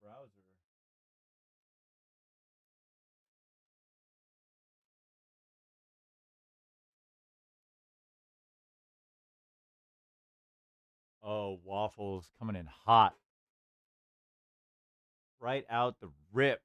browser. Oh, waffles coming in hot. Right out the rip.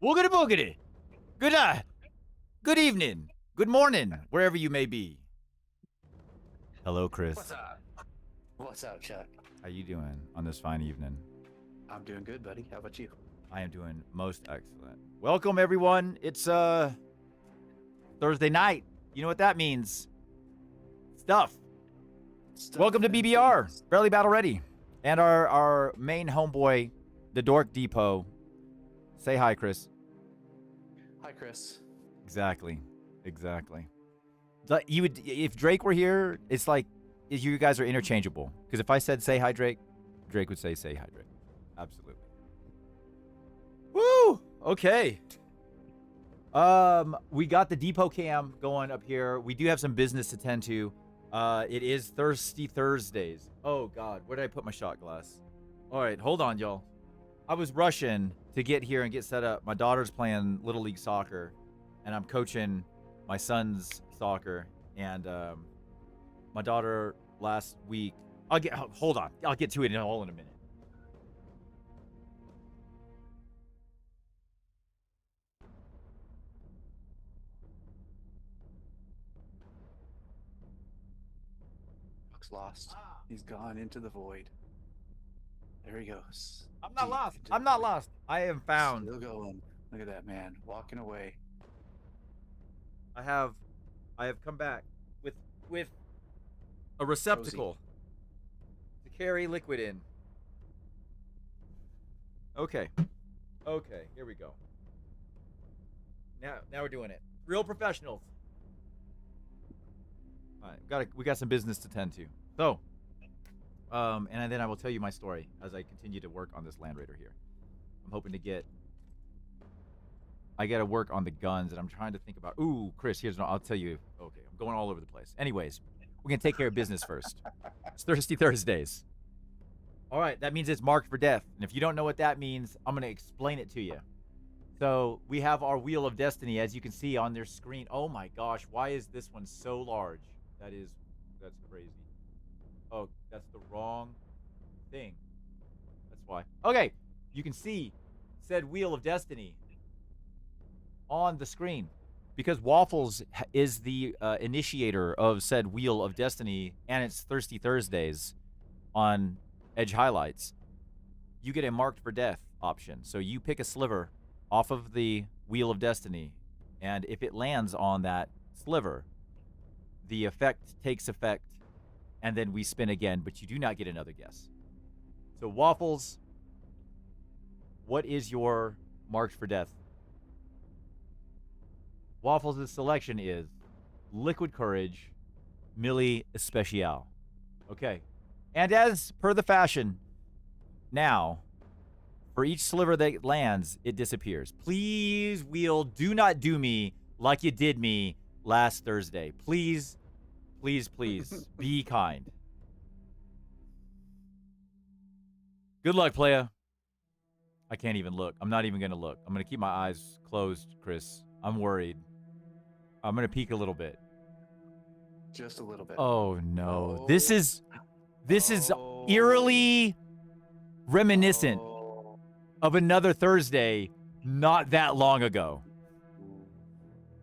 Woogity boogity. Good evening. Good morning, wherever you may be. Hello, Chris. What's up? What's up, Chuck? How you doing on this fine evening? I'm doing good, buddy. How about you? I am doing most excellent. Welcome, everyone. It's Thursday night. You know what that means. Stuff. Welcome to BBR, Barely Battle Ready. And our main homeboy, the Dork Depot. Say hi, Chris. Hi, Chris. Exactly. You would, if Drake were here, it's like you guys are interchangeable. Because if I said say hi, Drake, Drake would say hi, Drake. Absolutely. Woo! Okay. We got the depot cam going up here. We do have some business to tend to. It is Thirsty Thursdays. Oh God, where did I put my shot glass? All right, hold on, y'all. I was rushing to get here and get set up. My daughter's playing Little League soccer, and I'm coaching my son's soccer. And my daughter last week. Hold on. I'll get to it all in a minute. Chuck's lost. He's gone into the void. There he goes. I'm not Deep lost. into I'm the not void. lost. I am found. Still going. Look at that man walking away. I have come back with a receptacle to carry liquid in. Okay, here we go. Now we're doing it. Real professionals. All right, we got some business to tend to. So, and then I will tell you my story as I continue to work on this Land Raider here. I'm hoping to get. I got to work on the guns, and I'm trying to think about. Ooh, Chris, I'll tell you. Okay, I'm going all over the place. Anyways, we're gonna take care of business first. It's Thirsty Thursdays. All right, that means it's marked for death, and if you don't know what that means, I'm gonna explain it to you. So we have our Wheel of Destiny, as you can see on their screen. Oh my gosh, why is this one so large? That's crazy. Oh, that's the wrong thing. That's why. Okay, you can see said Wheel of Destiny on the screen. because Waffles is the initiator of said Wheel of Destiny and its Thirsty Thursdays on Edge Highlights, you get a marked for death option. So you pick a sliver off of the Wheel of Destiny, and if it lands on that sliver, the effect takes effect, and then we spin again, but you do not get another guess. So Waffles, what is your marked for death? Waffles' selection is Liquid Courage, Millie Especial. Okay. And as per the fashion, now, for each sliver that lands, it disappears. Please, Wheel, do not do me like you did me last Thursday. Please, please, please, be kind. Good luck, playa. I can't even look. I'm not even going to look. I'm going to keep my eyes closed, Chris. I'm worried. I'm going to peek a little bit. Just a little bit. Oh, no. Oh. This is eerily reminiscent of another Thursday not that long ago.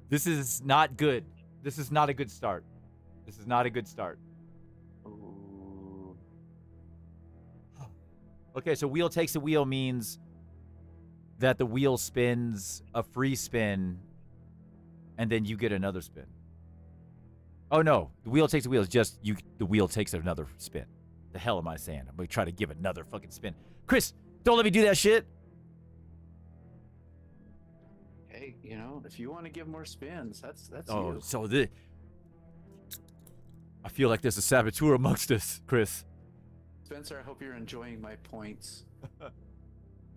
This is not good. This is not a good start. This is not a good start. Okay, so wheel takes a wheel means that the wheel spins a free spin, and then you get another spin. Oh, no. The wheel takes a wheel is just the wheel takes another spin. The hell am I saying? I'm going to try to give another fucking spin. Chris, don't let me do that shit. Hey, you know, if you want to give more spins, that's Oh, you. so I feel like there's a saboteur amongst us, Chris. Spencer, I hope you're enjoying my points.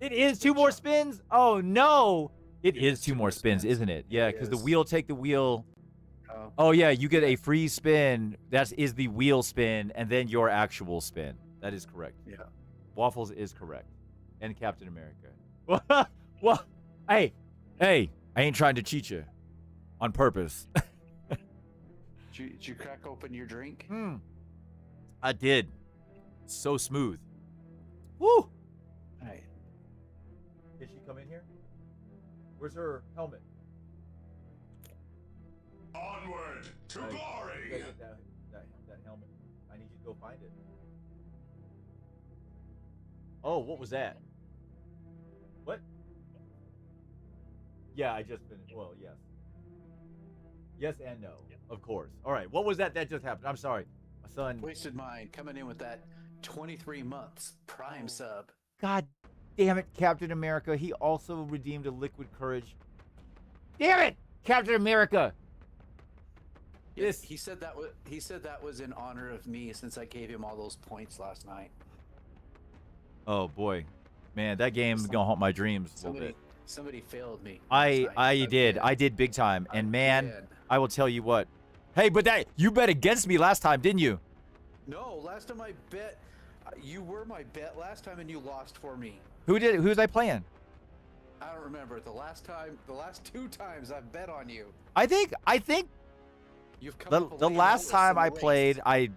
It is 2 more spins? Oh, no. It is 2 more spins, isn't it? Yeah, because the wheel take the wheel. Oh, yeah, you get a free spin. That is the wheel spin, and then your actual spin. That is correct. Yeah. Waffles is correct. And Captain America. Well, hey, I ain't trying to cheat you on purpose. Did you crack open your drink? I did. So smooth. Woo! Hey. Did she come in here? Where's her helmet? Onward to glory! Get that helmet. I need you to go find it. Oh, what was that? What? Yeah, I just finished. Well, yes. Yes and no, of course. All right, what was that just happened? I'm sorry. My son... Wasted mine coming in with that 23 months prime sub. God damn it, Captain America. He also redeemed a Liquid Courage. Damn it, Captain America. Yes, he said that was in honor of me since I gave him all those points last night. Oh boy, man, that game's gonna haunt my dreams a little bit. Somebody failed me. I did big time, and man, I will tell you what. Hey, but you bet against me last time, didn't you? No, last time I bet, you were my bet last time, and you lost for me. Who did? Who was I playing? I don't remember. The last 2 times I've bet on you. I think You've come the last time I played, I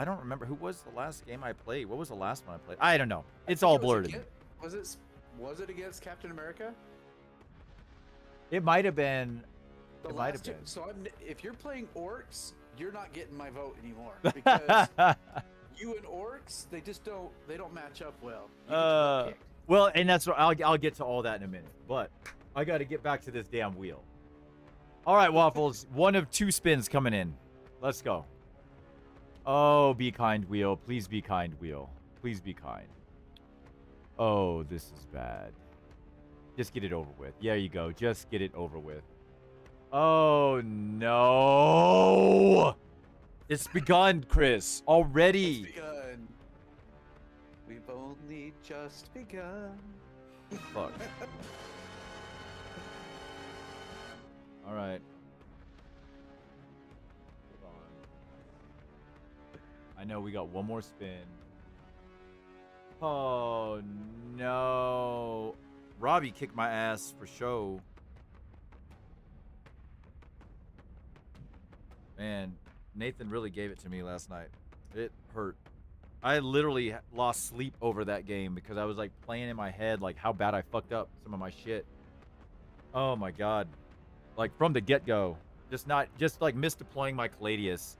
don't remember who was the last game I played. What was the last one I played? I don't know. It's all blurred. Was it against Captain America? It might have been. It might have been. So if you're playing orcs, you're not getting my vote anymore because you and orcs, they don't match up well. Well, and that's what I'll get to all that in a minute. But I got to get back to this damn wheel. All right, Waffles. 1 of 2 spins coming in. Let's go. Oh, be kind, wheel. Please be kind, wheel. Please be kind. Oh, this is bad. Just get it over with. There you go. Just get it over with. Oh, no. It's begun, Chris. Already. It's begun. We've only just begun. Fuck. All right. Hold on. I know we got 1 more spin. Oh, no. Robbie kicked my ass for show. Man, Nathan really gave it to me last night. It hurt. I literally lost sleep over that game because I was like playing in my head like how bad I fucked up some of my shit. Oh my god. Like from the get-go. Just like misdeploying my Caladius.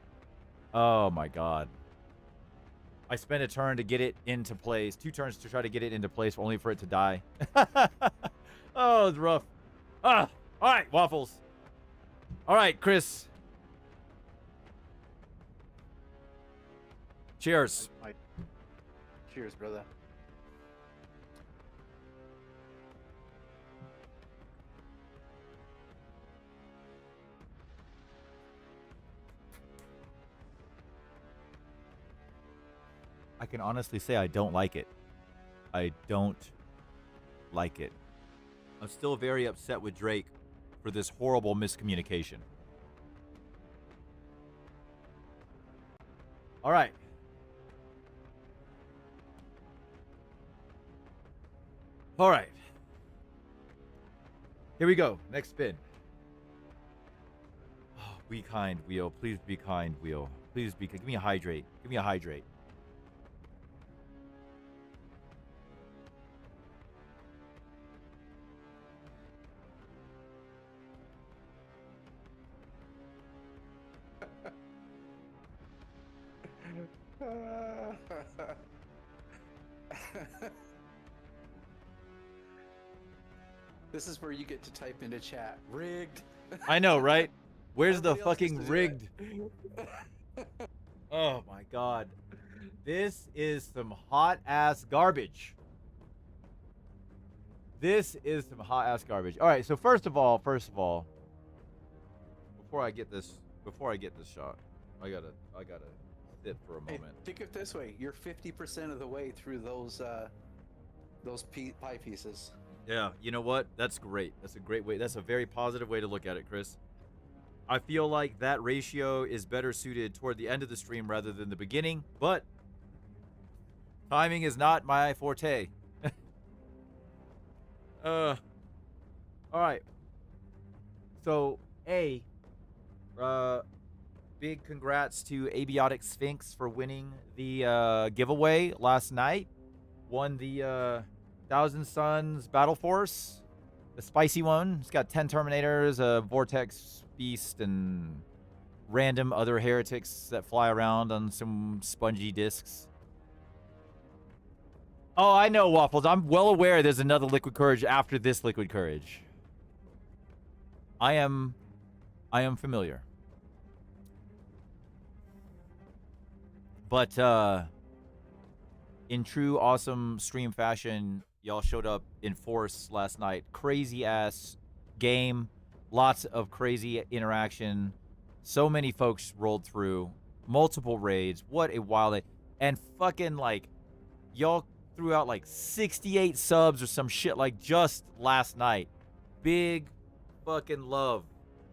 Oh my god. I spent a turn to get it into place. 2 turns to try to get it into place, only for it to die. Oh, it's rough. All right, Waffles. All right, Chris. Cheers. Cheers, brother. I can honestly say I don't like it. I don't like it. I'm still very upset with Drake for this horrible miscommunication. All right. All right. Here we go. Next spin. Oh, be kind, Wheel. Please be kind, Wheel. Please be kind. Give me a hydrate. Give me a hydrate. This is where you get to type into chat. Rigged. I know, right? Where's the Everybody else gets fucking to do rigged? it. Oh my god. This is some hot ass garbage. This is some hot ass garbage. All right, so first of all, before I get this shot, I gotta sit for a Hey, moment. think of it this way: you're 50% of the way through those pie pieces. Yeah, you know what? That's great. That's a great way. That's a very positive way to look at it, Chris. I feel like that ratio is better suited toward the end of the stream rather than the beginning, but timing is not my forte. All right. So, big congrats to Abiotic Sphinx for winning the giveaway last night. Won the Thousand Suns Battle Force, the spicy one. It's got 10 Terminators, a Vortex Beast, and random other heretics that fly around on some spongy discs. Oh, I know, Waffles. I'm well aware there's another Liquid Courage after this Liquid Courage. I am familiar. But in true awesome stream fashion, y'all showed up in force last night. Crazy ass game. Lots of crazy interaction. So many folks rolled through. Multiple raids. What a wild day. And fucking like, y'all threw out like 68 subs or some shit like just last night. Big fucking love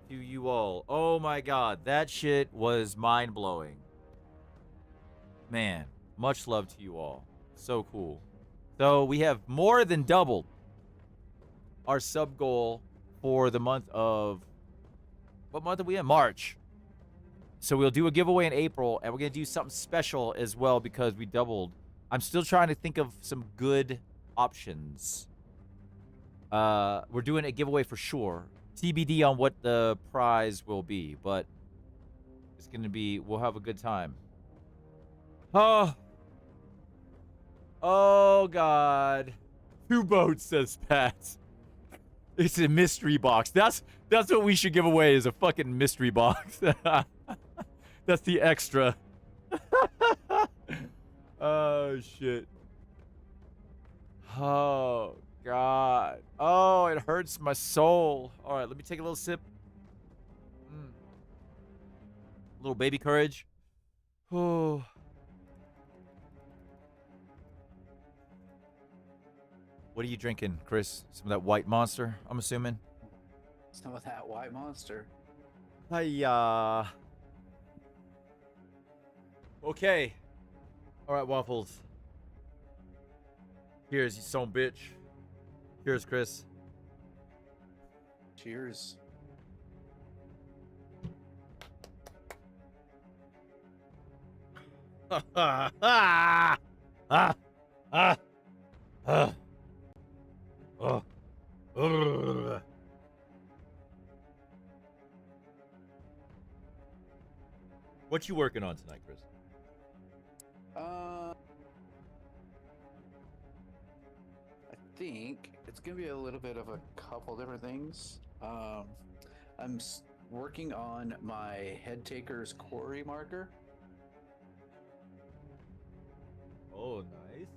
to you all. Oh my god. That shit was mind-blowing. Man, much love to you all. So cool. So we have more than doubled our sub goal for the month of... What month are we in? March. So we'll do a giveaway in April, and we're going to do something special as well because we doubled. I'm still trying to think of some good options. We're doing a giveaway for sure. TBD on what the prize will be, but it's going to be... We'll have a good time. Oh, God. 2 boats, says Pat. It's a mystery box. That's what we should give away, is a fucking mystery box. That's the extra. Oh, shit. Oh, God. Oh, it hurts my soul. All right, let me take a little sip. A little baby courage. Oh. What are you drinking, Chris? Some of that white monster, I'm assuming? Some of that white monster. Hiya. Okay. All right, Waffles. Cheers, you son of a bitch. Cheers, Chris. Cheers. What you working on tonight, Chris? I think it's gonna be a little bit of a couple different things. I'm working on my head taker's quarry marker. Oh, nice.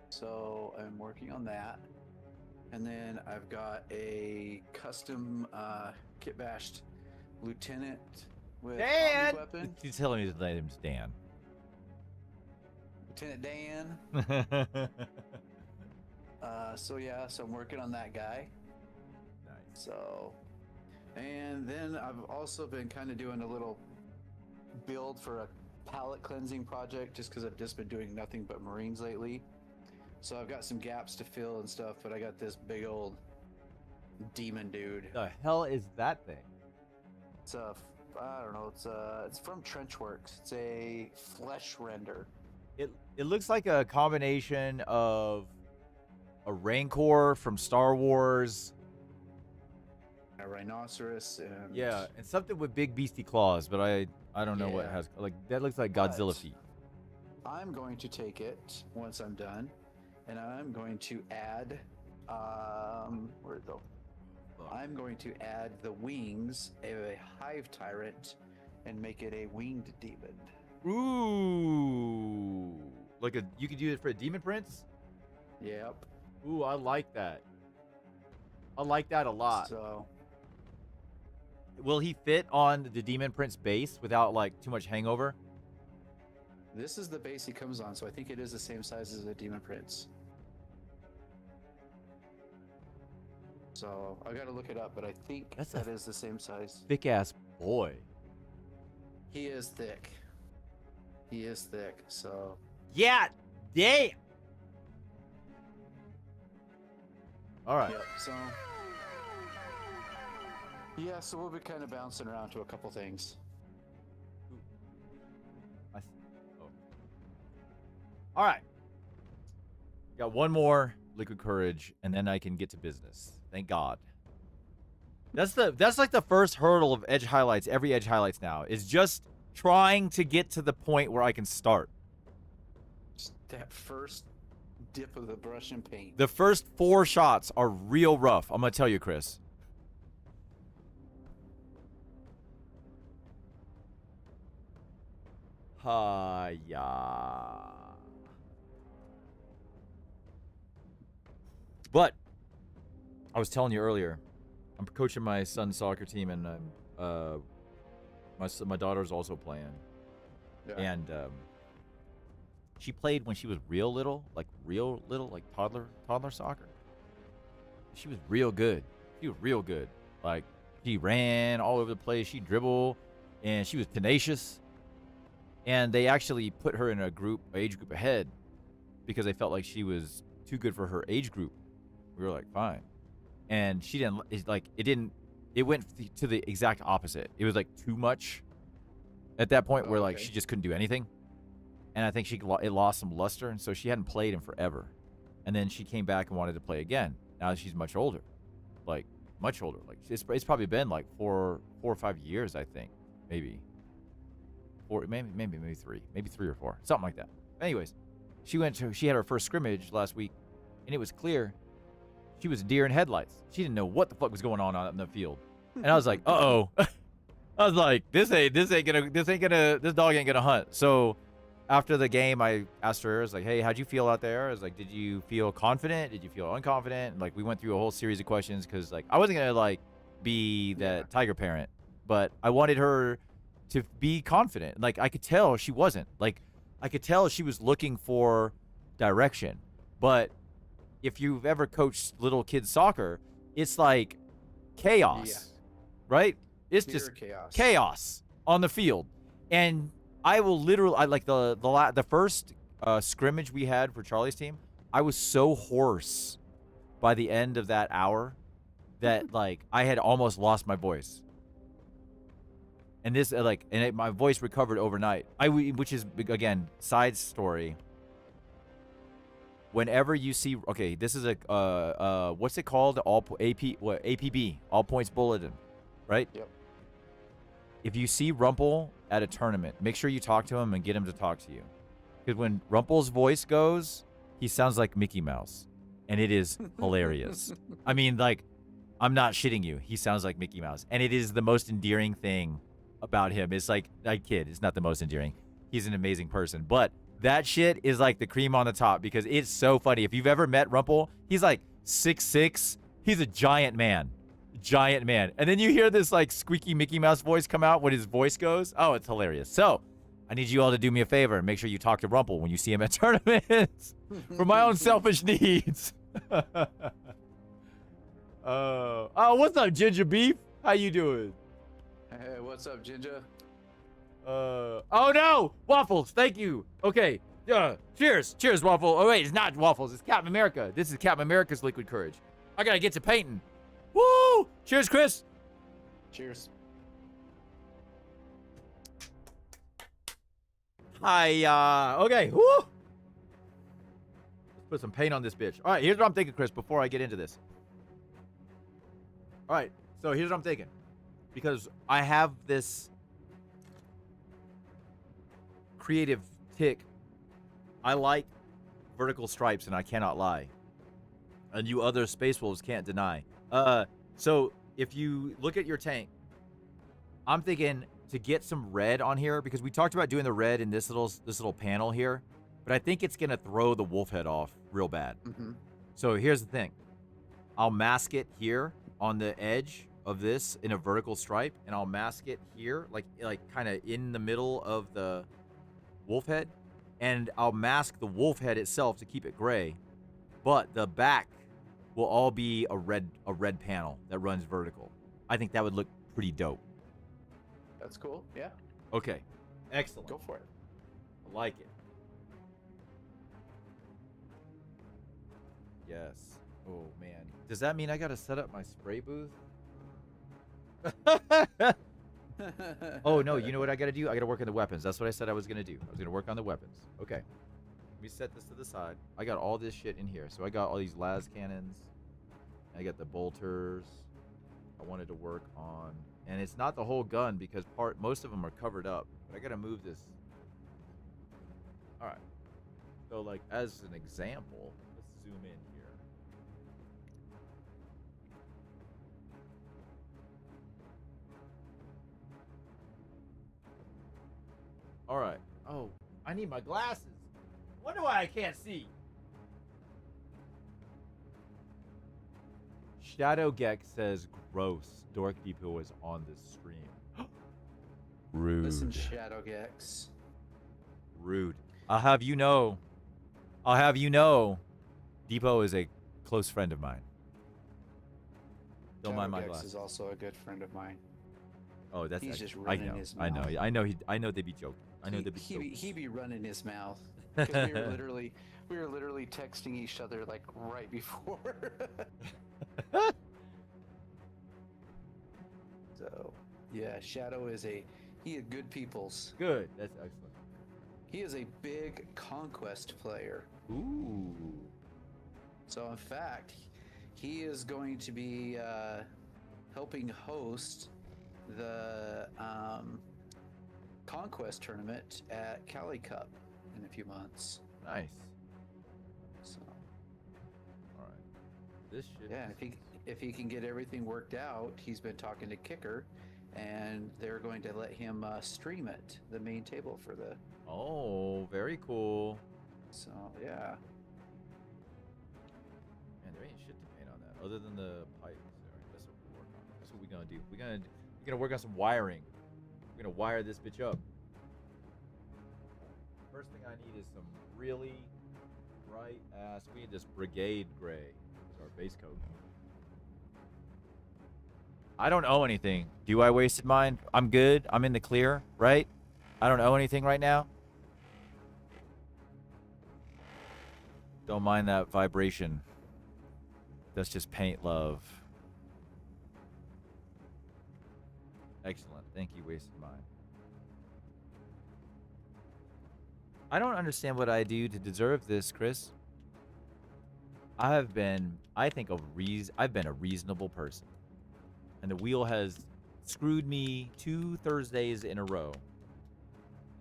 So I'm working on that. And then I've got a custom kit bashed lieutenant with Dan! Omni weapon. He's telling me his name's Dan. Lieutenant Dan. So yeah, so I'm working on that guy. Nice. So, and then I've also been kind of doing a little build for a palette cleansing project just because I've just been doing nothing but Marines lately. So I've got some gaps to fill and stuff, but I got this big old demon dude. The hell is that thing? It's a, I don't know, it's from Trenchworks. It's a flesh render. It looks like a combination of a Rancor from Star Wars. A rhinoceros and Yeah, and something with big beastie claws, but I don't know what it Yeah. has. Like that looks like Godzilla But feet. I'm going to take it once I'm done, and I'm going to add, where'd it go? I'm going to add the wings of a hive tyrant and make it a winged demon. Ooh, like you could do it for a Demon Prince. Yep. Ooh, I like that. I like that a lot. So Will he fit on the Demon Prince base without like too much hangover? this is the base he comes on, so I think it is the same size as a demon prince. So I got to look it up, but I think That's that is the same size. Thick ass boy. He is thick. He is thick. So Yeah, damn. All right. yep. So yeah, so we'll be kind of bouncing around to a couple things. All right. Got one more liquid courage, and then I can get to business. Thank God. That's like the first hurdle of Edge highlights. Every Edge highlights now is just trying to get to the point where I can start. Just that first dip of the brush and paint. The first 4 shots are real rough. I'm gonna tell you, Chris. Yeah. But I was telling you earlier, I'm coaching my son's soccer team, and my daughter's also playing. Yeah. And she played when she was real little, like toddler soccer. She was real good. She was real good. Like she ran all over the place. She dribbled, and she was tenacious. And they actually put her in a age group ahead because they felt like she was too good for her age group. We were like, fine. And she didn't, it went to the exact opposite. It was like too much at that point where like she just couldn't do anything. And I think it lost some luster. And so she hadn't played in forever. And then she came back and wanted to play again. Now she's much older, like much older. Like it's probably been like 4 or 5 years, I think, maybe. Or maybe 3, maybe 3 or 4, something like that. Anyways, she had her first scrimmage last week, and it was clear she was a deer in headlights. She didn't know what the fuck was going on out in the field, and I was like, I was like, this dog ain't gonna hunt. So after the game, I asked her, I was like, hey, how'd you feel out there? I was like, did you feel confident? Did you feel unconfident? And like we went through a whole series of questions because like I wasn't gonna like be that tiger parent, but I wanted her to be confident. Like I could tell she wasn't. Like I could tell she was looking for direction. But if you've ever coached little kids soccer, it's like chaos, right? It's Pure just chaos on the field. And I will literally, like the first scrimmage we had for Charlie's team, I was so hoarse by the end of that hour that like I had almost lost my voice. And this, my voice recovered overnight. Which is, again, side story. Whenever you see, okay, this is a, what's it called? APB, All Points Bulletin, right? Yep. If you see Rumple at a tournament, make sure you talk to him and get him to talk to you. Because when Rumple's voice goes, he sounds like Mickey Mouse. And it is hilarious. I mean, like, I'm not shitting you. He sounds like Mickey Mouse. And it is the most endearing thing about him. It's like, I kid, it's not the most endearing. He's an amazing person. But that shit is like the cream on the top because it's so funny. If you've ever met Rumple, he's like 6'6". He's a giant man. Giant man. And then you hear this like squeaky Mickey Mouse voice come out when his voice goes. Oh, it's hilarious. So, I need you all to do me a favor and make sure you talk to Rumple when you see him at tournaments for my own selfish needs. Oh, what's up, Ginger Beef? How you doing? Hey, what's up, Ginger? Oh no! Waffles, thank you. Okay, cheers. Cheers, Waffle. Oh wait, it's not Waffles, it's Captain America. This is Captain America's Liquid Courage. I gotta get to painting. Woo! Cheers, Chris. Cheers. Hi, okay, woo! Let's put some paint on this bitch. All right, here's what I'm thinking, Chris, before I get into this. All right, so here's what I'm thinking. Because I have this creative tick. I like vertical stripes, and I cannot lie. And you other Space Wolves can't deny. So if you look at your tank, I'm thinking to get some red on here, because we talked about doing the red in this little panel here, but I think it's gonna throw the wolf head off real bad. Mm-hmm. So here's the thing. I'll mask it here on the edge of this in a vertical stripe, and I'll mask it here, like kind of in the middle of the wolf head, and I'll mask the wolf head itself to keep it gray, but the back will all be a red panel that runs vertical. I think that would look pretty dope. That's cool. Yeah. Okay. Excellent. Go for it. I like it. Yes. Oh, man. Does that mean I got to set up my spray booth? Oh, no. You know what I got to do? I got to work on the weapons. That's what I said I was going to do. I was going to work on the weapons. Okay. Let me set this to the side. I got all this shit in here. So I got all these las cannons. I got the bolters. I wanted to work on... And it's not the whole gun because most of them are covered up. But I got to move this. All right. So, like, as an example, let's zoom in here. All right. Oh, I need my glasses. Wonder why I can't see. Shadow Geck says, gross. Dork Depot is on this stream. Rude. Listen, Shadow Gex. Rude. I'll have you know, Depot is a close friend of mine. Don't mind my Gex glasses. is also a good friend of mine. Oh, that's He's just I running know. his I know. mouth. I know they'd be joking. I know they'd be joking. He be running his mouth. Because we were literally texting each other like right before. So yeah, Shadow is he is good people's. Good. That's excellent. He is a big Conquest player. Ooh. So in fact, he is going to be helping host the Conquest tournament at Cali Cup in a few months. Nice. So All right. This shit. yeah, if he can get everything worked out, he's been talking to Kicker, and they're going to let him stream it, the main table for the. Oh, very cool. So yeah. Man, there ain't shit to paint on that other than the pipes. All right, that's what we're working on. That's what we're gonna do. We're gonna work on some wiring. We're gonna wire this bitch up. First thing I need is some really bright ass. We need this brigade gray as our base coat. I don't owe anything. Do I wasted mine? I'm good. I'm in the clear, right? I don't owe anything right now. Don't mind that vibration. That's just paint love. Excellent. Thank you, Wasted Mine. I don't understand what I do to deserve this, Chris. I've been a reasonable person. And the wheel has screwed me 2 Thursdays in a row.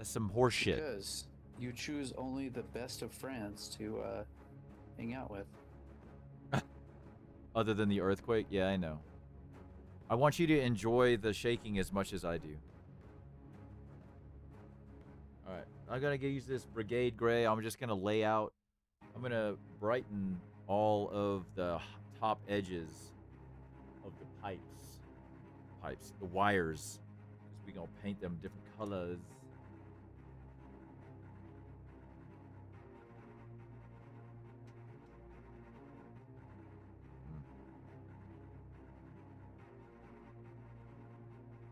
That's some horse shit. Because you choose only the best of friends to hang out with. Other than the earthquake? Yeah, I know. I want you to enjoy the shaking as much as I do. Alright, I gotta use this brigade gray. I'm just gonna lay out. I'm gonna brighten all of the top edges of the pipes, the wires, because we gonna paint them different colors.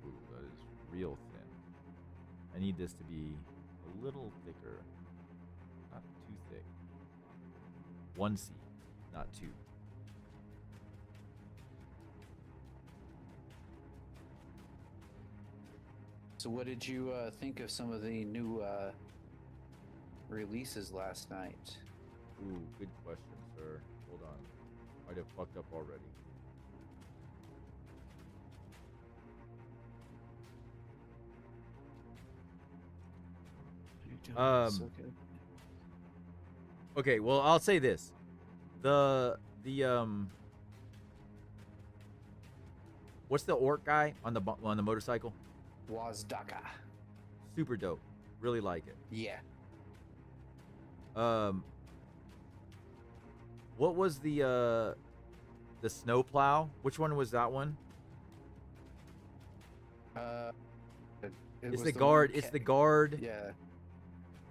Ooh, that is real thin. I need this to be a little thicker, not too thick. 1C, not 2. So what did you think of some of the new releases last night? Ooh, good question, sir. Hold on. Might have fucked up already. Okay, well, I'll say this. What's the orc guy on the motorcycle? Wazdaka. Super dope. Really like it. Yeah. What was the snowplow? Which one was that one? It's the guard. It's the guard. Yeah.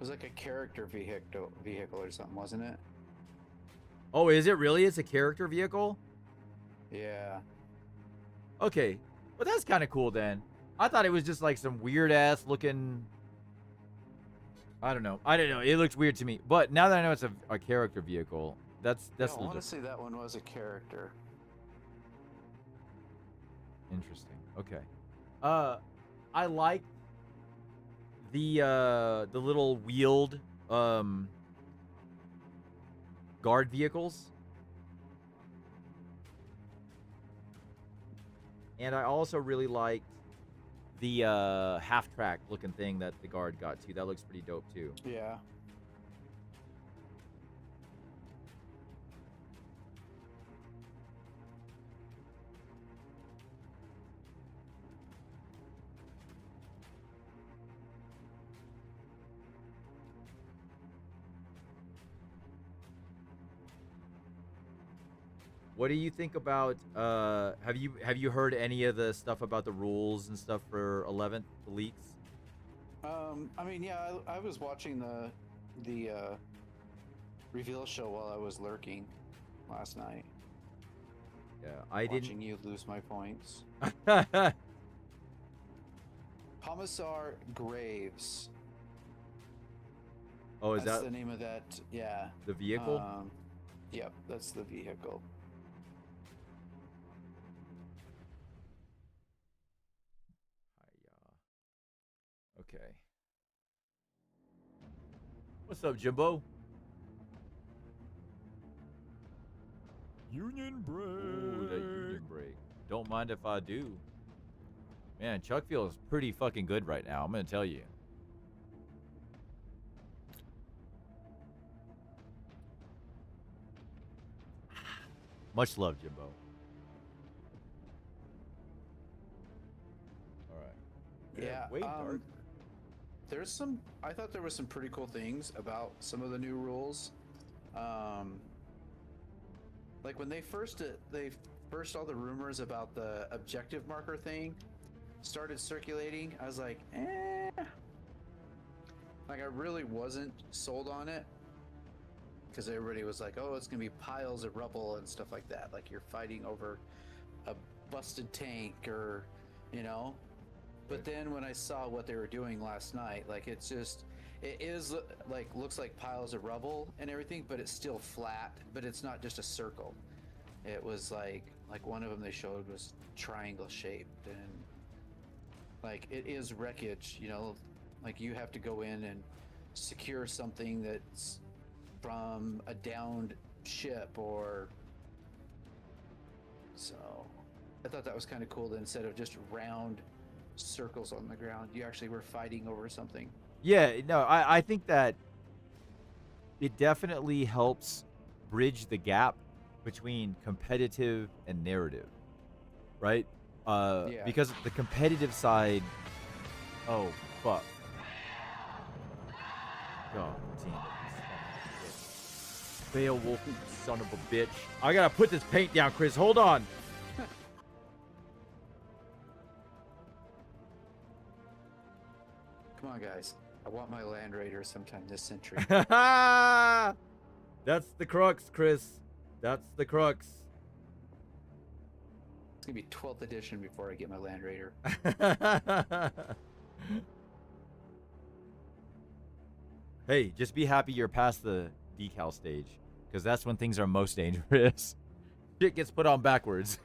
It was like a character vehicle or something, wasn't it? Oh, is it really? It's a character vehicle? Yeah. Okay. Well, that's kind of cool then. I thought it was just like some weird ass looking. I don't know. It looked weird to me. But now that I know it's a character vehicle, that's Yeah, legit. honestly, that one was a character. Interesting. Okay. I like the little wheeled guard vehicles. And I also really liked the half-track looking thing that the guard got too. That looks pretty dope too. Yeah. What do you think about have you heard any of the stuff about the rules and stuff for 11th, the leaks? I mean, yeah, I was watching the reveal show while I was lurking last night. Yeah, I watching you lose my points. didn't. Commissar Graves. Oh, is That's that the name of that? Yeah. the vehicle? Yep, that's the vehicle. Okay. What's up, Jimbo? Union break. Ooh, that union break. Don't mind if I do. Man, Chuck feels pretty fucking good right now. I'm gonna tell you. Much love, Jimbo. All right. Yeah. Wait, Dark. I thought there were some pretty cool things about some of the new rules. Like when they first all the rumors about the objective marker thing started circulating, I was like, like I really wasn't sold on it, because everybody was like, oh, it's gonna be piles of rubble and stuff like that, like you're fighting over a busted tank, or but then when I saw what they were doing last night, like it is like looks like piles of rubble and everything, but it's still flat, but it's not just a circle. It was like one of them they showed was triangle shaped, and like it is wreckage, like you have to go in and secure something that's from a downed ship, or so I thought that was kind of cool, that instead of just round circles on the ground, you actually were fighting over something. Yeah, no, I think that it definitely helps bridge the gap between competitive and narrative, right? Yeah. Because the competitive side, oh fuck, god damn it, Beowulf, you son of a bitch! I gotta put this paint down, Chris. Hold on. Come on, guys. I want my Land Raider sometime this century. That's the crux, Chris. That's the crux. It's gonna be 12th edition before I get my Land Raider. Hey, just be happy you're past the decal stage, because that's when things are most dangerous. Shit gets put on backwards.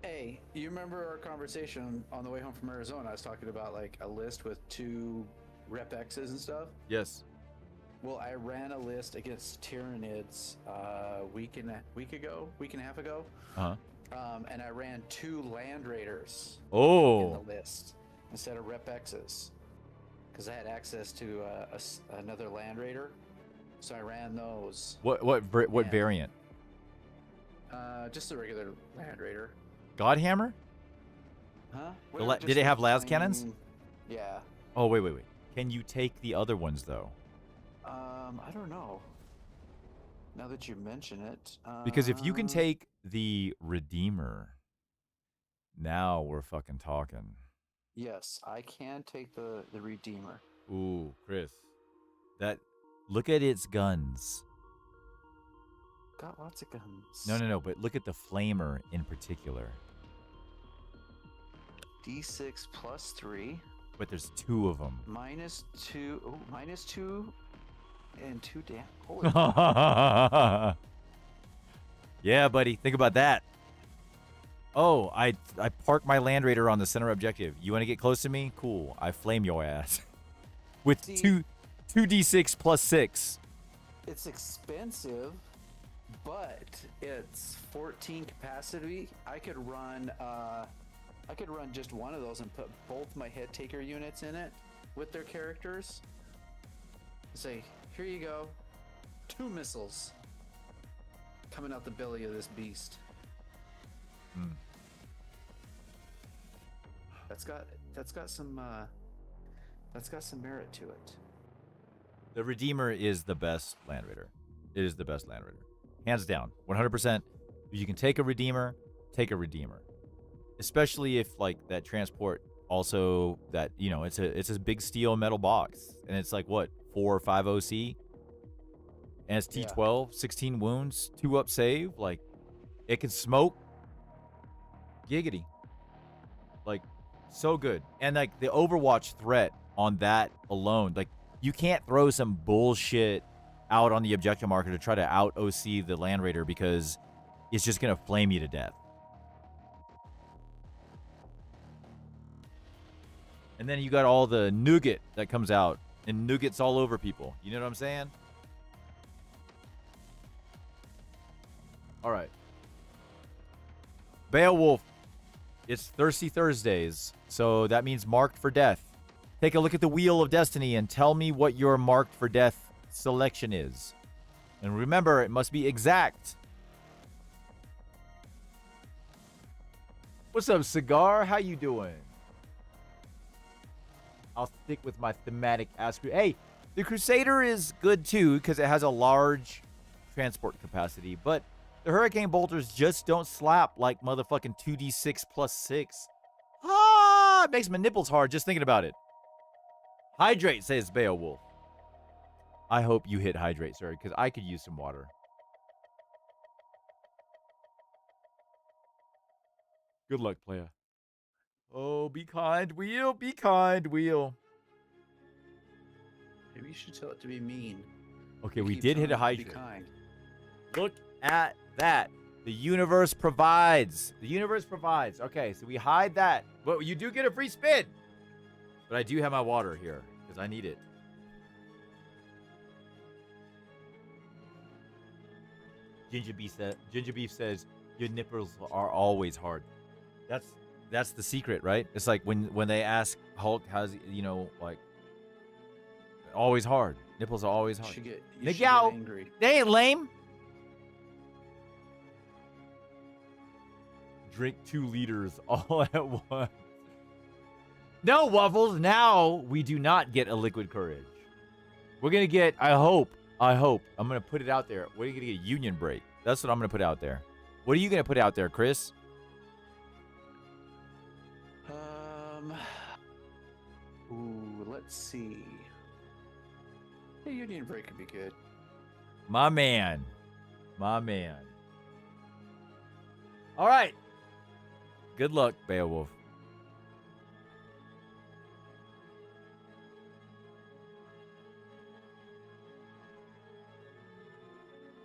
Hey, you remember our conversation on the way home from Arizona? I was talking about like a list with 2 Rep X's and stuff. Yes. Well, I ran a list against Tyranids a week and a half ago. Uh-huh. And I ran 2 Land Raiders in Oh. the list instead of Rep X's because I had access to another Land Raider, so I ran those. What Yeah. variant? Just a regular Land Raider. Godhammer? Huh? Did it have las cannons? Yeah. Oh, wait. Can you take the other ones, though? I don't know. Now that you mention it. Because if you can take the Redeemer, now we're fucking talking. Yes, I can take the Redeemer. Ooh, Chris. Look at its guns. Got lots of guns. No, but look at the Flamer in particular. D6 plus 3. But there's 2 of them. -2. Oh, -2 and 2 damn. Holy. Yeah, buddy. Think about that. Oh, I parked my Land Raider on the center objective. You want to get close to me? Cool. I flame your ass. With See, 2d6 plus 6. It's expensive, but it's 14 capacity. I could run just one of those and put both my head taker units in it with their characters. Say, here you go. 2 missiles coming out the belly of this beast. Mm. That's got some merit to it. The Redeemer is the best Land Raider. It is the best Land Raider. Hands down. 100%. If you can take a Redeemer, take a Redeemer. Especially if, like, that transport also, that, you know, it's a big steel metal box. And it's like, what, 4 or 5 OC? And it's T12, 16 wounds, 2 up save. Like, it can smoke. Giggity. Like, so good. And, like, the Overwatch threat on that alone, like, you can't throw some bullshit out on the objective marker to try to out OC the Land Raider because it's just going to flame you to death. And then you got all the nougat that comes out, and nougat's all over people. You know what I'm saying? All right. Beowulf. It's Thirsty Thursdays, so that means marked for death. Take a look at the Wheel of Destiny and tell me what your marked for death selection is. And remember, it must be exact. What's up, Cigar? How you doing? I'll stick with my thematic ass. Hey, the Crusader is good too because it has a large transport capacity, but the Hurricane Bolters just don't slap like motherfucking 2d6 plus 6. Ah, it makes my nipples hard just thinking about it. Hydrate, says Beowulf. I hope you hit hydrate, sir, because I could use some water. Good luck, playa. Oh, be kind, Wheel. Be kind, Wheel. Maybe you should tell it to be mean. Okay, You we keep did hit a telling it to be hydrate. kind. Look at that. The universe provides. The universe provides. Okay, so we hide that. But you do get a free spin. But I do have my water here because I need it. Ginger Beef says your nipples are always hard. That's the secret, right? It's like when they ask Hulk, how's, you know, like, Always hard. Nipples are always You hard. should get, you Nick should get out. angry. They ain't lame. Drink 2 liters all at once. No, Waffles. Now we do not get a liquid courage. We're gonna get. I hope. I'm gonna put it out there. We're gonna get a union break. That's what I'm gonna put out there. What are you gonna put out there, Chris? Ooh, let's see. The union break could be good. My man. My man. All right. Good luck, Beowulf.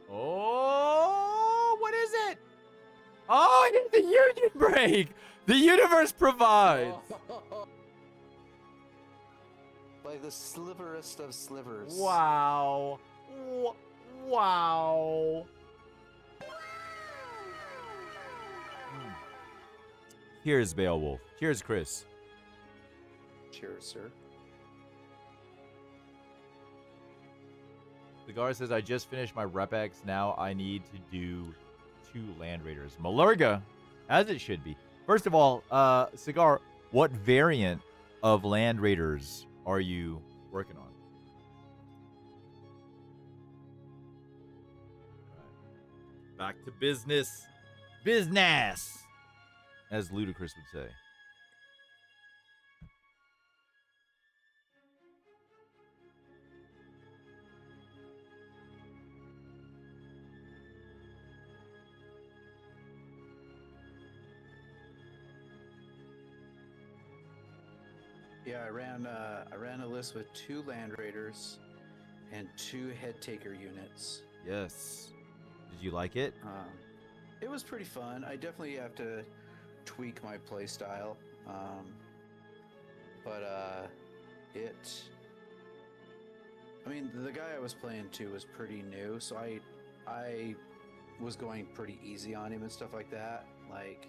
Oh, what is it? Oh, it's the union break. The universe provides. Like the sliverest of slivers. Wow. Wow. Here's Beowulf. Cheers, Chris. Cheers, sir. Cigar says, I just finished my Rep-X. Now I need to do 2 Land Raiders. MLRGA, as it should be. First of all, Cigar, what variant of Land Raiders are you working on? Back to business. Business, as Ludacris would say. Yeah, I ran a list with 2 Land Raiders and 2 Head Taker units. Yes. Did you like it? It was pretty fun. I definitely have to tweak my play style, but I mean, the guy I was playing to was pretty new, so I was going pretty easy on him and stuff like that. Like,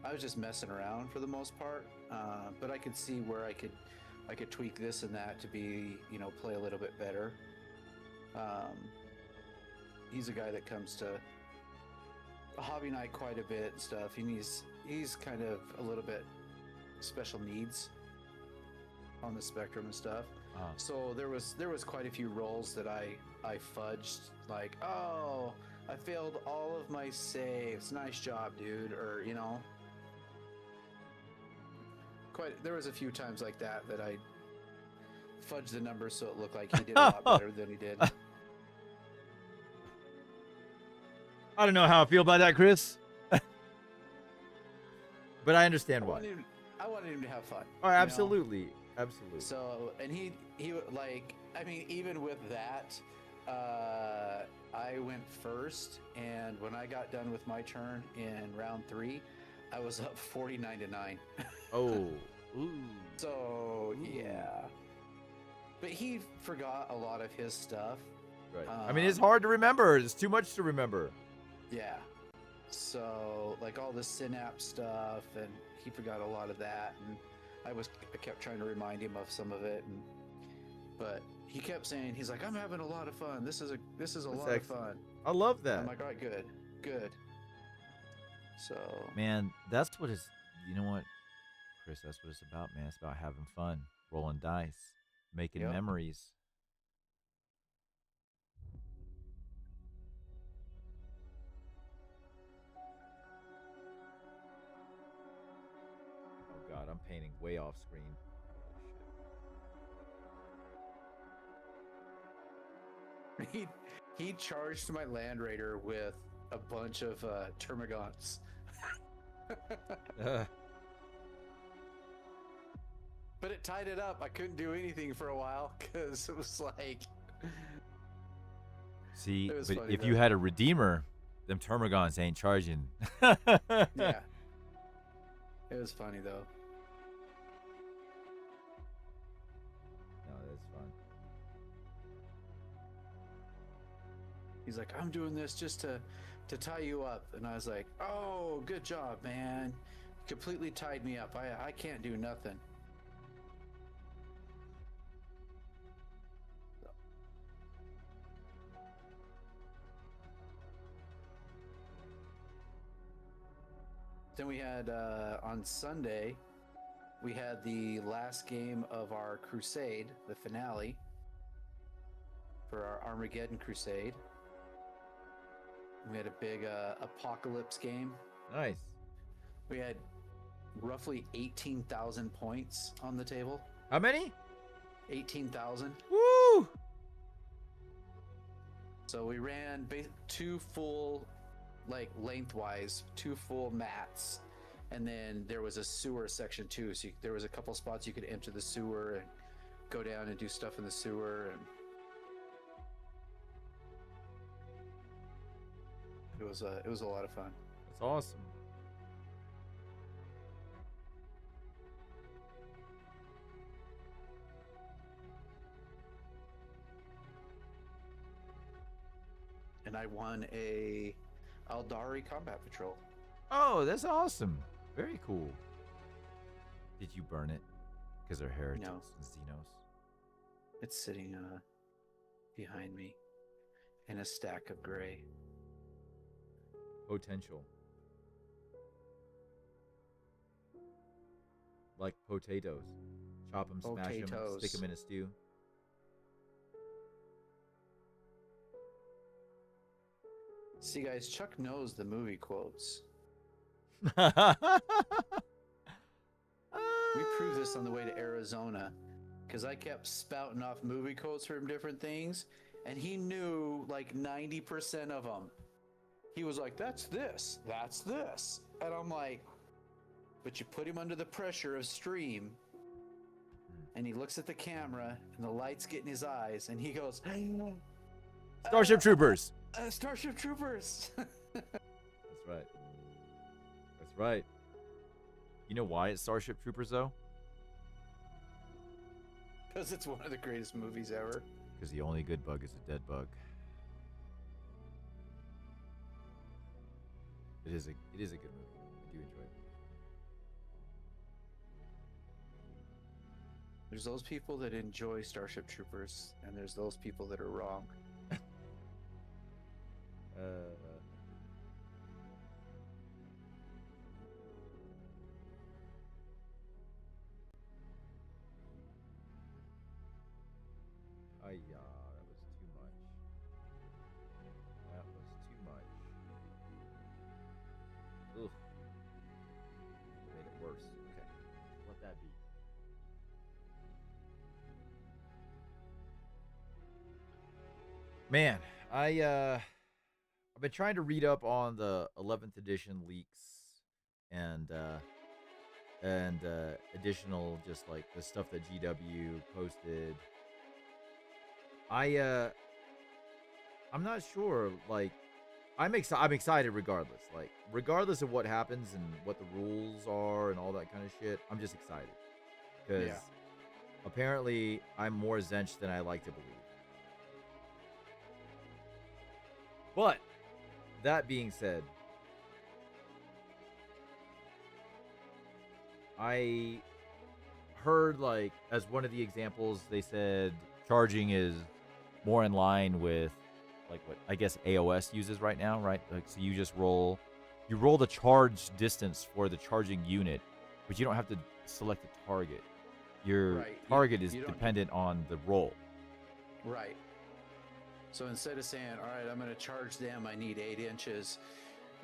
I was just messing around for the most part, but I could see where I could tweak this and that to be, play a little bit better. He's a guy that comes to hobby night quite a bit and stuff, and he's kind of a little bit special needs on the spectrum and stuff. So there was quite a few rolls that I fudged, like, oh, I failed all of my saves, nice job, dude, or there was a few times like that I fudged the numbers so it looked like he did a lot better than he did. I don't know how I feel about that, Chris. But I understand why. I wanted him to have fun. Oh, absolutely. Absolutely. So, and he like, I mean, even with that, I went first, and when I got done with my turn in round 3, I was up 49-9. Oh. Ooh. So, yeah. But he forgot a lot of his stuff. Right. I mean, it's hard to remember. It's too much to remember. Yeah. So, like all the synapse stuff, and he forgot a lot of that, and I kept trying to remind him of some of it, but he kept saying, he's like, I'm having a lot of fun. This is a lot of fun. I love that. I'm like, all right, good. So, man, that's what it's. You know what, Chris? That's what it's about, man. It's about having fun, rolling dice, making memories. God, I'm painting way off screen. He charged my Land Raider with a bunch of termagants. But it tied it up. I couldn't do anything for a while because it was like. See, but if you had a Redeemer, them termagants ain't charging. Yeah. It was funny though. No, that's fun. He's like, I'm doing this just to tie you up, and I was like, oh, good job, man. Completely tied me up. I can't do nothing. had on Sunday, we had the last game of our crusade, the finale for our Armageddon crusade. We had a big apocalypse game. Nice. We had roughly 18,000 points on the table. How many? 18,000. Woo! So we ran two full, like lengthwise, two full mats. And then there was a sewer section too. So there was a couple spots you could enter the sewer and go down and do stuff in the sewer. And it was a lot of fun. That's awesome. And I won a Aldari combat patrol. Oh, that's awesome. Very cool. Did you burn it? Because they're heretics No. and Xenos. It's sitting behind me in a stack of gray. Potential. Like potatoes. Chop them, smash them, Potatoes. stick them in a stew. See, guys, Chuck knows the movie quotes. We proved this on the way to Arizona because I kept spouting off movie quotes from different things, and he knew like 90% of them. He was like, that's this, that's this. And I'm like, but you put him under the pressure of stream, and he looks at the camera, and the lights get in his eyes, and he goes, Starship Troopers. Starship Troopers. That's right. That's right. You know why it's Starship Troopers, though? Because it's one of the greatest movies ever. Because the only good bug is a dead bug. It is a good movie. I do enjoy it. There's those people that enjoy Starship Troopers, and there's those people that are wrong. That was too much. That was too much. Ugh. Made it worse. Okay. Let that be. Man, I've been trying to read up on the 11th edition leaks and additional just like the stuff that GW posted. I'm not sure. Like, I'm excited regardless. Like, regardless of what happens and what the rules are and all that kind of shit, I'm just excited because apparently I'm more Zench than I like to believe. But that being said, I heard, like, as one of the examples, they said charging is more in line with, like, what I guess AOS uses right now, right? Like, so you roll the charge distance for the charging unit, but you don't have to select a target. Your target is dependent on the roll. Right. So instead of saying, all right, I'm going to charge them, I need 8 inches,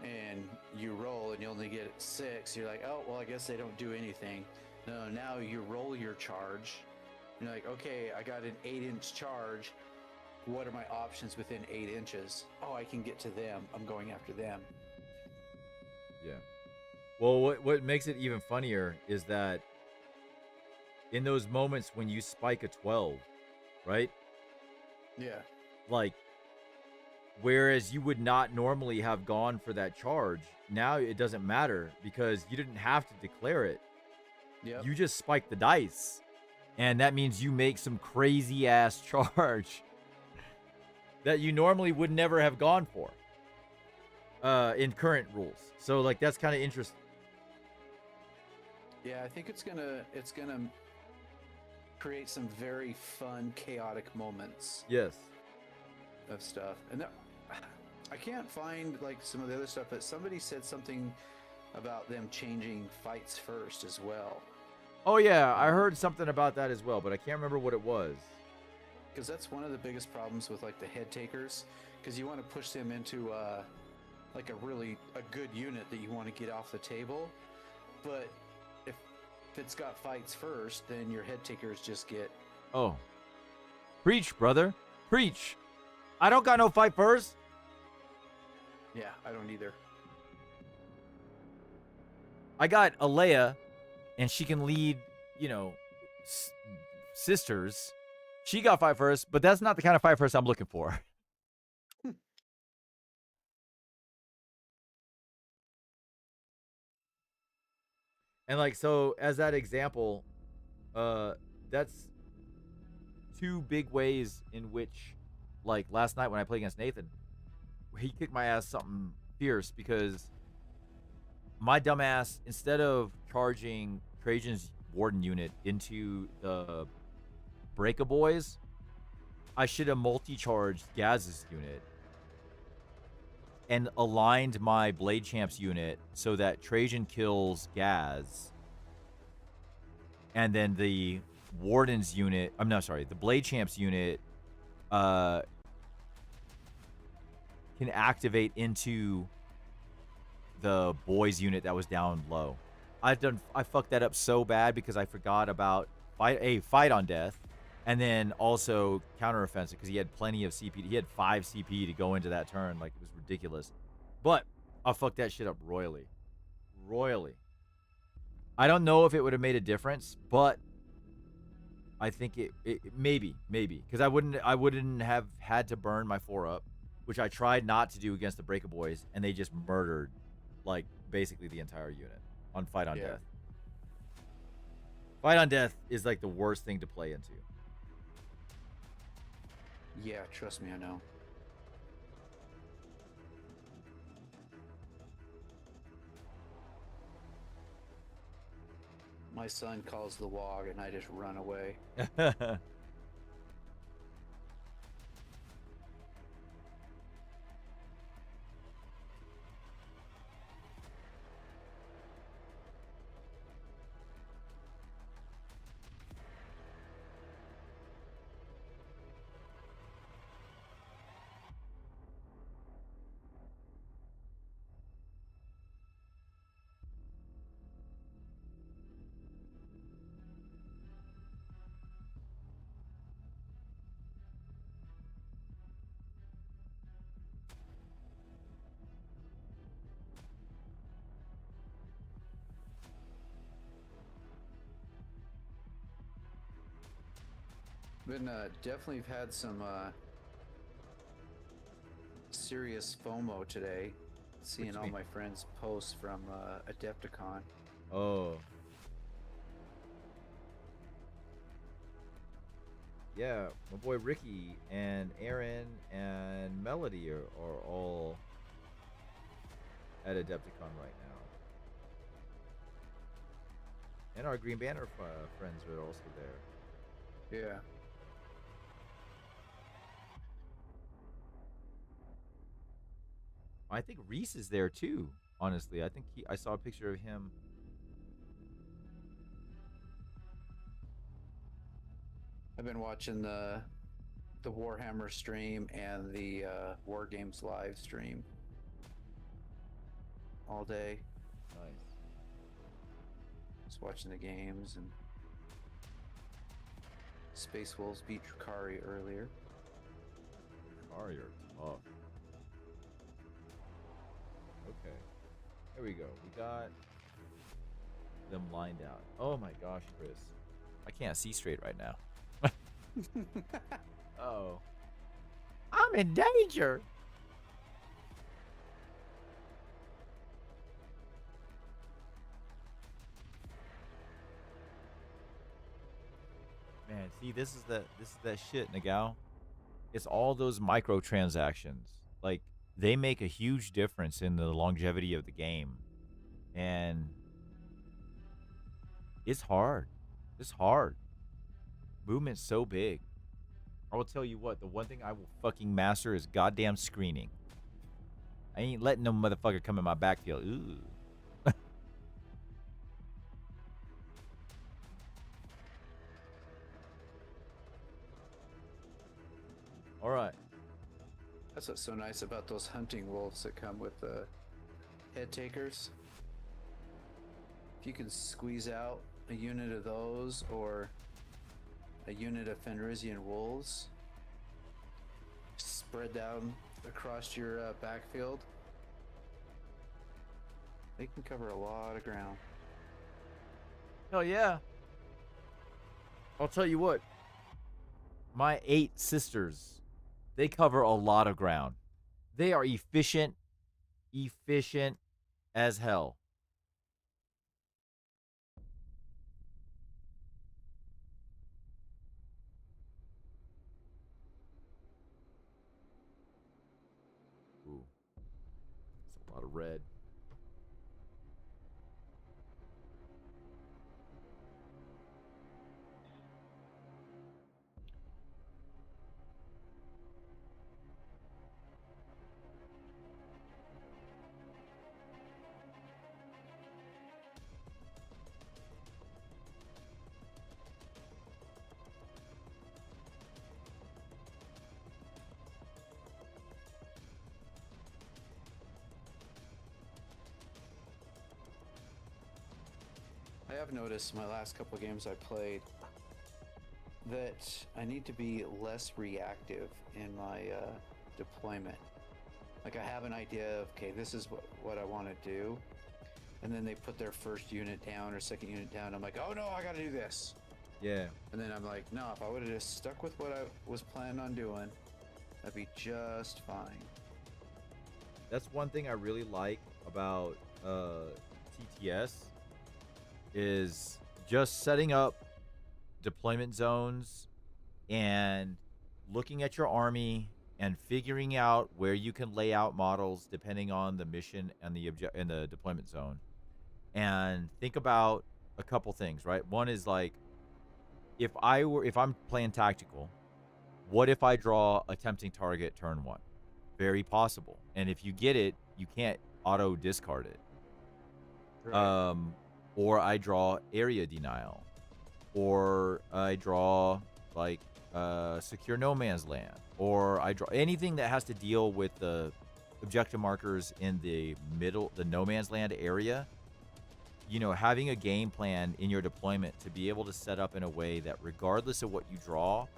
and you roll and you only get 6, you're like, oh, well, I guess they don't do anything. No, now you roll your charge. You're like, okay, I got an 8-inch charge. What are my options within 8 inches? Oh, I can get to them. I'm going after them. Yeah. Well, what makes it even funnier is that in those moments when you spike a 12, right? Yeah. Like, whereas you would not normally have gone for that charge, now it doesn't matter because you didn't have to declare it. Yep. You just spike the dice, and that means you make some crazy ass charge that you normally would never have gone for in current rules. So, like, that's kind of interesting. Yeah, I think it's gonna create some very fun, chaotic moments. Yes. Of stuff. And I can't find like some of the other stuff, but somebody said something about them changing fights first as well. Oh yeah, I heard something about that as well, but I can't remember what it was. Because that's one of the biggest problems with like the head takers, because you want to push them into like a good unit that you want to get off the table, but if it's got fights first, then your head takers just get. Oh, preach, brother, preach. I don't got no fight first. Yeah, I don't either. I got Alea, and she can lead, you know, sisters. She got fight first, but that's not the kind of fight first I'm looking for. And like, so as that example, that's two big ways in which, like last night when I played against Nathan, he kicked my ass something fierce because my dumbass, instead of charging Trajan's Warden unit into the Breaka Boys, I should have multi-charged Gaz's unit and aligned my Blade Champs unit so that Trajan kills Gaz, and then the Warden's unit, the Blade Champs unit can activate into the boys unit that was down low. I fucked that up so bad because I forgot about fight on death, and then also counteroffensive because he had plenty of CP. He had 5 CP to go into that turn. Like, it was ridiculous. But I fucked that shit up royally. I don't know if it would have made a difference, but I think it maybe because I wouldn't have had to burn my 4-up, which I tried not to do against the Breaka Boys, and they just murdered like basically the entire unit on fight on death. Fight on death is like the worst thing to play into. Yeah, trust me, I know. My son calls the WOG and I just run away. Been definitely had some serious FOMO today, seeing all my friends' posts from Adepticon. Oh. Yeah, my boy Ricky and Aaron and Melody are all at Adepticon right now. And our Green Banner friends are also there. Yeah. I think Reese is there too, honestly. I think I saw a picture of him. I've been watching the Warhammer stream and the War Games live stream all day. Nice. Just watching the games, and Space Wolves beat Drakari earlier. Drakari are tough. Okay. There we go. We got them lined out. Oh my gosh, Chris. I can't see straight right now. Oh. I'm in danger. Man, see, this is that shit, Nagao. It's all those microtransactions. Like, they make a huge difference in the longevity of the game. And it's hard. It's hard. Movement's so big. I will tell you what, the one thing I will fucking master is goddamn screening. I ain't letting no motherfucker come in my backfield. Ooh. All right. That's what's so nice about those hunting wolves that come with the head takers. If you can squeeze out a unit of those or a unit of Fenrisian wolves, spread down across your backfield, they can cover a lot of ground. Hell yeah. I'll tell you what. My 8 sisters, they cover a lot of ground. They are efficient as hell. Ooh. That's a lot of red. I have noticed my last couple of games I played that I need to be less reactive in my deployment. Like I have an idea of, okay, this is what I want to do. And then they put their first unit down or second unit down. I'm like, oh no, I got to do this. Yeah. And then I'm like, no, if I would have just stuck with what I was planning on doing, that'd be just fine. That's one thing I really like about TTS is just setting up deployment zones and looking at your army and figuring out where you can lay out models depending on the mission and the deployment zone. And think about a couple things, right? One is like if I'm playing tactical, what if I draw a tempting target turn 1? Very possible. And if you get it, you can't auto discard it. Right. Or I draw area denial, or I draw like secure no man's land, or I draw anything that has to deal with the objective markers in the middle, the no man's land area. You know, having a game plan in your deployment to be able to set up in a way that regardless of what you draw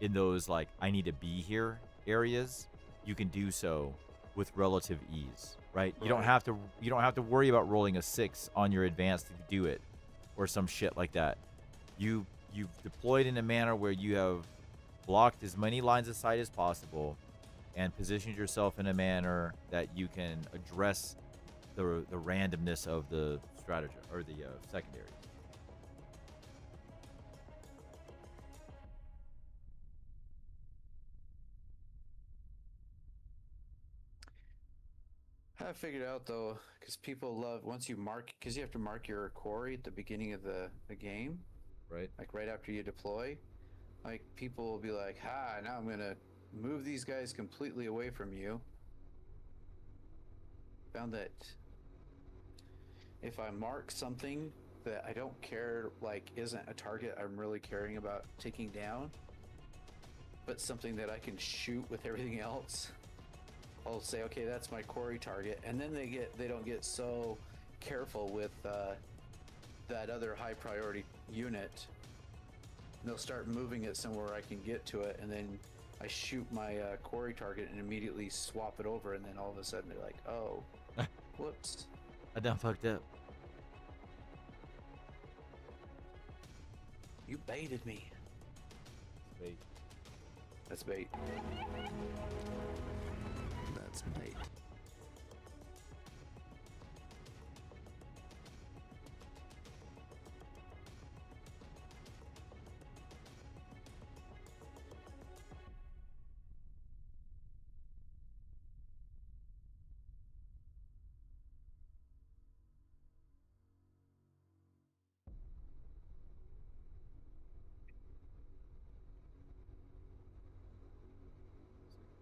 in those like I need to be here areas, you can do so with relative ease, right? You don't have to worry about rolling a 6 on your advance to do it or some shit like that. You've deployed in a manner where you have blocked as many lines of sight as possible and positioned yourself in a manner that you can address the randomness of the strategy or the secondary. I figured out though, because people love once you mark, because you have to mark your quarry at the beginning of the game, Right. like right after you deploy. Like people will be like, "Ha! Now I'm gonna move these guys completely away from you." Found that if I mark something that I don't care, like isn't a target I'm really caring about taking down, but something that I can shoot with everything else, I'll say, okay, that's my quarry target, and then they don't get so careful with that other high priority unit. And they'll start moving it somewhere I can get to it, and then I shoot my quarry target and immediately swap it over, and then all of a sudden they're like, oh, whoops. I done fucked up. You baited me. Wait. That's bait. That's bait.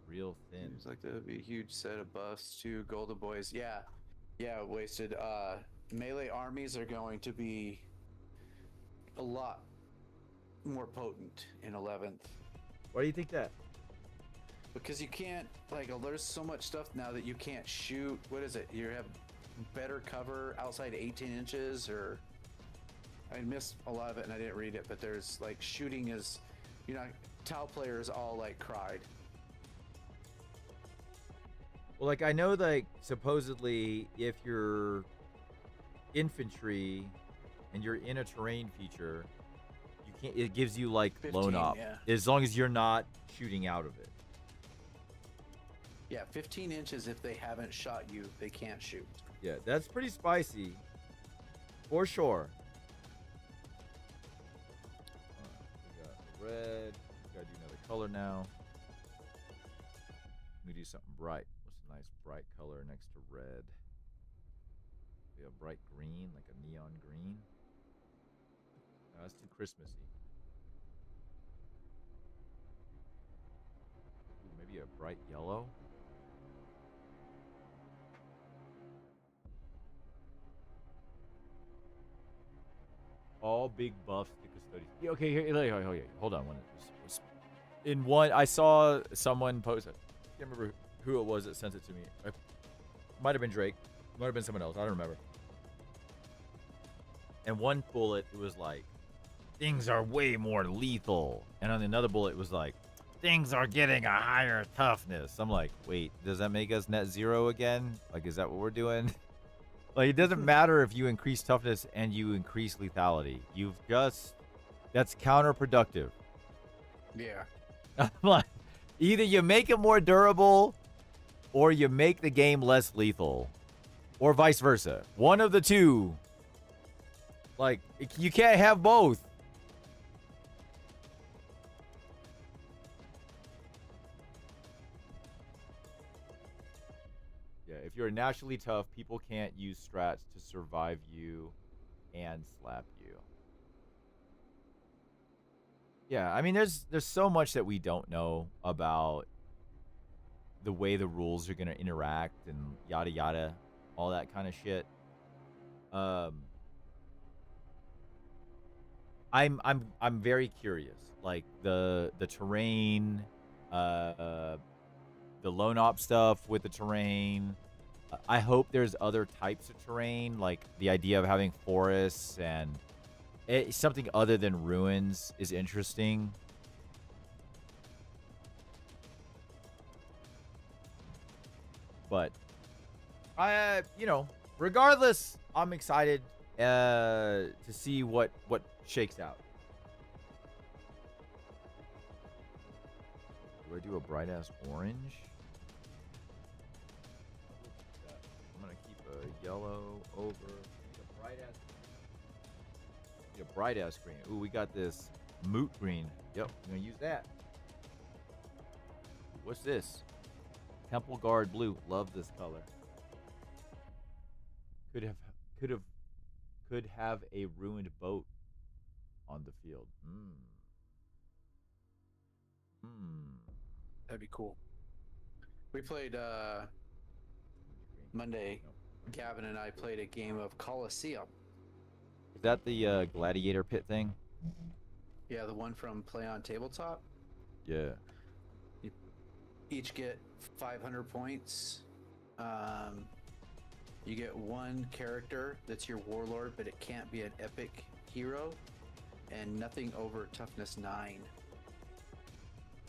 Real thin. Seems like that would be a huge set of buffs too. Golden Boys. Yeah, wasted. Melee armies are going to be a lot more potent in 11th. Why do you think that? Because you can't, like, there's so much stuff now that you can't shoot. What is it? You have better cover outside 18 inches, or I missed a lot of it and I didn't read it, but there's like shooting is, you know, Tau players all like cried. Well, like I know, like supposedly, if you're infantry and you're in a terrain feature, you can't. It gives you like 15, lone op, yeah. as long as you're not shooting out of it. Yeah, 15 inches. If they haven't shot you, they can't shoot. Yeah, that's pretty spicy, for sure. We got red. We gotta do another color now. Let me do something bright. What's a nice bright color next to red? We have bright green, like a neon green. No, that's too Christmassy. Ooh, maybe a bright yellow. All big buffs to custodians. Yeah, okay, here, hold on. In one, I saw someone post it. I can't remember who it was that sent it to me. It might have been Drake. Might have been someone else. I don't remember. And one bullet, it was like, things are way more lethal. And on another bullet, it was like, things are getting a higher toughness. I'm like, wait, does that make us net zero again? Like, is that what we're doing? Like, it doesn't matter if you increase toughness and you increase lethality. That's counterproductive. Yeah. Like, either you make it more durable or you make the game less lethal, or vice versa. One of the two. Like, you can't have both. Yeah, if you're naturally tough, people can't use strats to survive you and slap you. Yeah, I mean, there's so much that we don't know about the way the rules are gonna interact and yada yada, all that kind of shit. I'm very curious. Like the terrain, the lone op stuff with the terrain. I hope there's other types of terrain, like the idea of having forests and something other than ruins is interesting. But regardless, I'm excited to see what shakes out. Do I do a bright ass orange? I'm gonna keep a yellow over. A bright ass green. Ooh, we got this moot green. Yep, I'm gonna use that. What's this? Temple Guard blue. Love this color. Could have a ruined boat on the field. That'd be cool. We played Monday. Gavin and I played a game of Colosseum. Is that the gladiator pit thing? Yeah, the one from Play on Tabletop. Yeah. You each get 500 points. You get one character that's your warlord, but it can't be an epic hero, and nothing over toughness 9.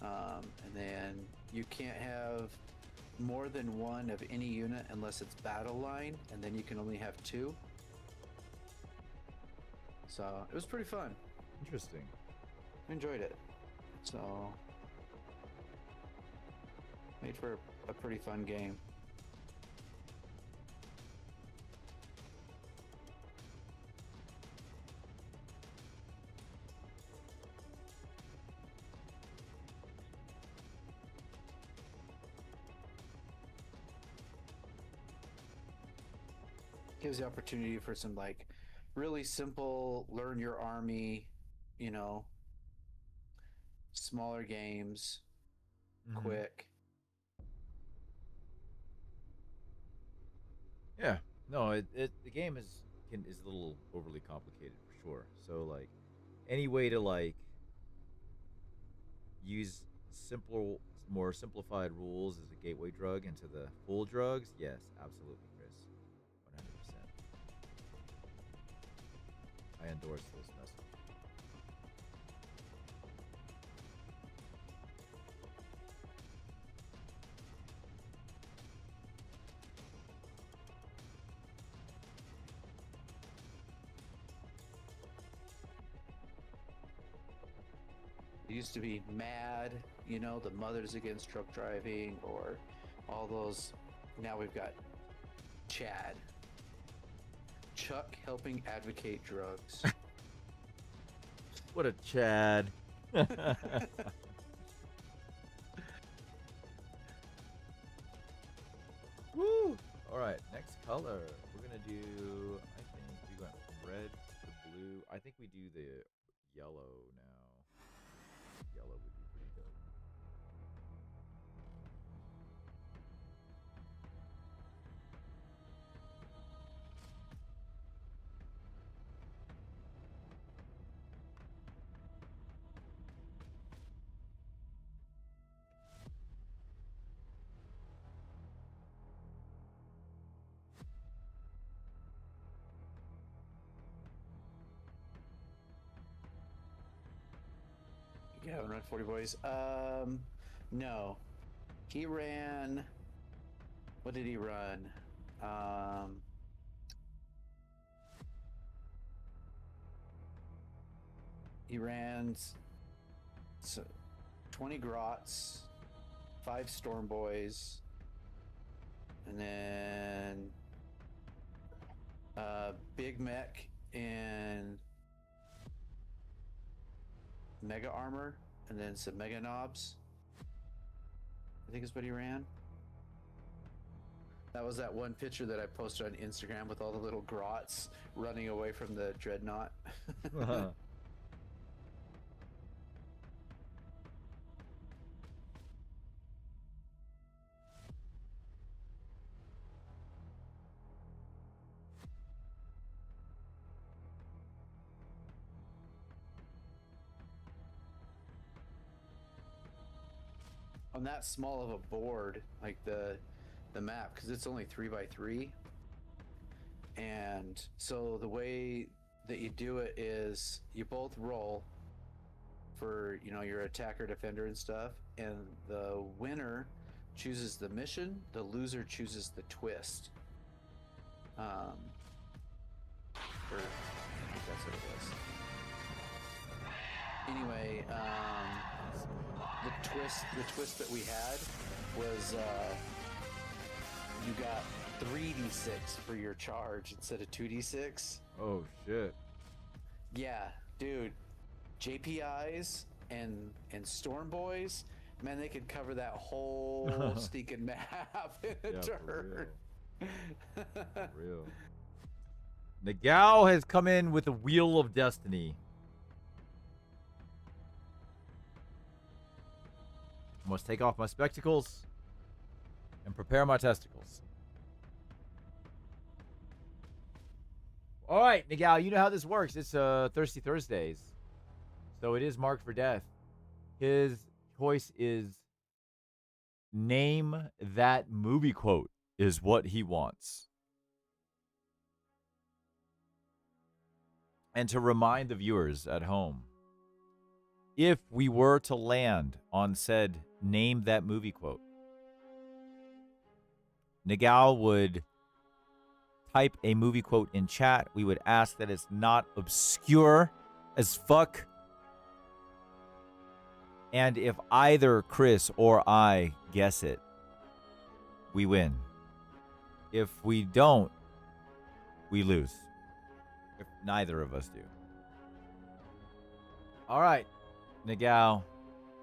And then you can't have more than one of any unit unless it's battle line, and then you can only have 2. So it was pretty fun. Interesting. I enjoyed it. So made for a pretty fun game. Gives the opportunity for some like really simple learn your army, smaller games, quick. Yeah. No, the game is a little overly complicated for sure. So like any way to like use more simplified rules as a gateway drug into the full drugs, yes, absolutely, Chris. 100%. I endorse this message. It used to be MAD, you know, the Mothers Against Drunk Driving, or all those. Now we've got Chad. Chuck helping advocate drugs. What a Chad. Woo! Alright, next color. We're gonna do, I think we went from red to blue. I think we do the yellow now. Yellow would be pretty dope. Yeah, run 40 boys. No. He ran. What did he run? He ran 20 grots, 5 storm boys, and then big mech and mega armor, and then some mega knobs. I think is what he ran. That was that one picture that I posted on Instagram with all the little grots running away from the dreadnought. On that small of a board, like the map, because it's only 3x3, and so the way that you do it is you both roll for, you know, your attacker, defender, and stuff, and the winner chooses the mission, the loser chooses the twist. Or I think that's what it was. Anyway, the twist that we had was you got 3d6 for your charge instead of 2d6. Oh shit. Yeah, dude. JPIs and Storm Boys, man, they could cover that whole stinking map in a turn. For real. Nagao has come in with a Wheel of Destiny. I must take off my spectacles and prepare my testicles. All right, Nagao, you know how this works. It's Thirsty Thursdays. So it is marked for death. His choice is name that movie quote is what he wants. And to remind the viewers at home, if we were to land on said name that movie quote, Nagao would type a movie quote in chat. We would ask that it's not obscure as fuck. And if either Chris or I guess it, we win. If we don't, we lose. If neither of us do. All right, Nagao,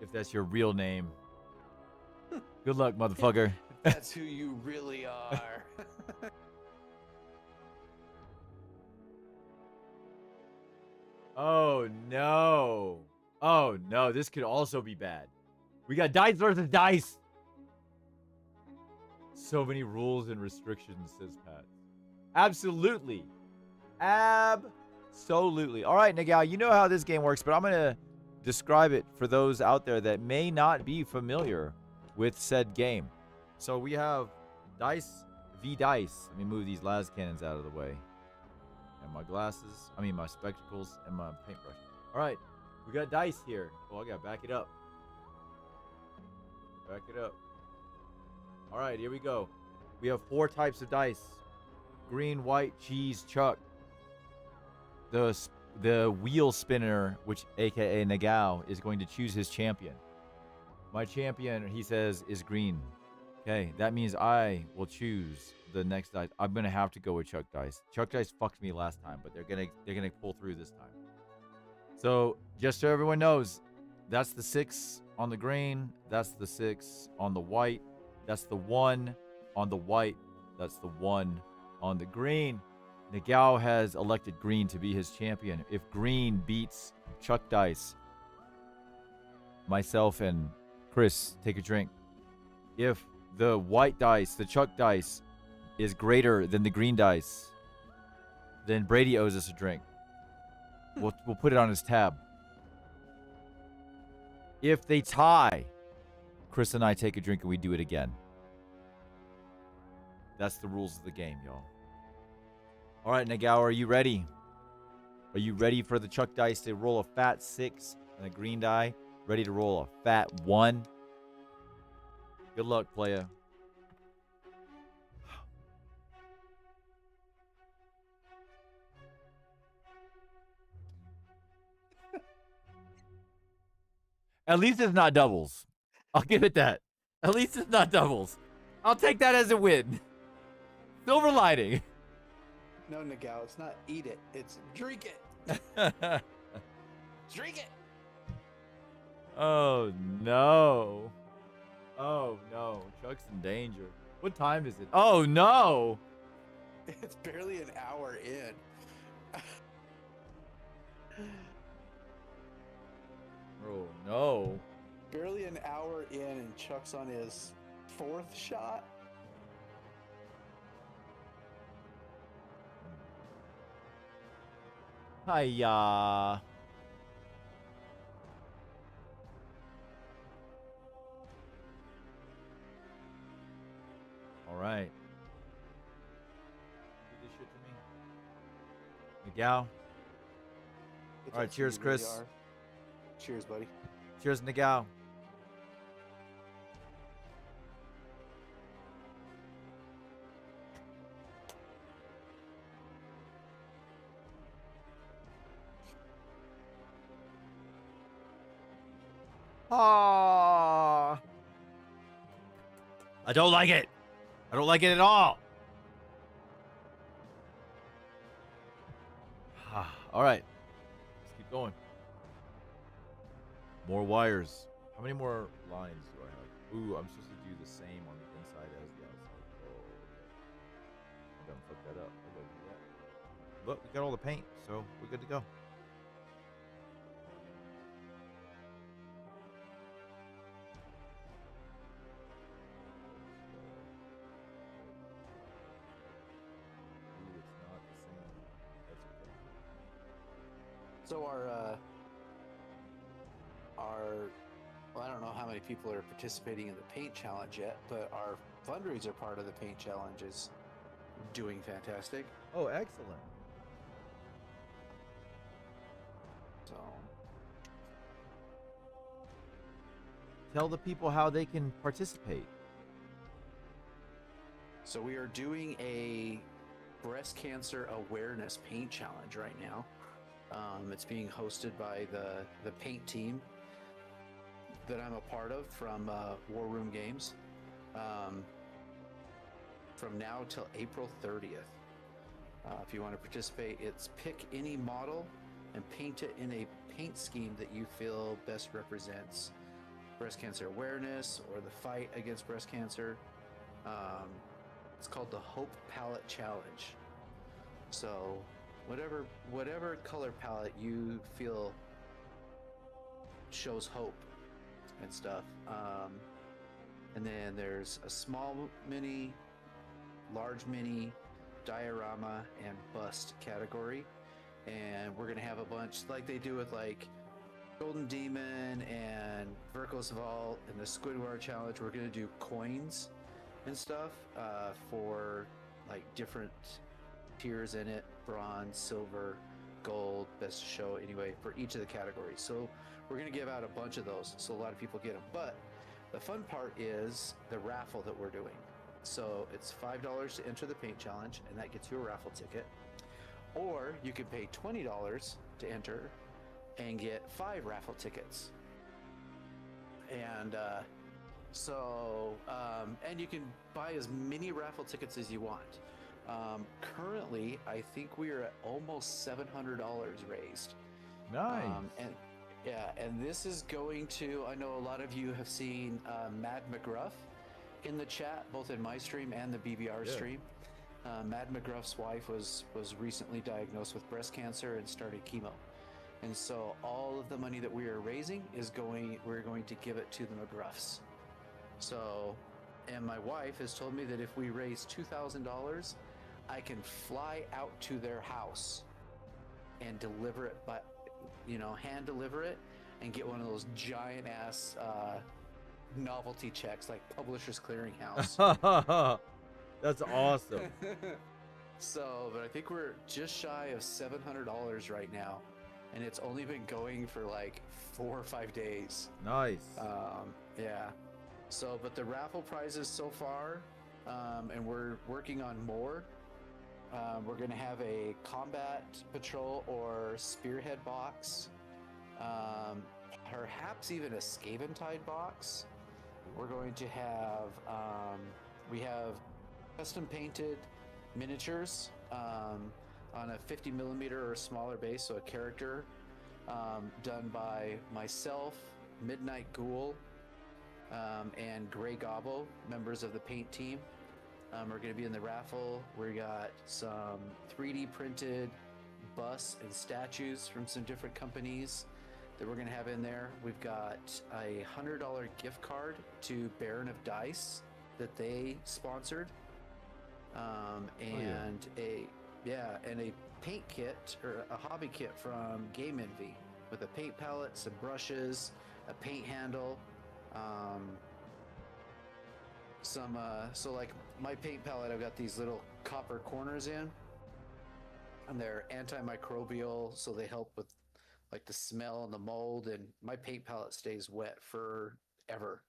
if that's your real name. Good luck, motherfucker. That's who you really are. Oh, no. Oh, no. This could also be bad. We got dice versus dice. So many rules and restrictions, says Pat. Absolutely. Absolutely. All right, Nagao, you know how this game works, but I'm going to describe it for those out there that may not be familiar with said game. So we have dice v dice. Let me move these las cannons out of the way. And my glasses, my spectacles and my paintbrush. All right, we got dice here. Oh, I gotta back it up. Back it up. All right, here we go. We have 4 types of dice. Green, white, cheese, chuck. The wheel spinner, which aka Nagao, is going to choose his champion. My champion, he says, is green. Okay, that means I will choose the next dice. I'm gonna have to go with Chuck dice. Chuck dice fucked me last time, but they're gonna pull through this time. So just so everyone knows, that's the 6 on the green. That's the 6 on the white. That's the 1 on the white. That's the 1 on the green. Nagao has elected green to be his champion. If green beats Chuck dice, myself and Chris take a drink. If the white dice, the Chuck dice, is greater than the green dice, then Brady owes us a drink. We'll put it on his tab. If they tie, Chris and I take a drink and we do it again. That's the rules of the game, y'all. All right, Nagao, are you ready? Are you ready for the Chuck dice to roll a fat 6 and a green die? Ready to roll a fat 1? Good luck, playa. At least it's not doubles. I'll give it that. At least it's not doubles. I'll take that as a win. Silver lining. No, Nagao, it's not eat it. It's drink it. Drink it. Oh, no. Oh, no. Chuck's in danger. What time is it? Oh, no. It's barely an hour in. Oh, no. Barely an hour in, and Chuck's on his 4th shot. Hiya. All right. Do this shit to me. Miguel. If All right, that's who cheers, you really Chris. are. Cheers, buddy. Cheers, Nagao. Ah, I don't like it. I don't like it at all. All right, let's keep going. More wires. How many more lines do I have? Ooh, I'm supposed to do the same on the inside as the outside. Oh, okay. I'm gonna fuck that up. I'll go do that. But we got all the paint, so we're good to go. Ooh, it's not the same. That's okay. So well, I don't know how many people are participating in the paint challenge yet, but our fundraiser part of the paint challenge is doing fantastic. Oh, excellent. So Tell the people how they can participate. So we are doing a breast cancer awareness paint challenge right now. It's being hosted by the paint team that I'm a part of from War Room Games. From now till April 30th. If you want to participate, it's pick any model and paint it in a paint scheme that you feel best represents breast cancer awareness or the fight against breast cancer. It's called the Hope Palette Challenge. So whatever color palette you feel shows hope and stuff. And then there's a small mini, large mini, diorama, and bust category. And we're gonna have a bunch like they do with like Golden Demon and Virgil's Vault and the Squidward Challenge, we're going to do coins and stuff for like different tiers in it: bronze, silver, gold, best show, anyway, for each of the categories. So we're going to give out a bunch of those so a lot of people get them. But the fun part is the raffle that we're doing. So it's $5 to enter the paint challenge, and that gets you a raffle ticket. Or you can pay $20 to enter and get 5 raffle tickets. And and you can buy as many raffle tickets as you want. Currently, I think we are at almost $700 raised. Nice. And this is going to, I know a lot of you have seen Mad McGruff in the chat, both in my stream and the BBR stream. Mad McGruff's wife was recently diagnosed with breast cancer and started chemo. And so all of the money that we are raising we're going to give it to the McGruffs. So, and my wife has told me that if we raise $2,000, I can fly out to their house and deliver it, hand deliver it, and get one of those giant ass novelty checks like Publishers Clearinghouse. That's awesome. But I think we're just shy of $700 right now, and it's only been going for like 4 or 5 days. Nice. So, but the raffle prizes so far, and we're working on more. We're going to have a combat patrol or spearhead box, perhaps even a Scaventide box. We're going to have, we have custom painted miniatures on a 50 millimeter or smaller base, so a character done by myself, Midnight Ghoul, and Grey Gobbo, members of the paint team. We're going to be in the raffle. We got some 3D printed busts and statues from some different companies that we're going to have in there. We've got a $100 gift card to Baron of Dice that they sponsored, and a paint kit or a hobby kit from Game Envy with a paint palette, some brushes, a paint handle. So like my paint palette, I've got these little copper corners in, and they're antimicrobial, so they help with like the smell and the mold, and my paint palette stays wet forever.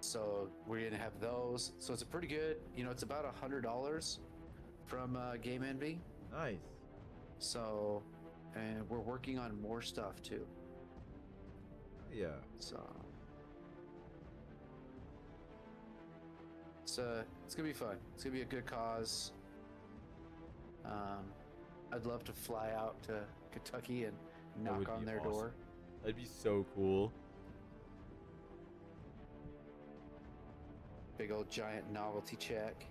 So we're gonna have those. So it's a pretty good, it's about $100 from Game Envy. Nice. So, and we're working on more stuff too. Yeah. So it's gonna be fun. It's gonna be a good cause. I'd love to fly out to Kentucky and knock on their door. That'd be so cool. Big old giant novelty check.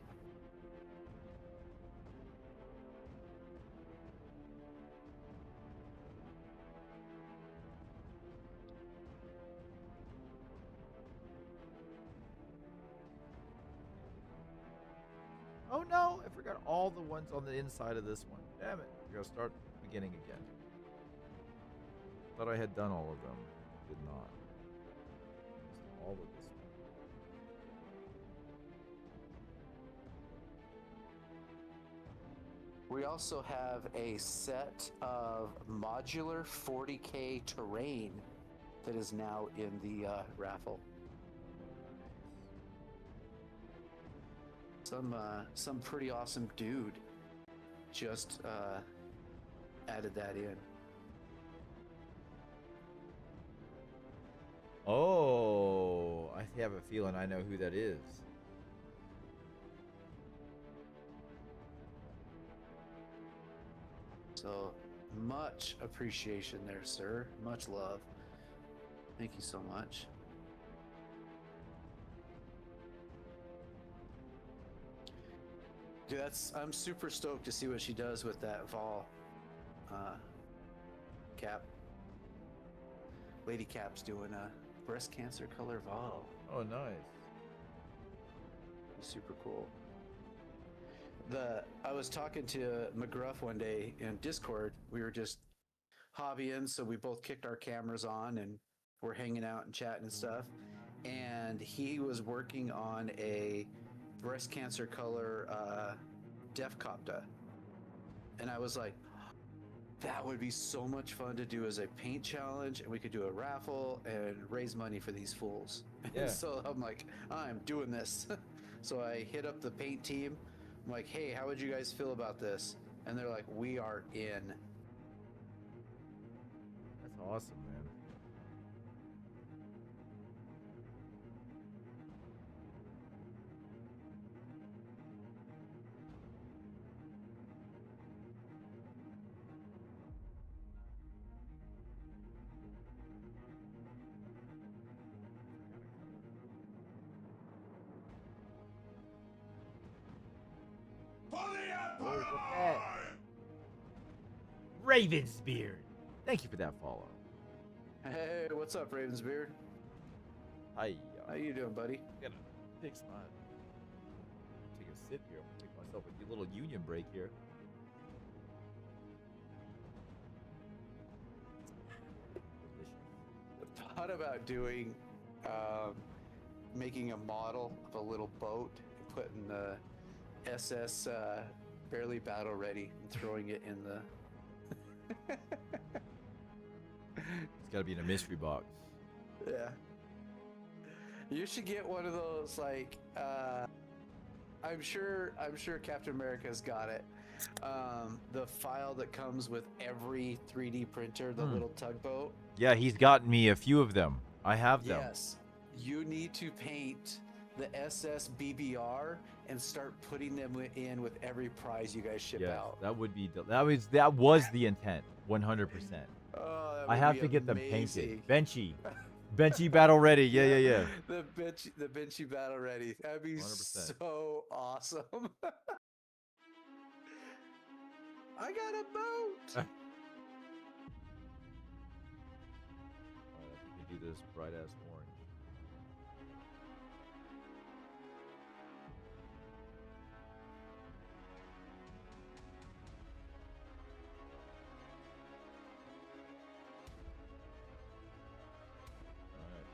Oh no, I forgot all the ones on the inside of this one. Damn it. We gotta start beginning again. Thought I had done all of them. Did not. Just all of this one. We also have a set of modular 40K terrain that is now in the raffle. Some pretty awesome dude just added that in. Oh, I have a feeling I know who that is. So much appreciation there, sir. Much love. Thank you so much. Dude, I'm super stoked to see what she does with that Vol cap. Lady Cap's doing a breast cancer color Vol. Oh, nice. Super cool. I was talking to McGruff one day in Discord. We were just hobbying, so we both kicked our cameras on and we're hanging out and chatting and stuff. And he was working on a breast cancer color Def Copta. And I was like, that would be so much fun to do as a paint challenge, and we could do a raffle and raise money for these fools. Yeah. And so I'm like, I'm doing this. So I hit up the paint team. I'm like, hey, how would you guys feel about this? And they're like, we are in. That's awesome, man. For the Where's Emperor! the pet? Ravensbeard. Thank you for that follow. Hey, what's up, Ravensbeard? Hi. How you doing, buddy? Gotta fix my. Take a sip here. I'm gonna take myself a little union break here. Delicious. Thought about doing, making a model of a little boat, and putting the SS barely battle ready, and throwing it in the. It's gotta be in a mystery box. Yeah. You should get one of those, like, I'm sure Captain America's got it. The file that comes with every 3D printer, the little tugboat. Yeah, he's gotten me a few of them. I have them. Yes. You need to paint the SS BBR and start putting them in with every prize you guys ship Yes, out. that would be that was the intent, 100%. Oh, that I would have be to get them amazing. painted. Benchy battle ready. Yeah. The Benchy battle ready. That'd be 100%. so awesome. I got a boat. Alright, we can do this bright ass orange. Alright.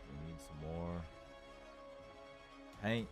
We need some more paint.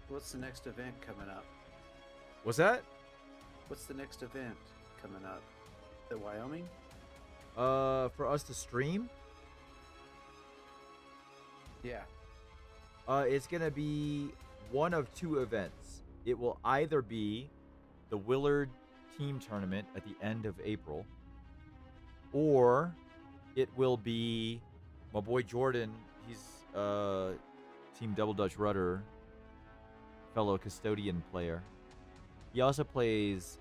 What's the next event coming up? What's that? What's the next event coming up? The Wyoming? For us to stream? Yeah. It's gonna be one of two events. It will either be the Willard team tournament at the end of April, or it will be my boy Jordan. He's Team Double Dutch Rudder, fellow custodian player. He also plays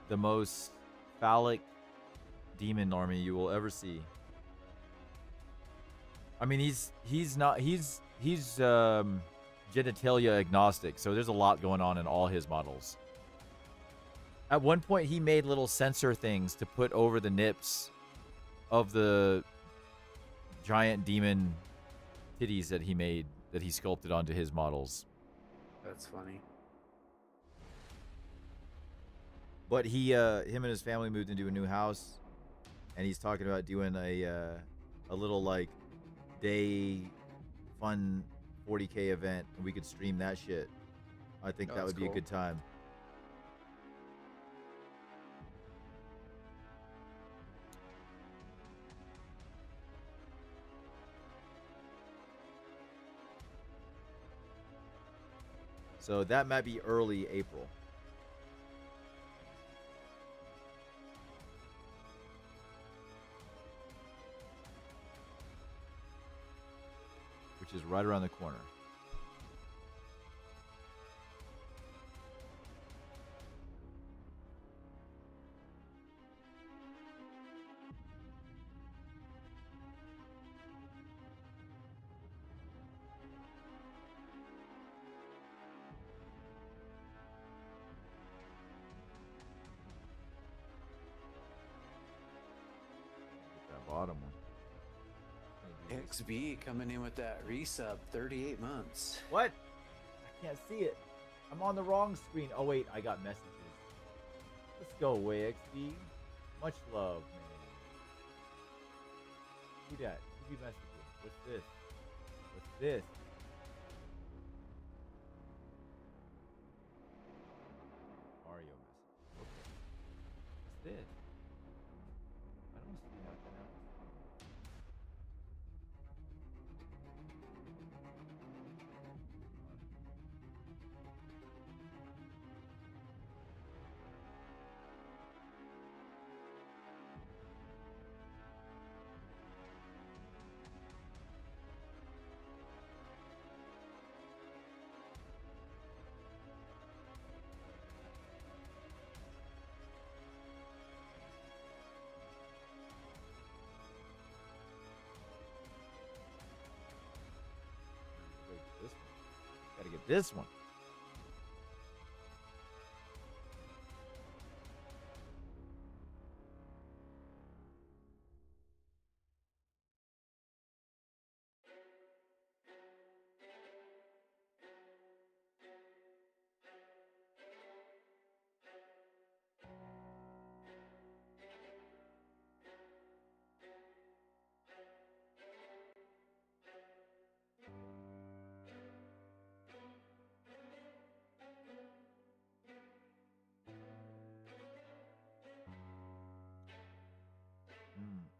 the most phallic demon army you will ever see. I mean, he's genitalia agnostic, so there's a lot going on in all his models. At one point, he made little sensor things to put over the nips of the giant demon titties that he made, that he sculpted onto his models. That's funny. But him and his family moved into a new house, and he's talking about doing a little like day fun 40K event, and we could stream that shit. I think that would be a good time. So that might be early April. Which is right around the corner. That bottom one. XB coming in with that resub, 38 months. What? I can't see it. I'm on the wrong screen. Oh wait, I got messages. Let's go away, XB. Much love, man. Who that? Who you messaging? What's this? What's this? Mario message. Okay. What's this? I don't see nothing else. This one. Gotta get this one.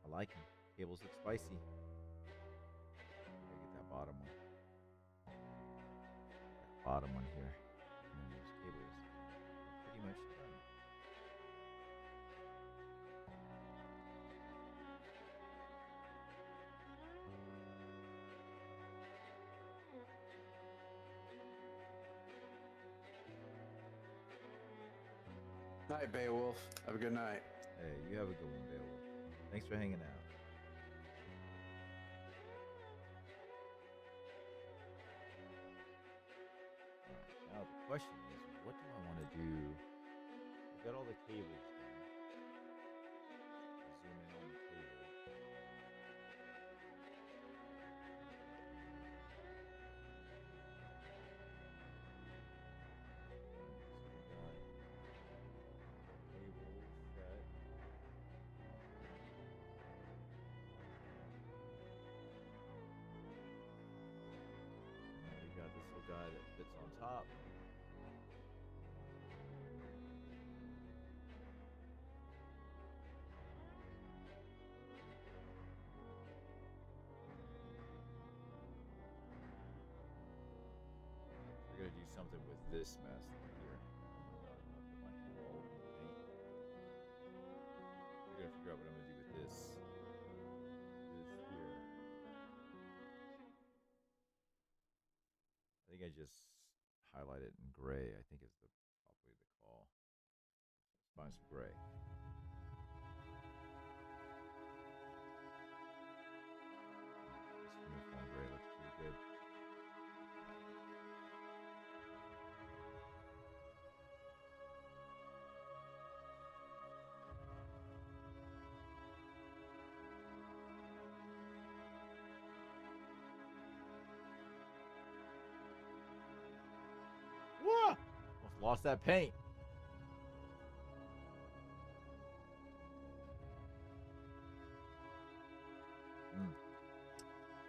I like them. Cables look spicy. Gotta get that bottom one. That bottom one here. And those cables are pretty much done. Night, Beowulf. Have a good night. Hey, you have a good one, Beowulf. Thanks for hanging out. Alright, now the question is, what do I want to do? I've got all the cables done. Zoom in on the cable. Guy that fits on top. We're gonna do something with this mess here. Oh my God, my wall paint. We're gonna figure out what I'm gonna do with this. This here. I think I just highlight it in gray. I think is probably the call. Let's find some gray. This uniform gray looks pretty good. Whoa! Almost lost that paint.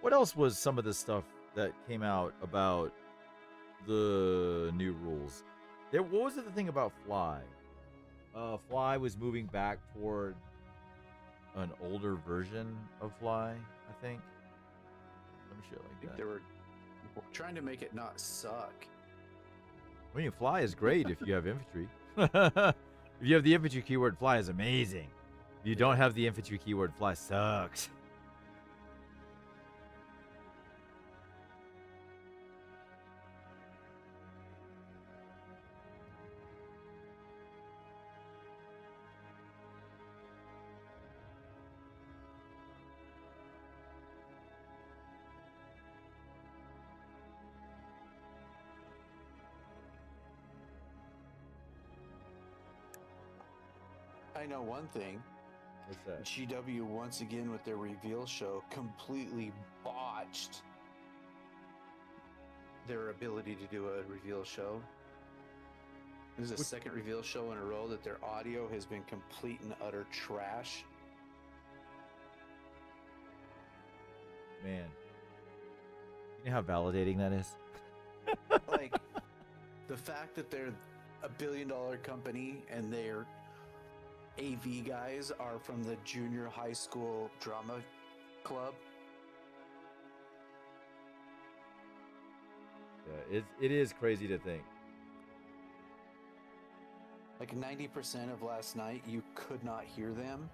What else was some of the stuff that came out about the new rules? What was the thing about Fly? Fly was moving back toward an older version of Fly, I think. Some shit like I think that. they were trying to make it not suck. I mean, fly is great if you have infantry. If you have the infantry keyword, fly is amazing. If you don't have the infantry keyword, fly sucks. I know one thing. What's that? GW once again with their reveal show completely botched their ability to do a reveal show. This is the second reveal show in a row that their audio has been complete and utter trash. Man. You know how validating that is? Like, the fact that they're a billion-dollar company and their AV guys are from the junior high school drama club. Yeah, it is crazy to think. Like 90% of last night, you could not hear them,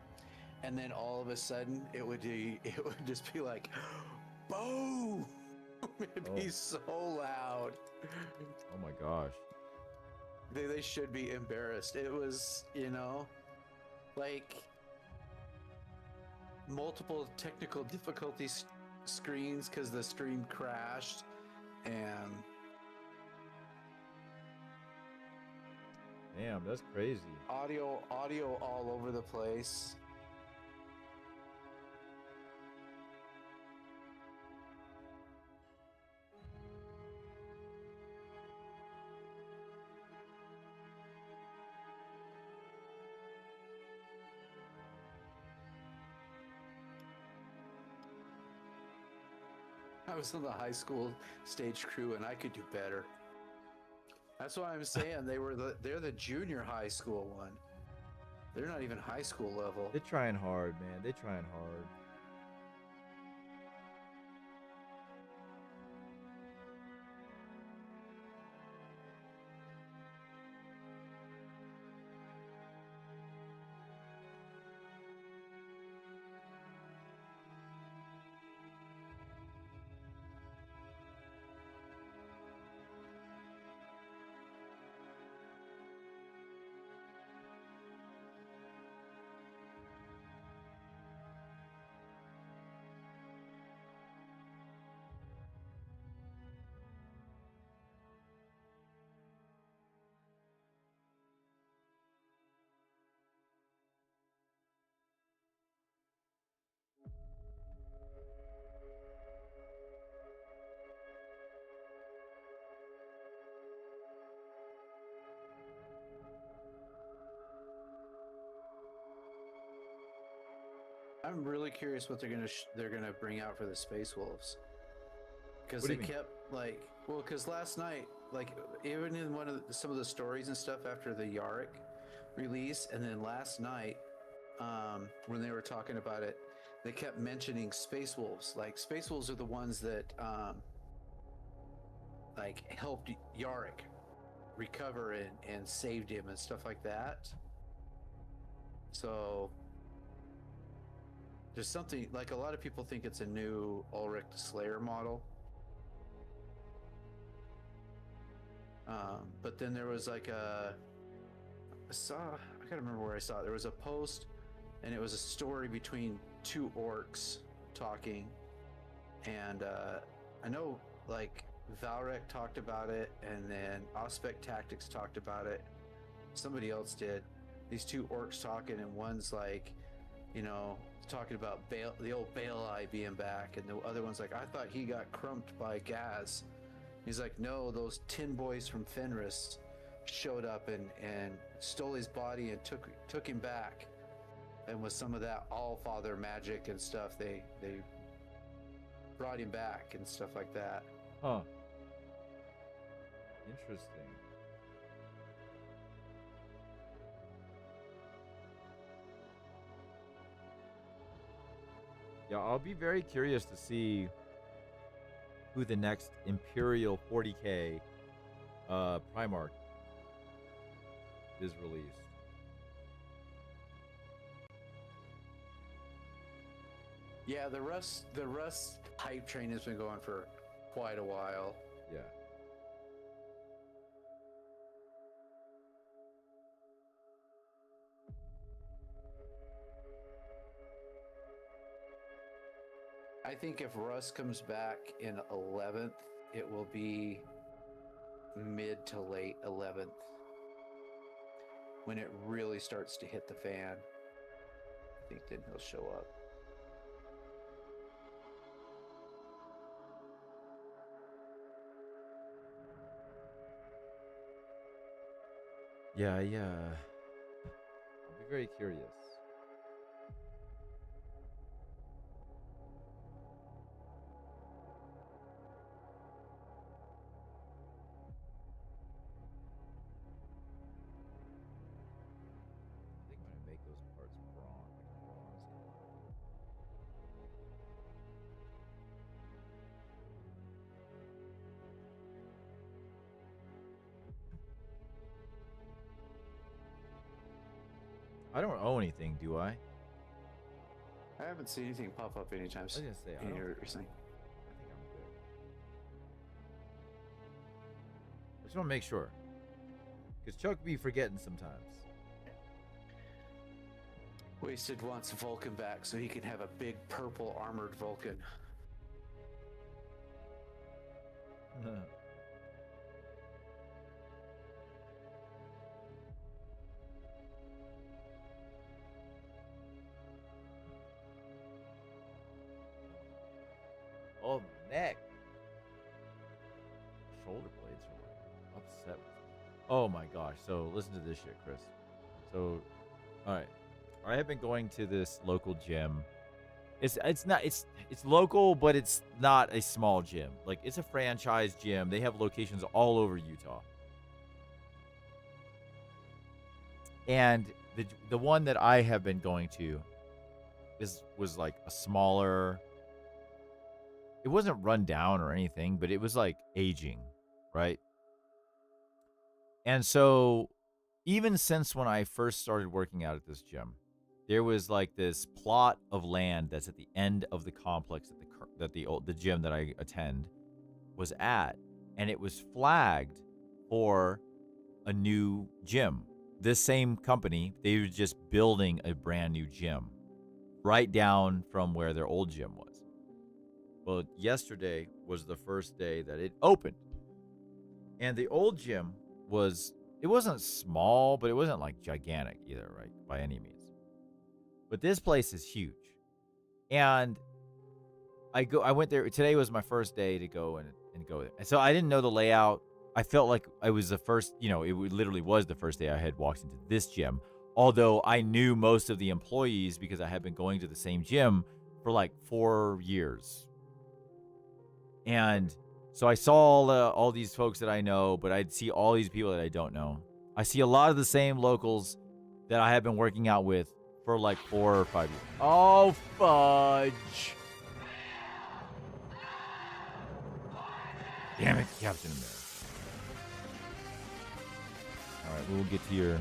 and then all of a sudden, it would just be like, boom! It'd be so loud. Oh my gosh. They should be embarrassed. It was, like multiple technical difficulties screens because the stream crashed, and Damn, that's crazy. audio all over the place. I was on the high school stage crew, and I could do better. That's why I'm saying they're the junior high school one. They're not even high school level. They're trying hard, man. They're trying hard. I'm really curious what they're gonna bring out for the Space Wolves, because What do they you mean? kept because last night, even in some of the stories and stuff after the Yarick release, and then last night, when they were talking about it, they kept mentioning Space Wolves. Like, Space Wolves are the ones that helped Yarick recover and saved him and stuff like that. So there's something, like, a lot of people think it's a new Ulrich the Slayer model. But then there was I gotta remember where I saw it. There was a post, and it was a story between two orcs talking. And I know, Valrek talked about it, and then Aspect Tactics talked about it. Somebody else did. These two orcs talking, and one's talking about the old Baelai being back, and the other one's like, I thought he got crumped by Gaz. He's like, no, those tin boys from Fenris showed up and stole his body and took him back. And with some of that All-Father magic and stuff, they brought him back and stuff like that. Huh. Interesting. Yeah, I'll be very curious to see who the next Imperial 40K Primarch is released. Yeah, the Rust hype train has been going for quite a while. Yeah. I think if Rust comes back in 11th, it will be mid to late 11th when it really starts to hit the fan. I think then he'll show up. Yeah, yeah. I'll be very curious. I think I'm gonna make those parts bronze, like bronze color. I don't owe anything, do I? I haven't seen anything pop up anytime I was gonna say, I in don't. here I recently. think I'm good. I just want to make sure, because Chuck be forgetting sometimes. Wasted wants Vulcan back so he can have a big purple armored Vulcan. Oh, neck. Shoulder blades are like upset with me. Oh my gosh. So listen to this shit, Chris. So, all right. I have been going to this local gym. It's local, but it's not a small gym. Like, it's a franchise gym. They have locations all over Utah. And the one that I have been going to was like a smaller. It wasn't run down or anything, but it was like aging, right? And so, even since when I first started working out at this gym, there was like this plot of land that's at the end of the complex that the gym that I attend was at, and it was flagged for a new gym. This same company, they were just building a brand new gym right down from where their old gym was. Well, yesterday was the first day that it opened. And the old gym it wasn't small, but it wasn't like gigantic either, right? By any means. But this place is huge. And I went there. Today was my first day to go and go there. And so I didn't know the layout. I felt like I was the first, it literally was the first day I had walked into this gym. Although I knew most of the employees because I had been going to the same gym for like 4 years. And so I saw all these folks that I know, but I'd see all these people that I don't know. I see a lot of the same locals that I have been working out with for like 4 or 5 years. Oh, fudge. Damn it, Captain America. All right, we'll get to your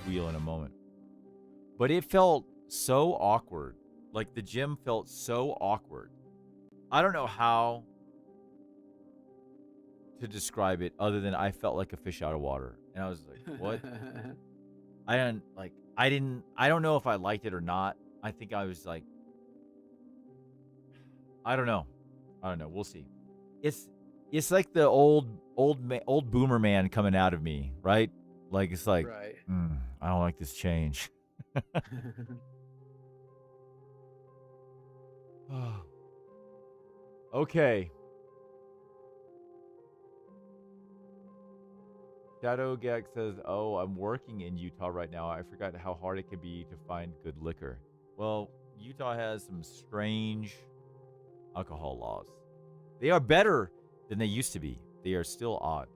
wheel in a moment. But it felt so awkward. Like, the gym felt so awkward. I don't know how to describe it other than I felt like a fish out of water. And I was like, what? I don't know if I liked it or not. I think I was like, I don't know. We'll see. It's like the old boomer man coming out of me, right? Like, it's like, right. I don't like this change. Okay. Shadow Gek says, "Oh, I'm working in Utah right now. I forgot how hard it can be to find good liquor." Well, Utah has some strange alcohol laws. They are better than they used to be. They are still odd.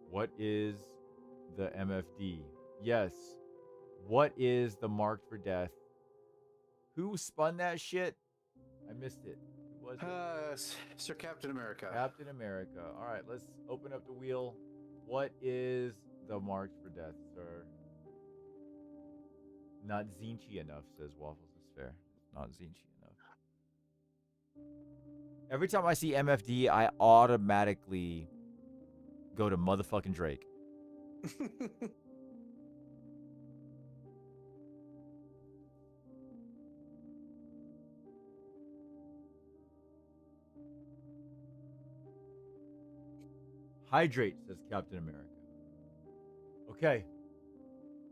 What is the MFD? Yes. What is the marked for death? Who spun that shit? I missed it. Who was What's it? Sir Captain America. Captain America. All right, let's open up the wheel. What is the mark for death, sir? Not Zinchi enough, says Waffles is fair. Not Zinchi enough. Every time I see MFD, I automatically go to motherfucking Drake. Hydrate, says Captain America. Okay.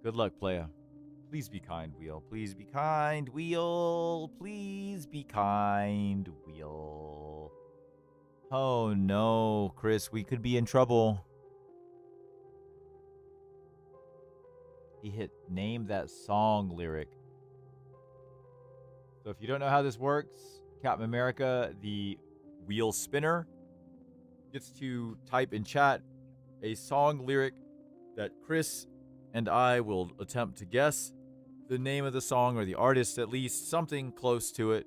Good luck, playa. Please be kind, Wheel. Please be kind, Wheel. Please be kind, Wheel. Oh no, Chris, we could be in trouble. He hit name that song lyric. So if you don't know how this works, Captain America, the wheel spinner, gets to type in chat a song lyric that Chris and I will attempt to guess the name of the song or the artist, at least something close to it.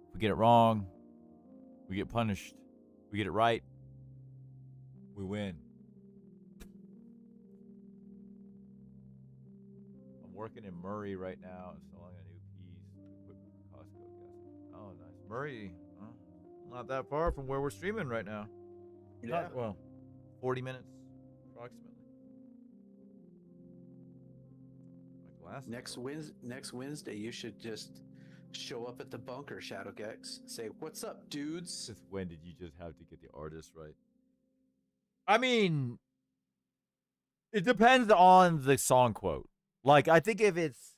If we get it wrong, we get punished. If we get it right, we win. I'm working in Murray right now, installing a new piece. Costco guest. Oh, nice. Murray, not that far from where we're streaming right now. Yeah. Not, well, 40 minutes approximately. My glasses. Next Wednesday, you should just show up at the bunker, Shadowgex. Say, "What's up, dudes?" Since when did you just have to get the artist right? I mean, it depends on the song quote. Like, I think if it's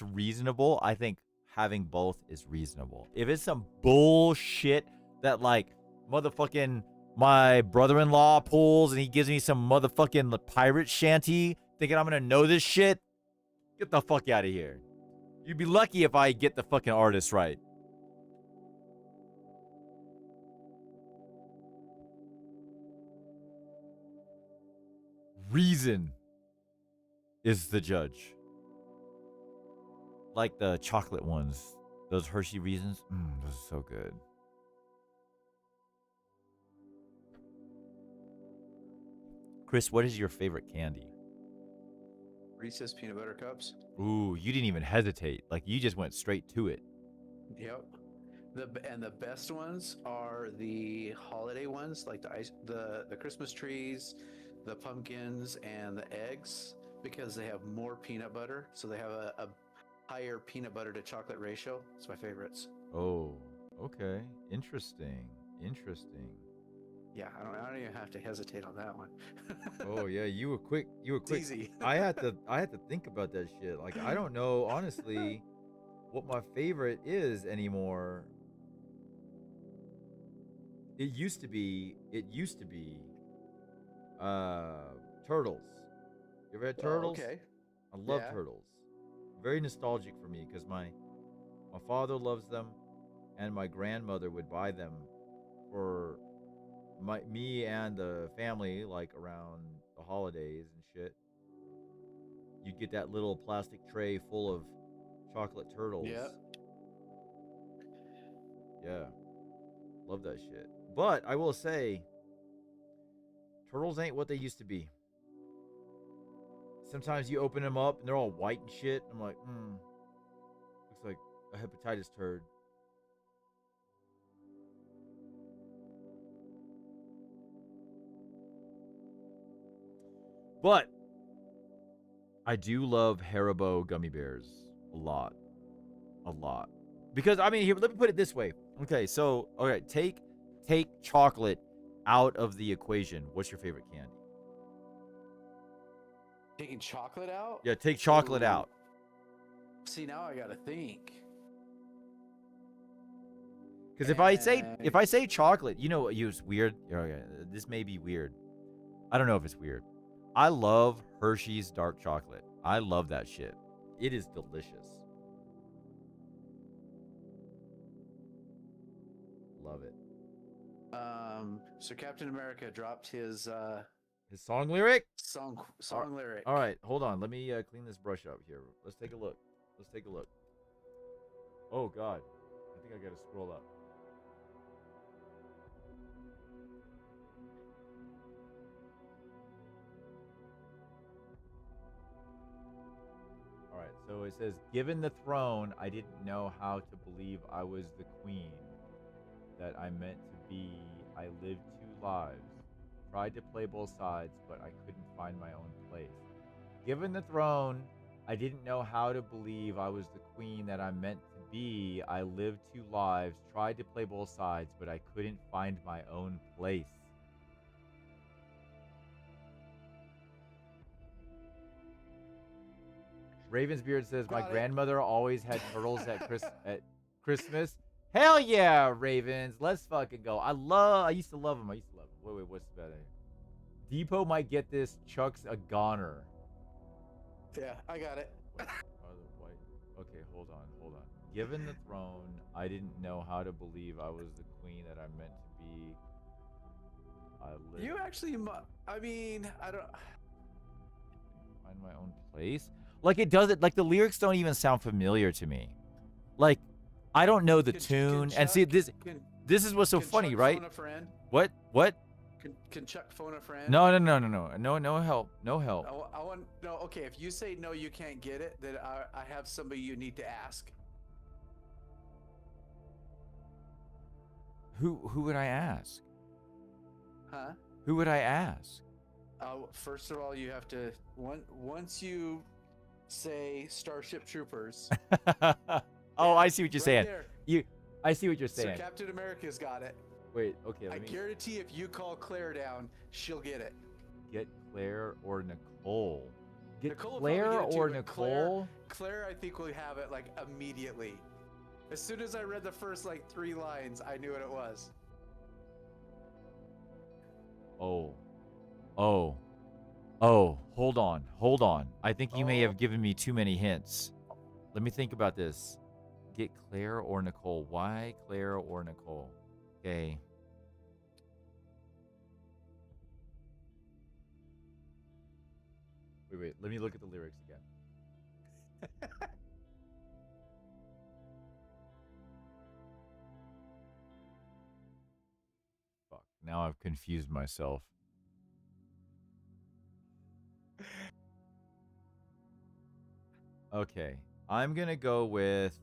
reasonable, I think having both is reasonable. If it's some bullshit that, like, motherfucking my brother-in-law pulls and he gives me some motherfucking pirate shanty thinking I'm gonna know this shit, get the fuck out of here. You'd be lucky if I get the fucking artist right. Reason is the judge. Like the chocolate ones. Those Hershey Reasons. Those are so good. Chris, what is your favorite candy? Reese's peanut butter cups. Ooh, you didn't even hesitate. Like, you just went straight to it. Yep. The best ones are the holiday ones, like the Christmas trees, the pumpkins, and the eggs, because they have more peanut butter, so they have a higher peanut butter to chocolate ratio. It's my favorites. Oh, okay. Interesting. Yeah, I don't even have to hesitate on that one. Oh yeah, you were quick. It's easy. I had to think about that shit. Like, I don't know honestly what my favorite is anymore. It used to be Turtles. You ever had Turtles? Okay. I love Yeah. Turtles. Very nostalgic for me because my father loves them, and my grandmother would buy them for me and the family, like around the holidays and shit. You'd get that little plastic tray full of chocolate turtles. Yeah. Love that shit. But I will say, turtles ain't what they used to be. Sometimes you open them up and they're all white and shit. I'm like, looks like a hepatitis turd. But I do love Haribo gummy bears a lot. Because, I mean, here, let me put it this way. Okay, so, take chocolate out of the equation. What's your favorite candy? Taking chocolate out? Yeah, take chocolate out. See, now I gotta think. Because if I say chocolate, you know, it's weird. Okay, this may be weird. I don't know if it's weird. I love Hershey's dark chocolate. I love that shit. It is delicious. Love it. So Captain America dropped his song lyric? Song lyric. All right, hold on. Let me clean this brush up here. Let's take a look. Oh, God. think I gotta scroll up. Alright, so it says, given the throne, I didn't know how to believe I was the queen that I meant to be. I lived 2 lives. Tried to play both sides, but I couldn't find my own place. Given the throne, I didn't know how to believe I was the queen that I meant to be. I lived 2 lives. Tried to play both sides, but I couldn't find my own place. Ravensbeard says, my grandmother always had turtles at Christmas. Hell yeah, Ravens. Let's fucking go. I used to love them. Wait, what's the bad name? Depot might get this. Chuck's a goner. Yeah, I got it. Okay, hold on. Given the throne, I didn't know how to believe I was the queen that I meant to be. You actually, I mean, I don't find my own place. Like it doesn't. Like the lyrics don't even sound familiar to me. Like I don't know the tune. And see this. This is what's so funny, right? Phone a friend? What? Can Chuck phone a friend? No help. No help. I want no. Okay, if you say no, you can't get it. Then I have somebody you need to ask. Who would I ask? Huh? Who would I ask? First of all, you have to once you say Starship Troopers. Oh, I see what you're saying. There. I see what you're saying. So Captain America's got it. Wait, okay. I guarantee if you call Claire down, she'll get it. Get Claire or Nicole. Get Nicole Claire or Nicole? Claire, I think will have it like immediately. As soon as I read the first like 3 lines, I knew what it was. Oh, hold on. I think you may have given me too many hints. Let me think about this. Get Claire or Nicole. Why Claire or Nicole? Okay. Wait. Let me look at the lyrics again. Fuck. Now I've confused myself. Okay. I'm gonna go with...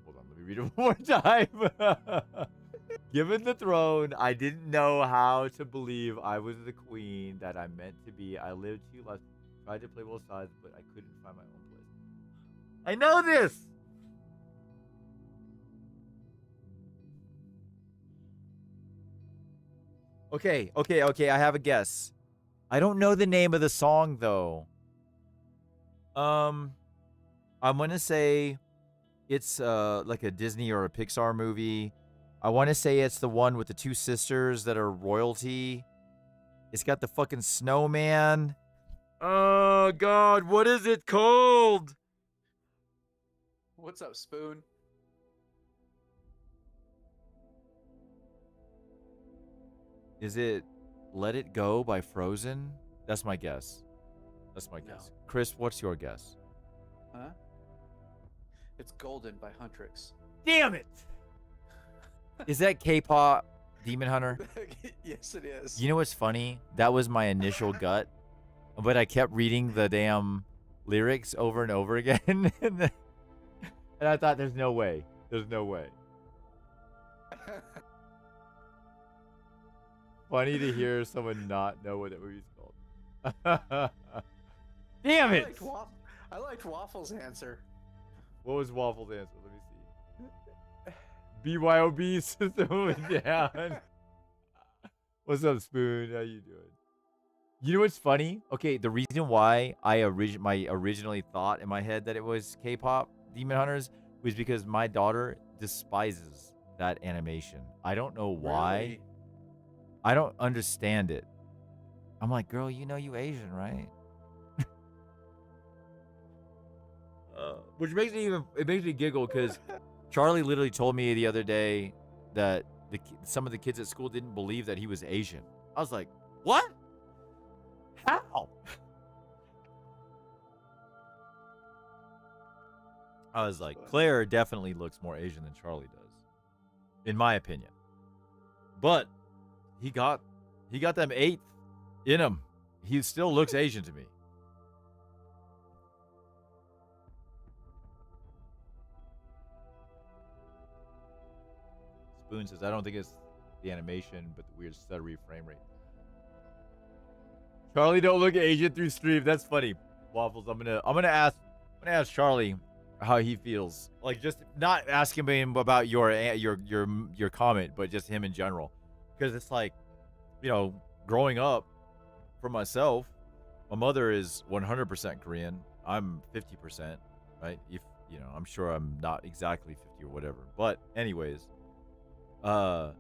Hold on, let me read it one more time. Given the throne, I didn't know how to believe I was the queen that I meant to be. I lived 2 lives, tried to play both sides, but I couldn't find my own place. I know this! Okay, I have a guess. I don't know the name of the song, though. I'm gonna say it's like a Disney or a Pixar movie. I want to say it's the one with the 2 sisters that are royalty. It's got the fucking snowman. Oh, God, what is it called? What's up, Spoon? Is it Let It Go by Frozen? That's my guess. Guess. Chris, what's your guess? Huh? It's Golden by Huntrix. Damn it! Is that K-pop Demon Hunter? Yes, it is. You know what's funny? That was my initial gut, but I kept reading the damn lyrics over and over again, and I thought, there's no way. Funny to hear someone not know what that movie's called. Damn it! I liked Waffle's answer. What was Waffle's answer? Let me see. BYOB system went down. What's up, Spoon? How you doing? You know what's funny? Okay, the reason why I originally thought in my head that it was K-pop Demon Hunters was because my daughter despises that animation. I don't know why. Really? I don't understand it. I'm like, girl, you know you Asian, right? Which makes me giggle because Charlie literally told me the other day that some of the kids at school didn't believe that he was Asian. I was like, what? How? I was like, Claire definitely looks more Asian than Charlie does, in my opinion. But he got them 8th in him. He still looks Asian to me. Spoon says, I don't think it's the animation, but the weird stuttery frame rate. Charlie don't look Asian through stream. That's funny. Waffles. I'm gonna ask Charlie how he feels. Like, just not asking him about your comment, but just him in general. Because it's like, you know, growing up for myself, my mother is 100% Korean. I'm 50%, right? If you know, I'm sure I'm not exactly 50 or whatever. But anyways, and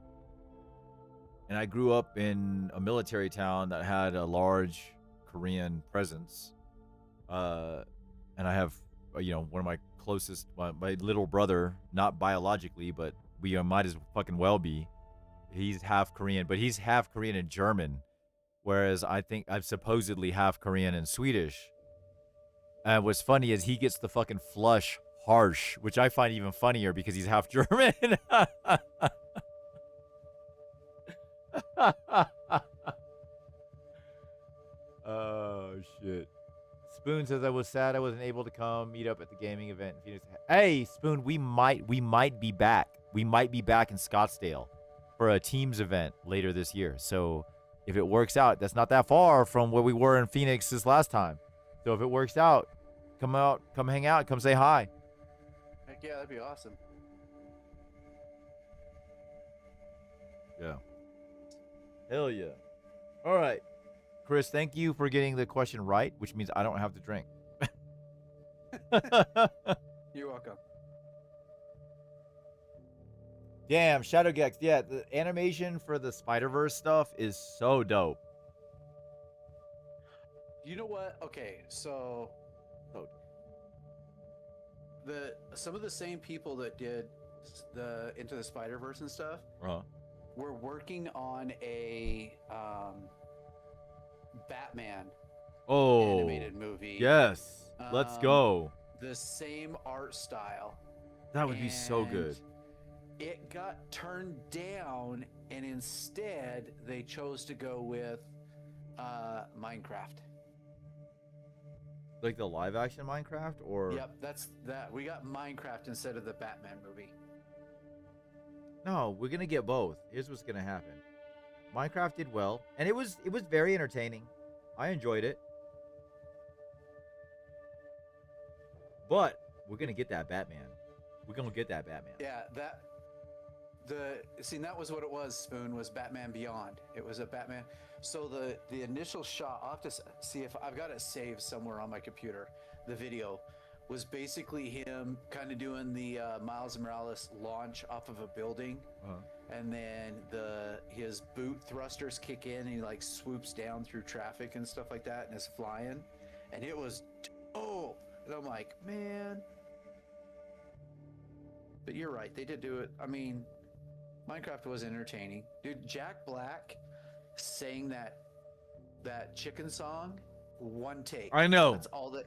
I grew up in a military town that had a large Korean presence. And I have, you know, one of my closest, my little brother, not biologically, but we might as fucking well be. He's half Korean, but he's half Korean and German, whereas I think I'm supposedly half Korean and Swedish. And what's funny is he gets the fucking flush harsh, which I find even funnier because he's half German. Oh shit. Spoon says I was sad I wasn't able to come meet up at the gaming event in Phoenix. Hey, Spoon, we might be back. We might be back in Scottsdale for a Teams event later this year. So if it works out, that's not that far from where we were in Phoenix this last time. So if it works out, come hang out, come say hi. Heck yeah, that'd be awesome. Yeah. Hell yeah. All right. Chris, thank you for getting the question right, which means I don't have to drink. You're welcome. Damn, Shadowgex. Yeah, the animation for the Spider-Verse stuff is so dope. You know what? Okay, so some of the same people that did the Into the Spider-Verse and stuff were working on a Batman animated movie. Yes. Let's go. The same art style. That would be so good. It got turned down, and instead they chose to go with Minecraft. Like the live action Minecraft, or Yep, that's that. We got Minecraft instead of the Batman movie. No, we're gonna get both. Here's what's gonna happen. Minecraft did well, and it was very entertaining. I enjoyed it. But we're gonna get that Batman. We're gonna get that Batman. Yeah, that was what it was. Spoon was Batman Beyond. It was a Batman. So the initial shot, I'll have to see if I've got it saved somewhere on my computer. The video was basically him kind of doing the Miles Morales launch off of a building, and then his boot thrusters kick in, and he like swoops down through traffic and stuff like that, and is flying, and it was dope. And I'm like, man. But you're right, they did do it. I mean, Minecraft was entertaining, dude. Jack Black sang that chicken song, one take. I know. That's all that.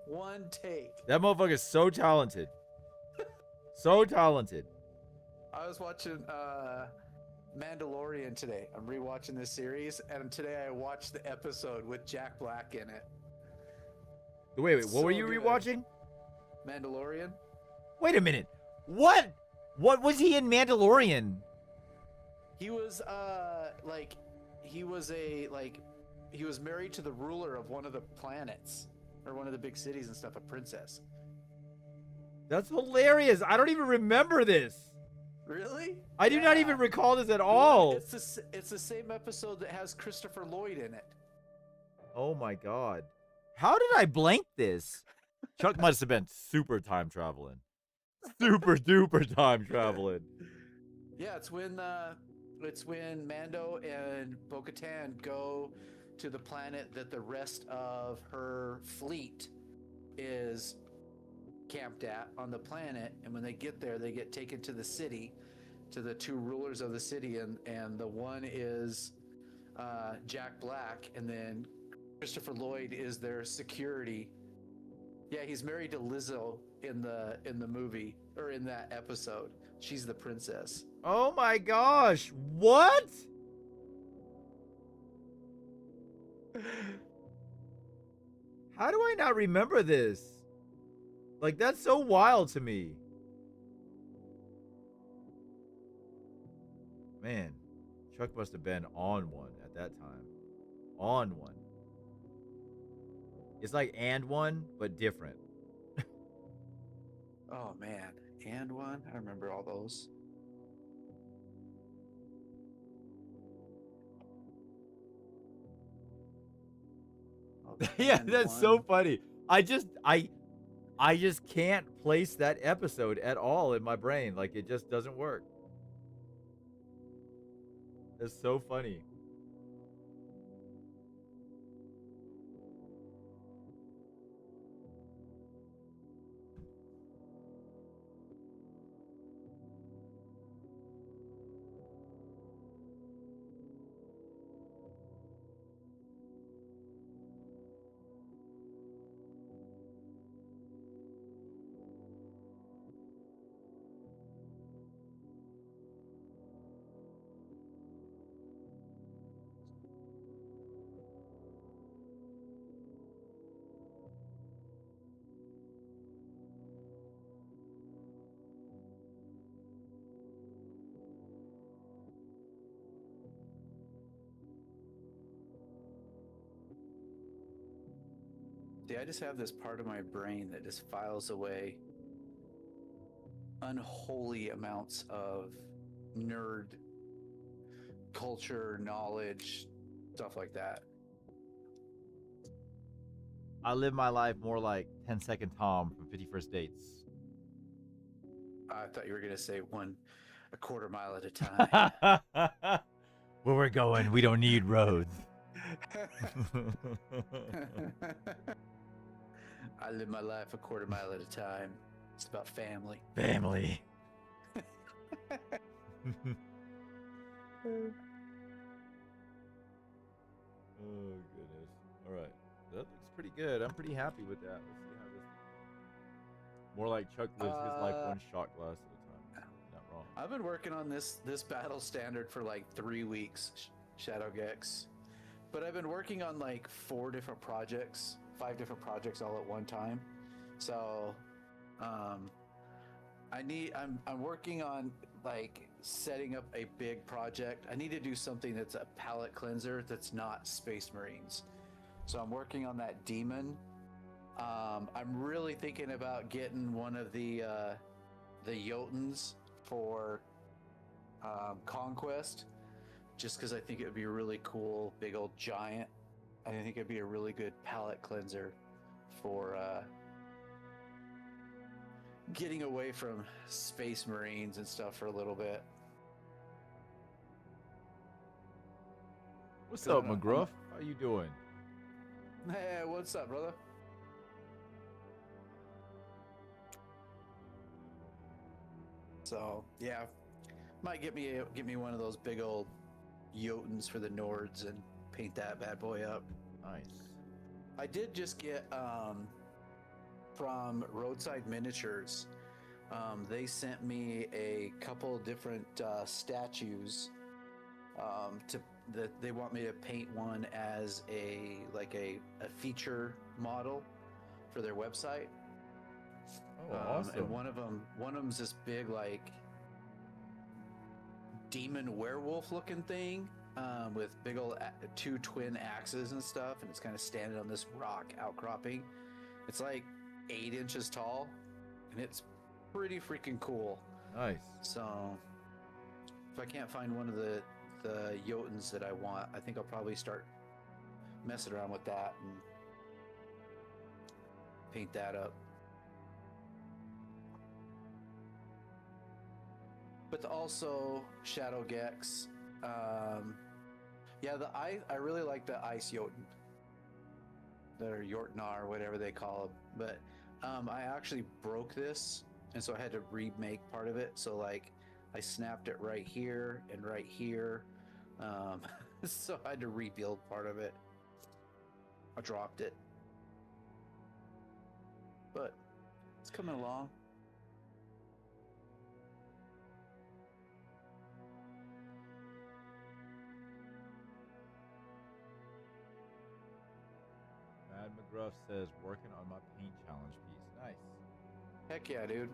One take. That motherfucker's so talented. So talented. I was watching Mandalorian today. I'm rewatching this series, and today I watched the episode with Jack Black in it. Wait, what So were you good. rewatching? Mandalorian. Wait a minute. What? What was he in Mandalorian? He was he was married to the ruler of one of the planets, or one of the big cities and stuff, a princess. That's hilarious. I don't even remember this. Really? I do not even recall this at all. It's the same episode that has Christopher Lloyd in it. Oh my god. How did I blank this? Chuck must have been super time traveling. Super duper time traveling. Yeah, it's when Mando and Bo-Katan go to the planet that the rest of her fleet is camped at on the planet, and when they get there, they get taken to the city, to the two rulers of the city, and the one is Jack Black, and then Christopher Lloyd is their security. Yeah, he's married to Lizzo in the movie or in that episode. She's the princess. Oh my gosh! What? How do I not remember this? Like, that's so wild to me. Man, Chuck must have been on one at that time. On one. It's like and one, but different. Oh man, and one. I remember all those. Oh, Yeah, and that's so one. funny. I just can't place that episode at all in my brain. Like, it just doesn't work. It's so funny. See, I just have this part of my brain that just files away unholy amounts of nerd culture, knowledge, stuff like that. I live my life more like 10-second Tom from 51st Dates. I thought you were gonna say a quarter mile at a time. Where we're going, we don't need roads. I live my life a quarter mile at a time. It's about family. Family. Oh goodness. All right. That looks pretty good. I'm pretty happy with that. Let's see how this. More like Chuck lives his life one shot glass at a time. Not wrong. I've been working on this battle standard for like 3 weeks, Shadow Gex. But I've been working on like 5 different projects all at one time. So I'm working on like setting up a big project. I need to do something that's a palette cleanser that's not Space Marines. So I'm working on that demon. I'm really thinking about getting one of the Jotuns for Conquest, just because I think it would be a really cool big old giant. I think it'd be a really good palette cleanser for getting away from Space Marines and stuff for a little bit. What's up, McGruff? How you doing? Hey, what's up, brother? So yeah, might get me one of those big old Jotuns for the Nords and paint that bad boy up. Nice. I did just get from Roadside Miniatures. They sent me a couple different statues that they want me to paint one as a feature model for their website. Oh, awesome. And one of them's this big like demon werewolf looking thing with big old 2 twin axes and stuff, and it's kind of standing on this rock outcropping. It's like 8 inches tall, and it's pretty freaking cool. Nice. So if I can't find one of the Jotuns that I want, I think I'll probably start messing around with that and paint that up. But also Shadow Gex. Yeah, I really like the Ice Jotun. Or Jortnar, or whatever they call them. But I actually broke this, and so I had to remake part of it. So like I snapped it right here and right here. So I had to rebuild part of it. I dropped it. but it's coming along. Mad McGruff says, working on my paint challenge piece. Nice. Heck yeah, dude.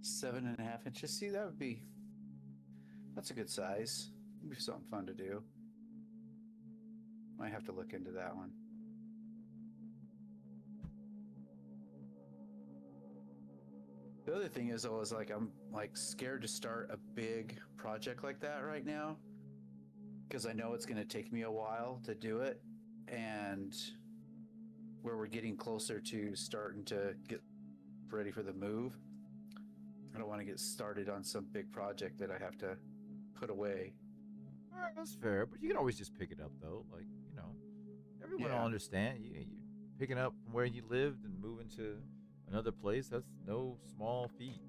Seven and a half inches. See, that's a good size. It'd be something fun to do. Might have to look into that one. The other thing is, though, is like I'm like scared to start a big project like that right now because I know it's going to take me a while to do it, and where we're getting closer to starting to get ready for the move. I don't want to get started on some big project that I have to put away. All right, that's fair, but you can always just pick it up, though. Like, everyone will understand. You picking up from where you lived and moving to another place, that's no small feat.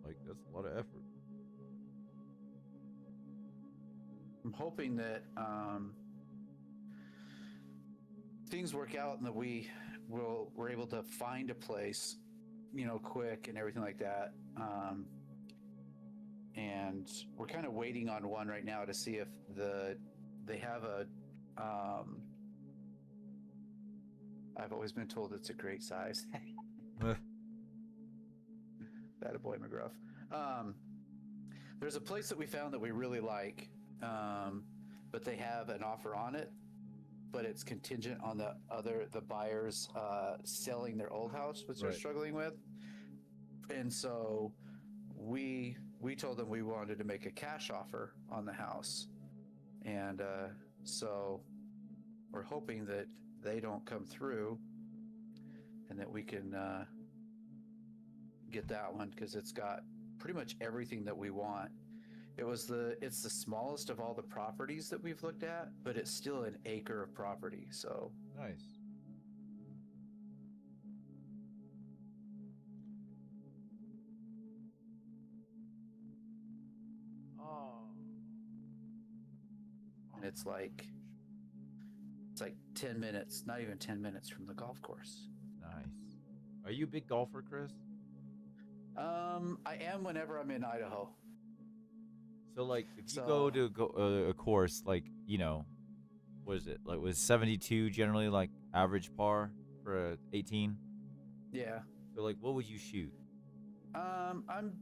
Like, that's a lot of effort. I'm hoping that things work out and that we're able to find a place, quick and everything like that. And we're kind of waiting on one right now to see if they have a. I've always been told it's a great size. That a boy, McGruff. There's a place that we found that we really like, but they have an offer on it, but it's contingent on the buyers selling their old house, which they're struggling with. And so we told them we wanted to make a cash offer on the house, and so we're hoping that they don't come through, and that we can get that one because it's got pretty much everything that we want. It's the smallest of all the properties that we've looked at, but it's still an acre of property. So nice. And it's like 10 minutes, not even 10 minutes from the golf course. Nice. Are you a big golfer, Chris? I am whenever I'm in Idaho. So, like, if you go to a course, like, what is it? Like, was 72 generally, like, average par for a 18? Yeah. So, like, what would you shoot? I'm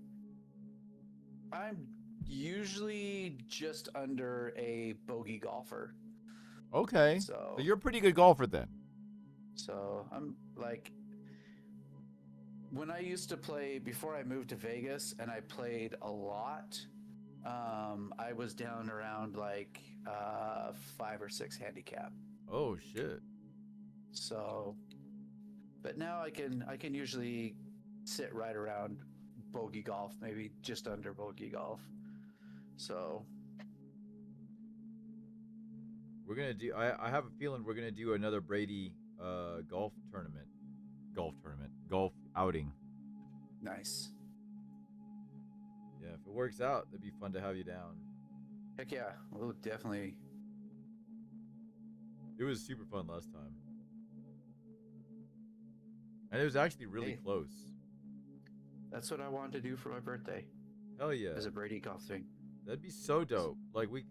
usually just under a bogey golfer. Okay. So you're a pretty good golfer then. So I'm like, when I used to play before I moved to Vegas and I played a lot, I was down around like 5 or 6 handicap. Oh shit. So, but now I can usually sit right around bogey golf, maybe just under bogey golf. So we're gonna do. I have a feeling we're gonna do another Brady golf outing. Nice. Yeah, if it works out, it'd be fun to have you down. Heck yeah, we'll definitely. It was super fun last time, and it was actually really close. That's what I wanted to do for my birthday. Hell yeah! As a Brady golf thing. That'd be so dope. Like we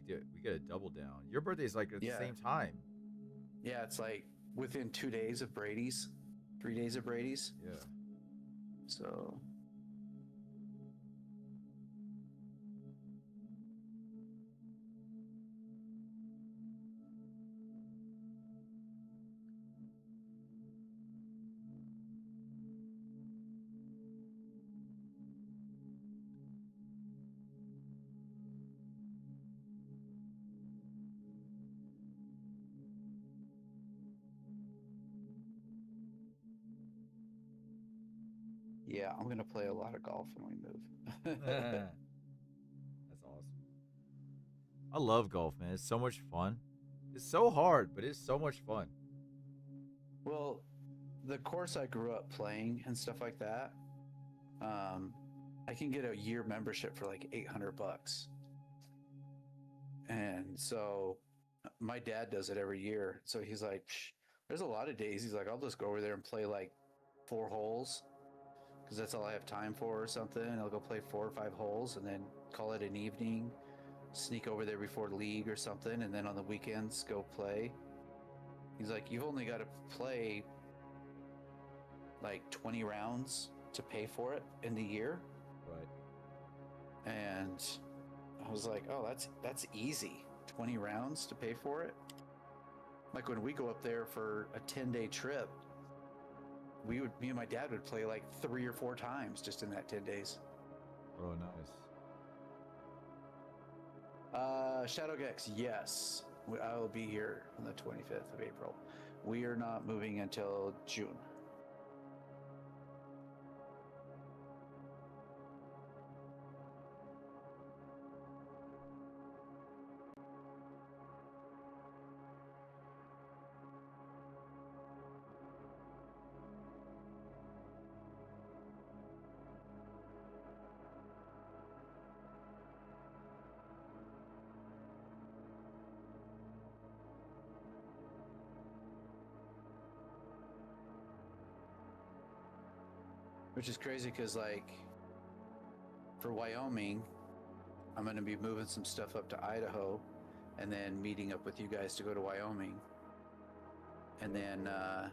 get a double down. Your birthday's like at the same time. Yeah, it's like within 2 days of Brady's, 3 days of Brady's. Yeah. So Yeah, I'm gonna play a lot of golf when we move. That's awesome. I love golf, man. It's so much fun. It's so hard, but it's so much fun. Well, the course I grew up playing and stuff like that, I can get a year membership for like $800. And so my dad does it every year. So he's like, Psh, there's a lot of days. He's like, I'll just go over there and play like 4 holes because that's all I have time for or something. And I'll go play 4 or 5 holes and then call it an evening, sneak over there before league or something. And then on the weekends, go play. He's like, you've only got to play like 20 rounds to pay for it in the year. Right. And I was like, oh, that's easy. 20 rounds to pay for it. Like when we go up there for a 10-day trip, me and my dad would play like 3 or 4 times just in that 10 days. Oh, nice. Shadowgex, yes. I will be here on the 25th of April. We are not moving until June. Which is crazy because, like, for Wyoming, I'm going to be moving some stuff up to Idaho and then meeting up with you guys to go to Wyoming. And then I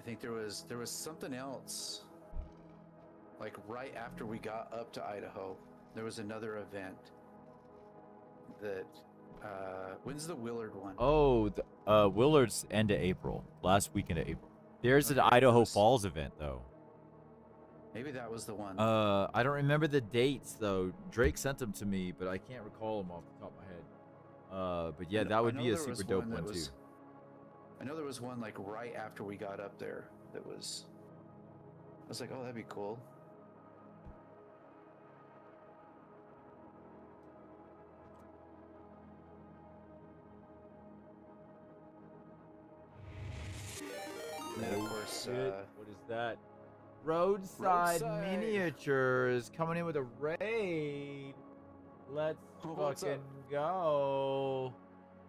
think there was something else. Like right after we got up to Idaho, there was another event that when's the Willard one? Oh, Willard's end of April. Last weekend of April. There's an Idaho Falls event, though. Maybe that was the one. I don't remember the dates, though. Drake sent them to me, but I can't recall them off the top of my head. But yeah, that would be a super dope one, too. I know there was one, like, right after we got up there that was... I was like, oh, that'd be cool. And then, of course, what is that? Roadside Miniatures coming in with a raid. Let's fucking go.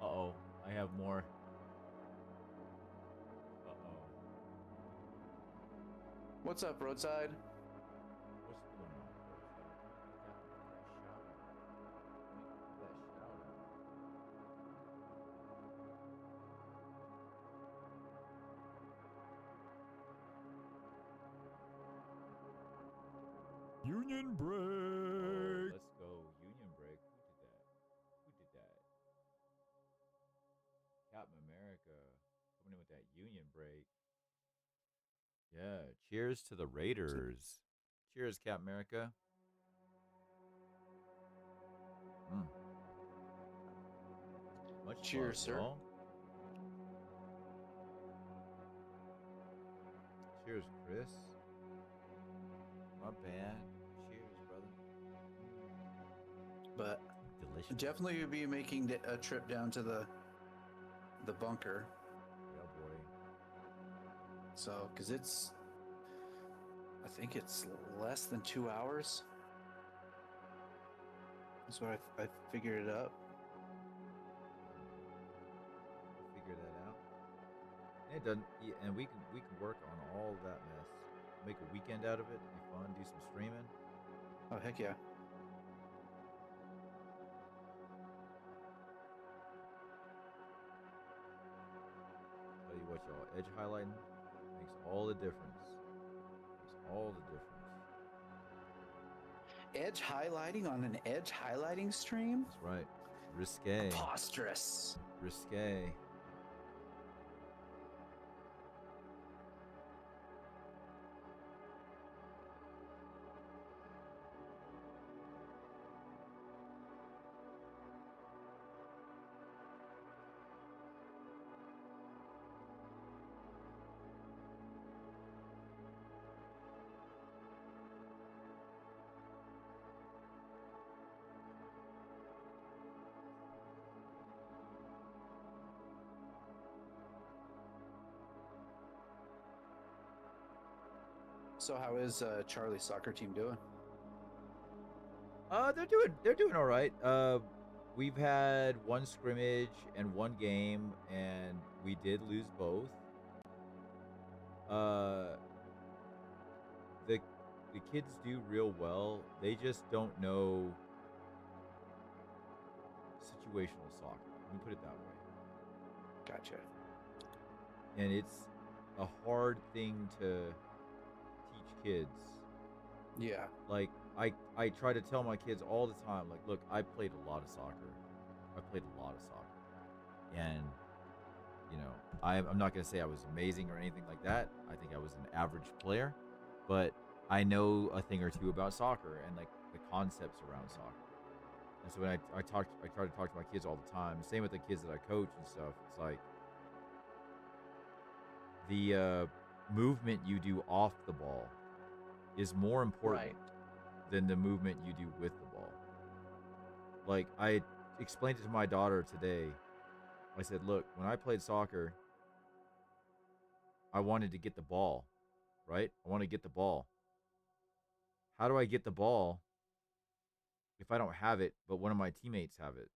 Uh-oh. I have more. Uh-oh. What's up, Roadside? What's going on, Union break. Oh, let's go. Union break. Who did that? Captain America coming in with that Union break. Yeah. Cheers to the Raiders. Cheers, Captain America. Much Cheers, love, sir. y'all. Cheers, Chris. My bad. Cheers, brother. But Delicious. definitely would be making a trip down to the bunker. Yeah, boy. So, because I think it's less than 2 hours. That's what I figured it up. Figure that out. And it doesn't. And we can work on all that mess. Make a weekend out of it. Be fun. Do some streaming. Oh, heck yeah. Tell you what, y'all. Edge highlighting makes all the difference. Makes all the difference. Edge highlighting on an edge highlighting stream? That's right. Risque. Preposterous. Risque. So how is Charlie's soccer team doing? They're doing all right. We've had one scrimmage and one game, and we did lose both. Uh, the the kids do real well. They just don't know situational soccer. Let me put it that way. Gotcha. And it's a hard thing to teach kids. Yeah. Like I try to tell my kids all the time, like, look, I played a lot of soccer. I played a lot of soccer. And you know, I'm not gonna say I was amazing or anything like that. I think I was an average player, but I know a thing or two about soccer and like the concepts around soccer. And so when I try to talk to my kids all the time. Same with the kids that I coach and stuff. It's like the movement you do off the ball is more important than the movement you do with the ball. Like, I explained it to my daughter today. I said, look, when I played soccer, I wanted to get the ball, right? I want to get the ball. How do I get the ball if I don't have it, but one of my teammates have it?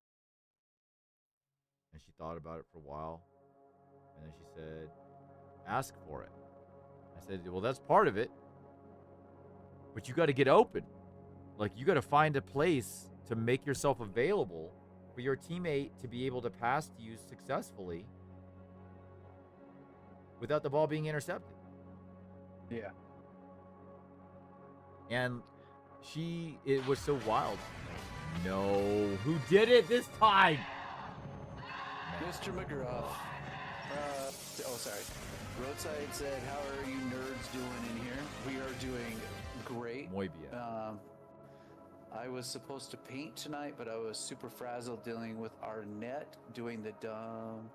And she thought about it for a while. And then she said, ask for it. I said, well, that's part of it. But you got to get open. Like, you got to find a place to make yourself available for your teammate to be able to pass to you successfully without the ball being intercepted. Yeah. And it was so wild. No, who did it this time? Mr. McGruff. Sorry. Roadside said, how are you nerds doing in here? We are doing great. Muy bien. I was supposed to paint tonight, but I was super frazzled dealing with our net, doing the dumb.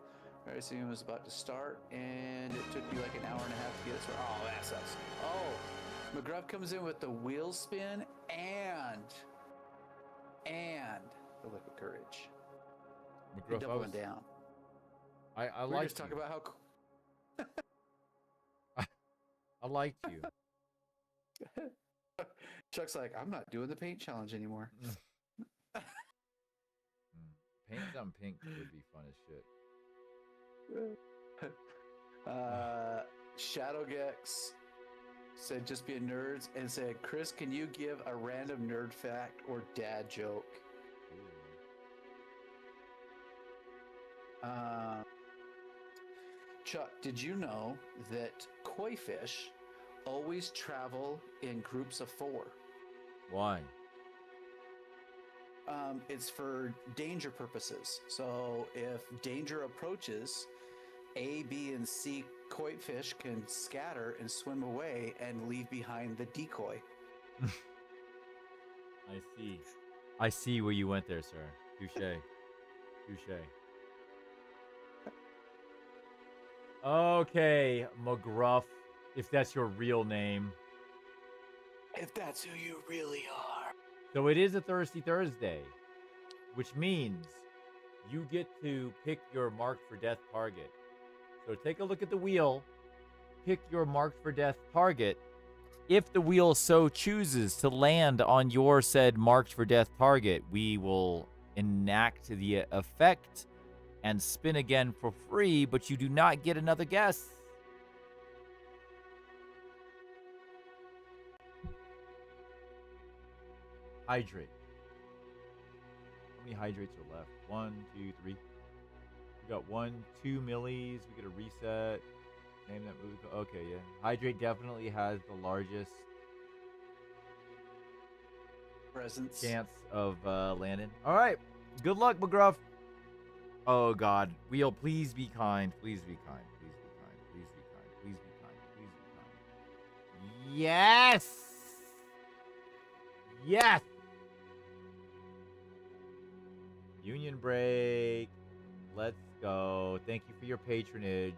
Racing was about to start, and it took me like an hour and a half to get it. Oh, that sucks. Oh, McGruff comes in with the wheel spin and the liquid courage. McGruff, doubling down. I We're liked just talking you. about how cool. I liked you. Chuck's like, I'm not doing the paint challenge anymore. Paint something pink would be fun as shit. Shadowgex said just be a nerds and said, Chris, can you give a random nerd fact or dad joke? Chuck, did you know that koi fish always travel in groups of 4? Why? It's for danger purposes. So if danger approaches, A, B, and C koi fish can scatter and swim away and leave behind the decoy. I see where you went there, sir. Touche. Touche. Okay, McGruff, if that's your real name. If that's who you really are. So it is a Thirsty Thursday, which means you get to pick your marked for death target. So take a look at the wheel, pick your marked for death target. If the wheel so chooses to land on your said marked for death target, we will enact the effect and spin again for free, but you do not get another guess. Hydrate. How many hydrates are left? 1, 2, 3. We got 1, 2 millis. We get a reset. Name that movie. Okay, yeah. Hydrate definitely has the largest Presence. chance of landing. All right. Good luck, McGruff. Oh, God. Wheel, please be kind. Please be kind. Please be kind. Please be kind. Please be kind. Please be kind. Yes! Yes! Union break. Let's go. Thank you for your patronage.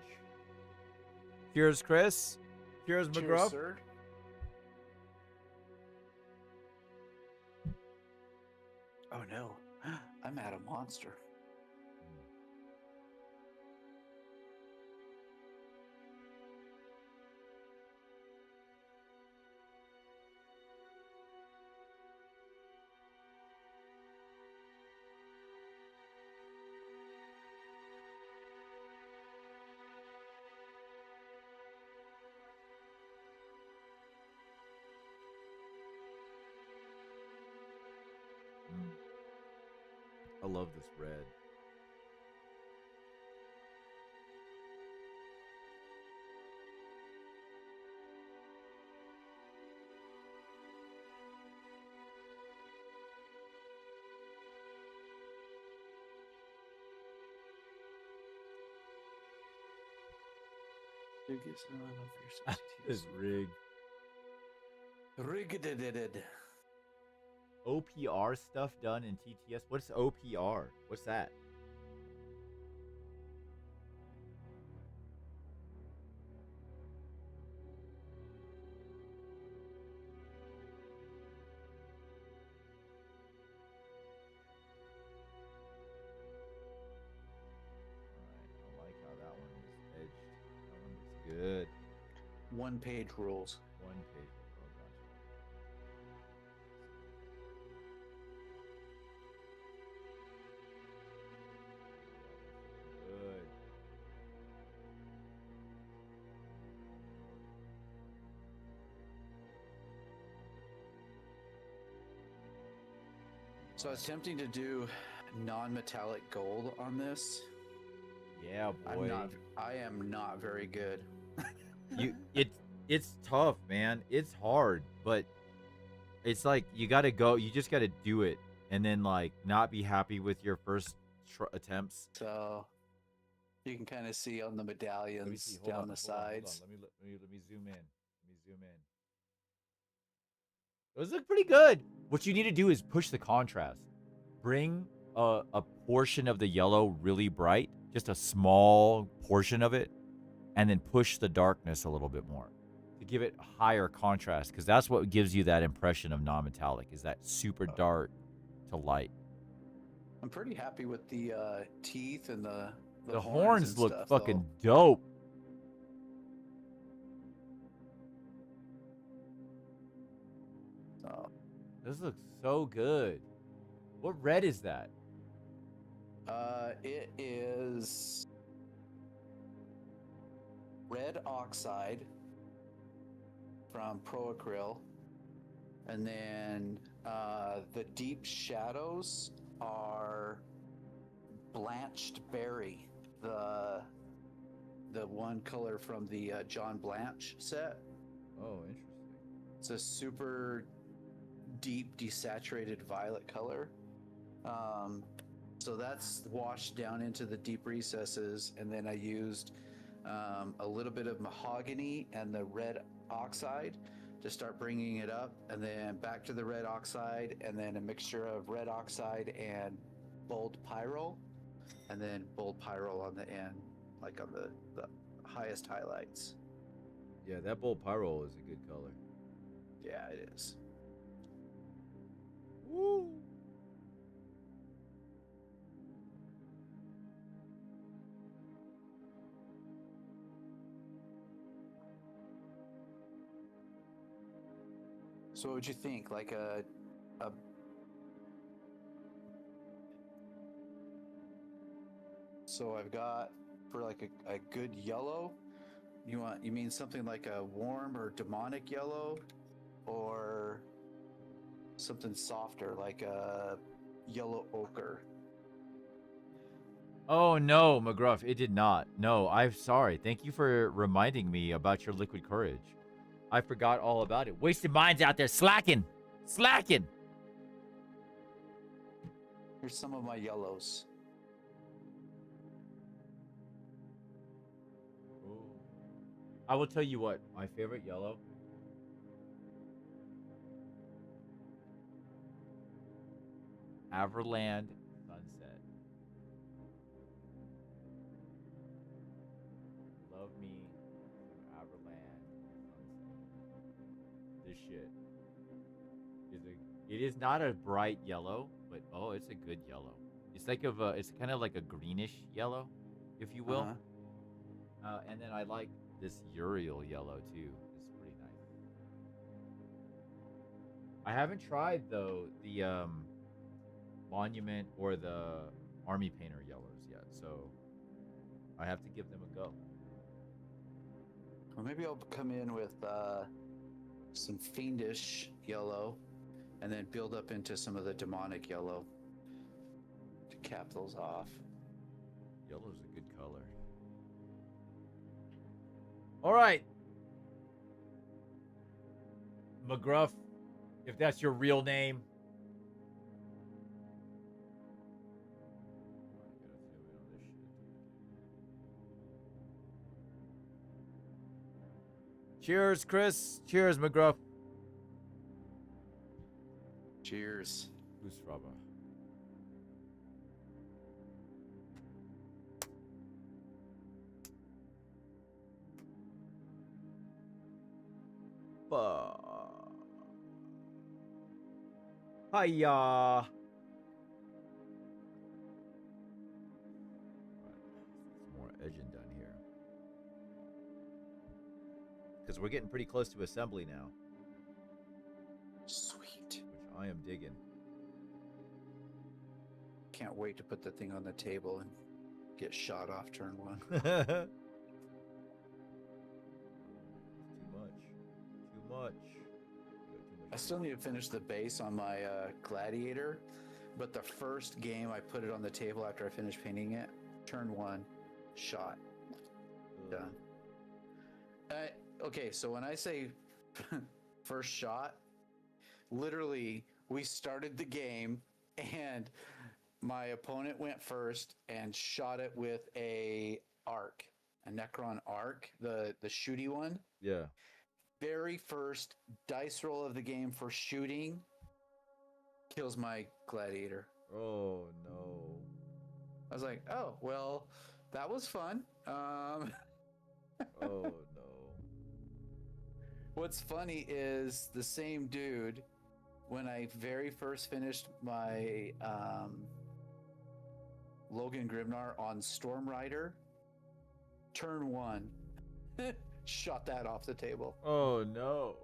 Cheers, Chris. Cheers, McGruff. Cheers, sir. Oh no, I'm at a monster. I love this red. This rig. Rigged. OPR stuff done in TTS. What's OPR? What's that? Alright, I like how that one is edged. That one looks good. One-page rules. One page. Oh, gotcha. Good. So I was attempting to do non-metallic gold on this. Yeah, boy. I am not very good. It's tough, man. It's hard, but it's like you gotta go. You just gotta do it, and then like not be happy with your first attempts. So you can kind of see on the medallions down the sides. Let me zoom in. Let me zoom in. Those look pretty good. What you need to do is push the contrast. Bring a portion of the yellow really bright, just a small portion of it, and then push the darkness a little bit more to give it a higher contrast, because that's what gives you that impression of non-metallic, is that super dark to light. I'm pretty happy with the teeth and The horns and look stuff, fucking dope. though. This looks so good. What red is that? It is red oxide from Pro Acryl, and then the deep shadows are blanched berry, the one color from the John Blanche set. Oh, interesting. It's a super deep desaturated violet color. So that's washed down into the deep recesses, and then I used a little bit of mahogany and the red oxide to start bringing it up, and then back to the red oxide, and then a mixture of red oxide and bold pyrrole, and then bold pyrrole on the end, like on the highest highlights. Yeah, that bold pyrrole is a good color. Yeah, it is. Woo! So what would you think? Like a So I've got for like a good yellow. You mean something like a warm or demonic yellow, or something softer like a yellow ochre? Oh no, McGruff, it did not. No, I'm sorry. Thank you for reminding me about your liquid courage. I forgot all about it. Wasted minds out there slacking. Slacking. Here's some of my yellows. Ooh. I will tell you what, my favorite yellow. Everland Sunset. Love me some Everland Sunset. This shit is it is not a bright yellow, but oh, it's a good yellow. It's like it's kind of like a greenish yellow, if you will. And then I like this Uriel yellow too. It's pretty nice. I haven't tried though the Monument or the Army Painter yellows yet, so I have to give them a go. Well, maybe I'll come in with some fiendish yellow, and then build up into some of the demonic yellow to cap those off. Yellow's a good color. All right. McGruff, if that's your real name. Cheers, Chris. Cheers, McGruff. Cheers. Busfraba. Hiya. Some more edging done here. Because we're getting pretty close to assembly now. Sweet. Which I am digging. Can't wait to put the thing on the table and get shot off turn 1. Too much. I still need to finish the base on my Gladiator, but the first game I put it on the table after I finished painting it, turn 1, shot. Done. Okay, so when I say first shot, literally we started the game and my opponent went first and shot it with a Necron arc, the shooty one. Yeah. Very first dice roll of the game for shooting kills my Gladiator. Oh no. I was like, oh well, that was fun. Oh no. What's funny is the same dude, when I very first finished my Logan Grimnar on Storm Rider, turn 1, shot that off the table. Oh no.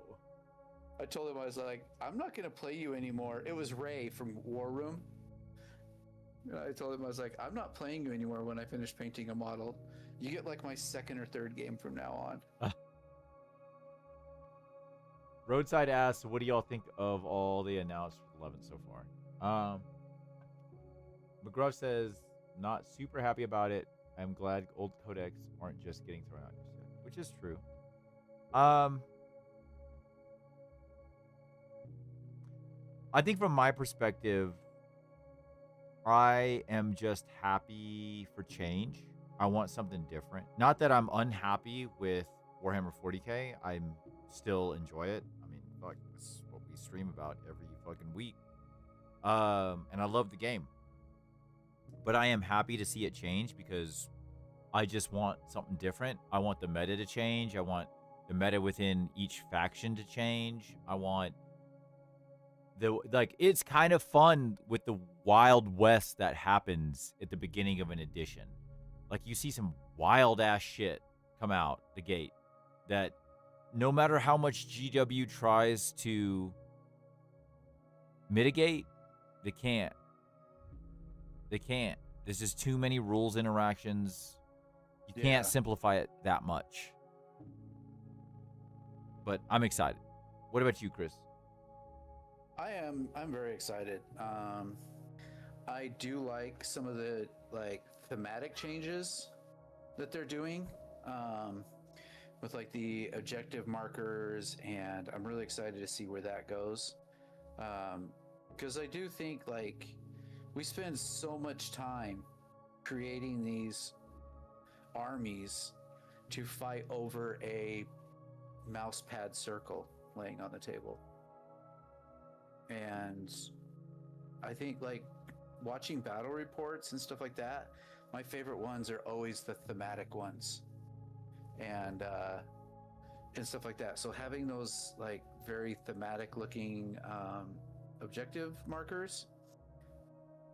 I told him, I was like, I'm not going to play you anymore. It was Ray from War Room. I told him, I was like, I'm not playing you anymore when I finish painting a model. You get like my second or third game from now on. Roadside asks, what do y'all think of all they announced for 11 so far? McGruff says, not super happy about it. I'm glad old codex aren't just getting thrown out instead, which is true. I think from my perspective, I am just happy for change. I want something different. Not that I'm unhappy with Warhammer 40K. I still enjoy it. I mean, fuck, that's what we stream about every fucking week. And I love the game. But I am happy to see it change because I just want something different. I want the meta to change. I want the meta within each faction to change. I want it's kind of fun with the Wild West that happens at the beginning of an edition. Like, you see some wild ass shit come out the gate that no matter how much GW tries to mitigate, they can't. They can't. There's just too many rules interactions. You can't simplify it that much. But I'm excited. What about you, Chris? I'm very excited. I do like some of the thematic changes that they're doing with like the objective markers, and I'm really excited to see where that goes. Because I do think like we spend so much time creating these armies to fight over a mouse pad circle laying on the table. And I think like watching battle reports and stuff like that, my favorite ones are always the thematic ones and stuff like that. So having those like very thematic looking objective markers,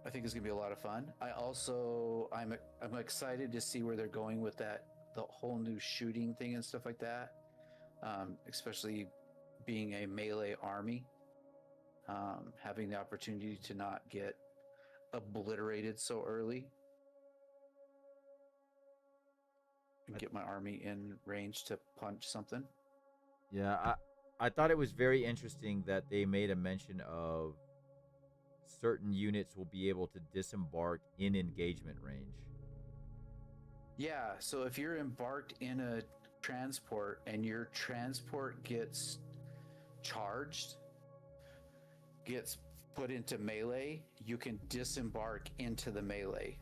I think is gonna be a lot of fun. I'm excited to see where they're going with the whole new shooting thing and stuff like that. Especially being a melee army. Having the opportunity to not get obliterated so early and get my army in range to punch something. Yeah, I thought it was very interesting that they made a mention of certain units will be able to disembark in engagement range. Yeah, so if you're embarked in a transport and your transport gets charged, gets put into melee, you can disembark into the melee.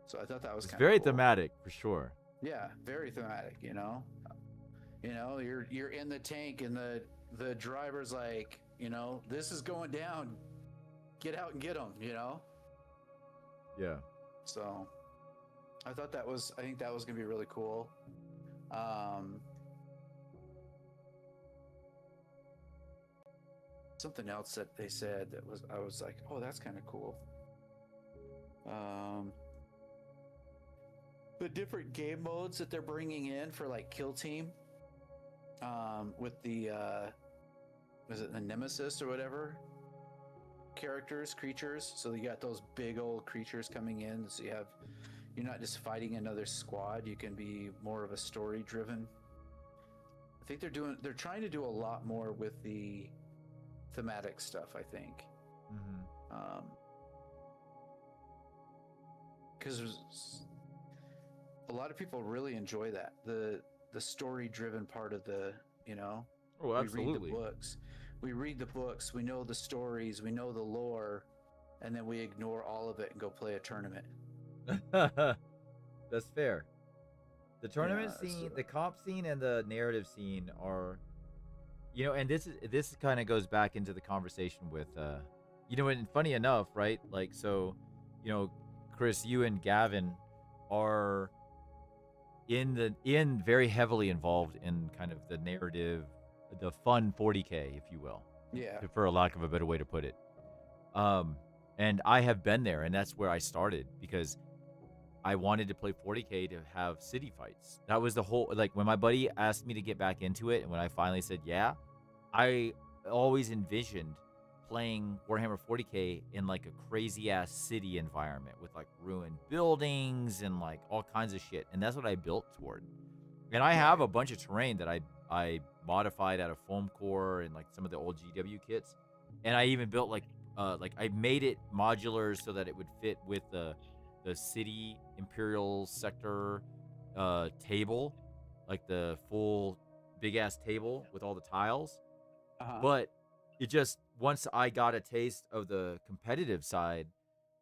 So I thought that was It's kind of very cool. thematic for sure. Yeah, very thematic, you know. You know, you're in the tank and the driver's like, you know, this is going down. Get out and get them, you know. Yeah. So I think that was going to be really cool. Something else that they said I was like, oh, that's kind of cool. The different game modes that they're bringing in for like Kill Team, with the was it the Nemesis or whatever creatures. So you got those big old creatures coming in. So you're not just fighting another squad. You can be more of a story driven. I think they're trying to do a lot more with the thematic stuff, I think. Because a lot of people really enjoy that, the story driven part of the, you know. Oh, absolutely. We read the books, we know the stories, we know the lore, and then we ignore all of it and go play a tournament. That's fair. The tournament scene, the comp scene, and the narrative scene are, you know, and this kind of goes back into the conversation with, you know, and funny enough, right? Like, so, you know, Chris, you and Gavin are in very heavily involved in kind of the narrative, the fun 40K, if you will. Yeah. For a lack of a better way to put it. And I have been there, and that's where I started because I wanted to play 40K to have city fights. That was the whole, like, when my buddy asked me to get back into it, and when I finally said yeah, I always envisioned playing Warhammer 40K in like a crazy ass city environment with like ruined buildings and like all kinds of shit. And that's what I built toward. And I have a bunch of terrain that I modified out of foam core and like some of the old GW kits. And I even built like I made it modular so that it would fit with the city imperial sector table, like the full big ass table with all the tiles. But it just, once I got a taste of the competitive side,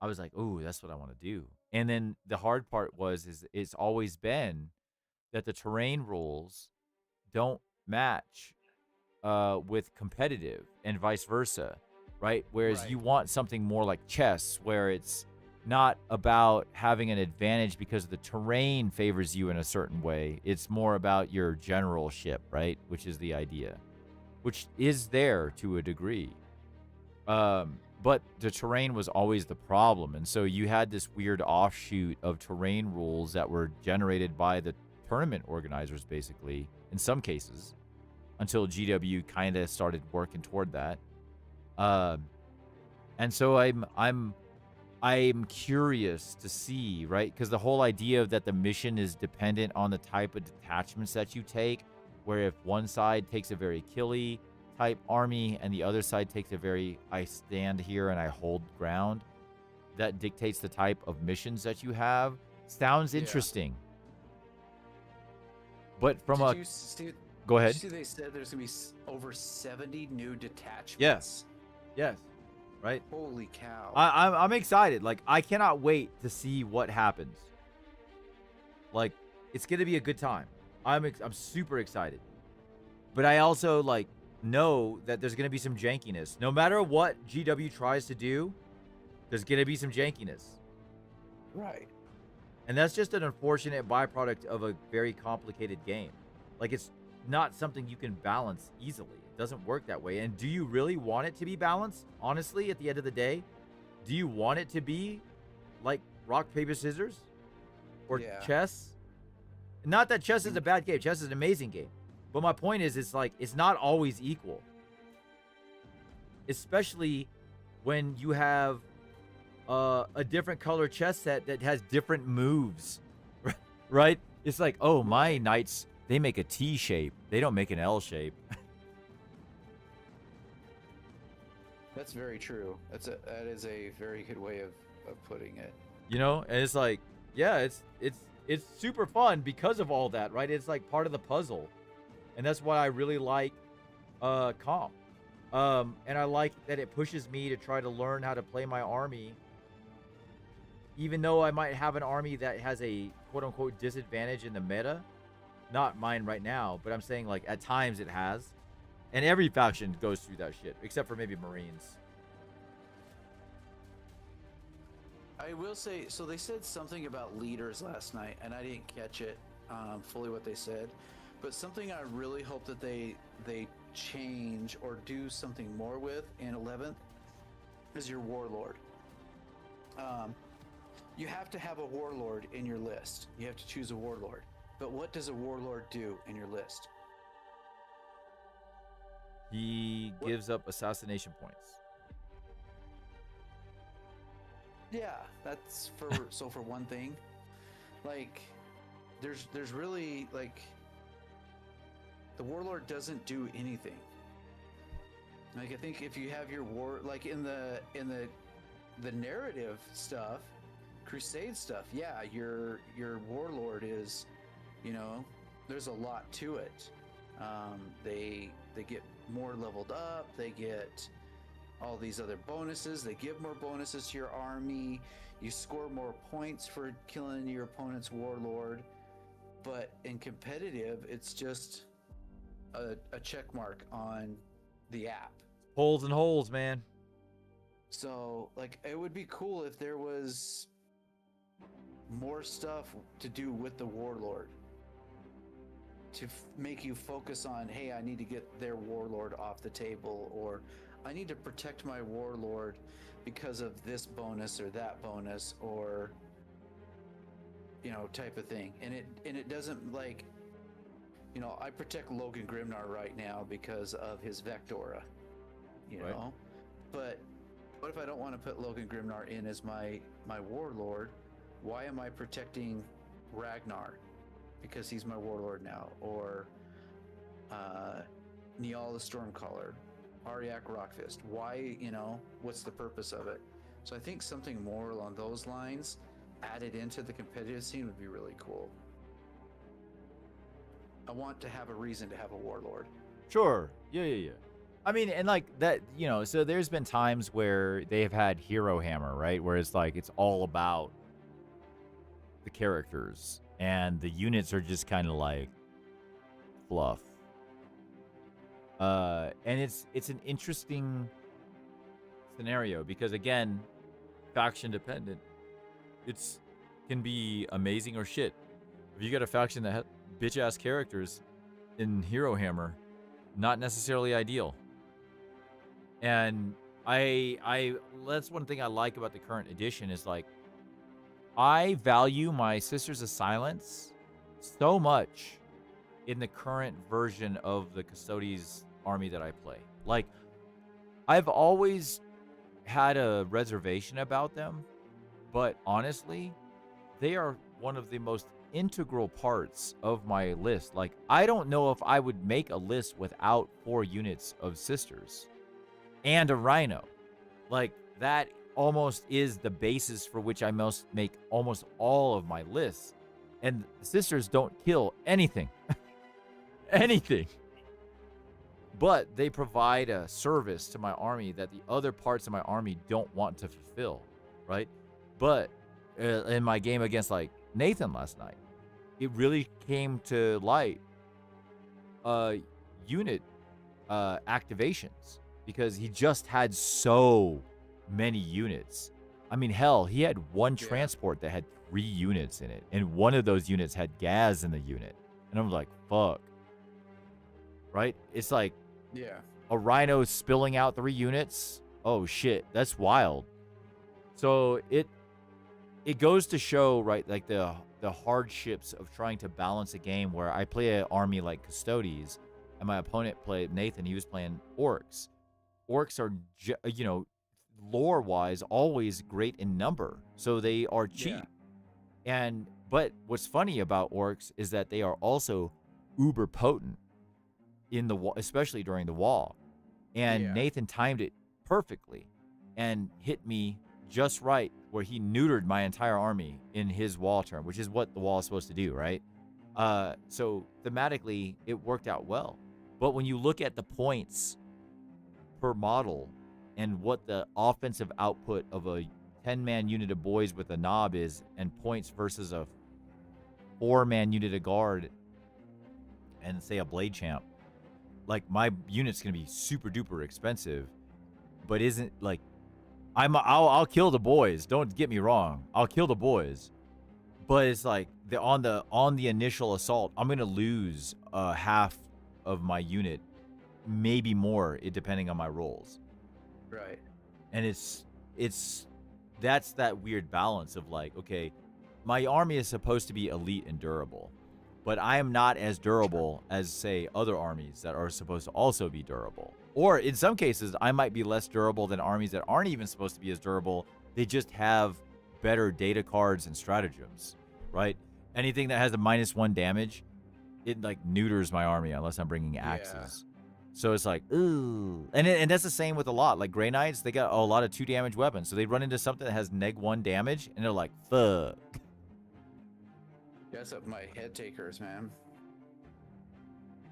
I was like, oh, that's what I want to do. And then the hard part is it's always been that the terrain rules don't match with competitive and vice versa, right? Whereas you want something more like chess, where it's not about having an advantage because the terrain favors you in a certain way. It's more about your generalship, right? Which is the idea, which is there to a degree. But the terrain was always the problem. And so you had this weird offshoot of terrain rules that were generated by the tournament organizers, basically, in some cases, until GW kind of started working toward that. And so I'm curious to see, right? Because the whole idea of that the mission is dependent on the type of detachments that you take, where if one side takes a very killy type army and the other side takes a very I stand here and I hold ground, that dictates the type of missions that you have. Sounds interesting. But from go ahead. Did you see they said there's gonna be over 70 new detachments? Yes. Right. Holy cow! I'm excited. Like, I cannot wait to see what happens. Like, it's gonna be a good time. I'm super excited. But I also like know that there's gonna be some jankiness. No matter what GW tries to do, there's gonna be some jankiness. Right. And that's just an unfortunate byproduct of a very complicated game. Like, it's not something you can balance easily. It doesn't work that way. And do you really want it to be balanced? Honestly, at the end of the day, do you want it to be like rock, paper, scissors? Or chess? Not that chess is a bad game. Chess is an amazing game. But my point is, it's like, it's not always equal. Especially when you have a different color chess set that has different moves, right? It's like, oh, my knights, they make a T shape. They don't make an L shape. That's very true. That is a very good way of putting it. You know, and it's like, yeah, it's super fun because of all that, right? It's like part of the puzzle, and that's why I really like comp. And I like that it pushes me to try to learn how to play my army, even though I might have an army that has a quote-unquote disadvantage in the meta. Not mine right now, but I'm saying, like, at times it has. And every faction goes through that shit, except for maybe Marines. I will say, so they said something about leaders last night, and I didn't catch it fully what they said, but something I really hope that they change or do something more with in 11th is your warlord. You have to have a warlord in your list. You have to choose a warlord. But what does a warlord do in your list? He gives up assassination points. Yeah, that's for so for one thing, like there's really, like, the warlord doesn't do anything. Like, I think if you have your war, like in the narrative stuff, crusade stuff, yeah, your warlord is, you know, there's a lot to it. They get more leveled up, they get all these other bonuses, they give more bonuses to your army, you score more points for killing your opponent's warlord. But in competitive, it's just a check mark on the app. Holes and holes, man. So, like, it would be cool if there was more stuff to do with the warlord to make you focus on, hey, I need to get their warlord off the table, or I need to protect my warlord because of this bonus or that bonus, or, you know, type of thing. And it doesn't, like, you know, I protect Logan Grimnar right now because of his Vectora, you Right. know, but what if I don't want to put Logan Grimnar in as my warlord? Why am I protecting Ragnar? Because he's my warlord now. Or Niall the Stormcaller, Ariak Rockfist. Why, you know, what's the purpose of it? So I think something more along those lines added into the competitive scene would be really cool. I want to have a reason to have a warlord. Sure. Yeah. I mean, and like that, you know, so there's been times where they've had Hero Hammer, right? Where it's like, it's all about the characters and the units are just kind of like fluff. And it's an interesting scenario because, again, faction dependent. It's can be amazing or shit. If you got a faction that has bitch ass characters in Hero Hammer, not necessarily ideal. And I that's one thing I like about the current edition is, like, I value my Sisters of Silence so much in the current version of the Custodes army that I play. Like, I've always had a reservation about them, but honestly, they are one of the most integral parts of my list. Like, I don't know if I would make a list without 4 units of Sisters and a Rhino. Like, that almost is the basis for which I must make almost all of my lists. And the Sisters don't kill anything. Anything. But they provide a service to my army that the other parts of my army don't want to fulfill, right? But in my game against, like, Nathan last night, it really came to light unit activations because he just had so many units. I mean, hell, he had one transport that had 3 units in it, and one of those units had gas in the unit. And I'm like, fuck. Right? It's like, Yeah. a Rhino spilling out 3 units. Oh shit, that's wild. So it goes to show, right, like the hardships of trying to balance a game where I play an army like Custodes, and my opponent played Nathan. He was playing orcs. Orcs are, you know, lore-wise, always great in number, so they are cheap. Yeah. But what's funny about orcs is that they are also uber potent in the especially during the wall. And Yeah. Nathan timed it perfectly and hit me just right where he neutered my entire army in his wall turn, which is what the wall is supposed to do, right? So thematically, it worked out well. But when you look at the points per model and what the offensive output of a 10-man unit of boys with a knob is, and points versus a 4-man unit of guard and say a blade champ, like my unit's gonna be super duper expensive, but isn't like I'll kill the boys. Don't get me wrong, I'll kill the boys, but it's like on the initial assault, I'm gonna lose half of my unit, maybe more, depending on my rolls. Right. And that's that weird balance of like, okay, my army is supposed to be elite and durable, but I am not as durable as, say, other armies that are supposed to also be durable. Or in some cases, I might be less durable than armies that aren't even supposed to be as durable. They just have better data cards and stratagems, right? Anything that has a -1 damage, it like neuters my army unless I'm bringing axes. So it's like, ooh. And that's the same with a lot. Like Grey Knights, they got a lot of 2 damage weapons. So they run into something that has -1 damage, and they're like, fuck. That's up my head takers, man.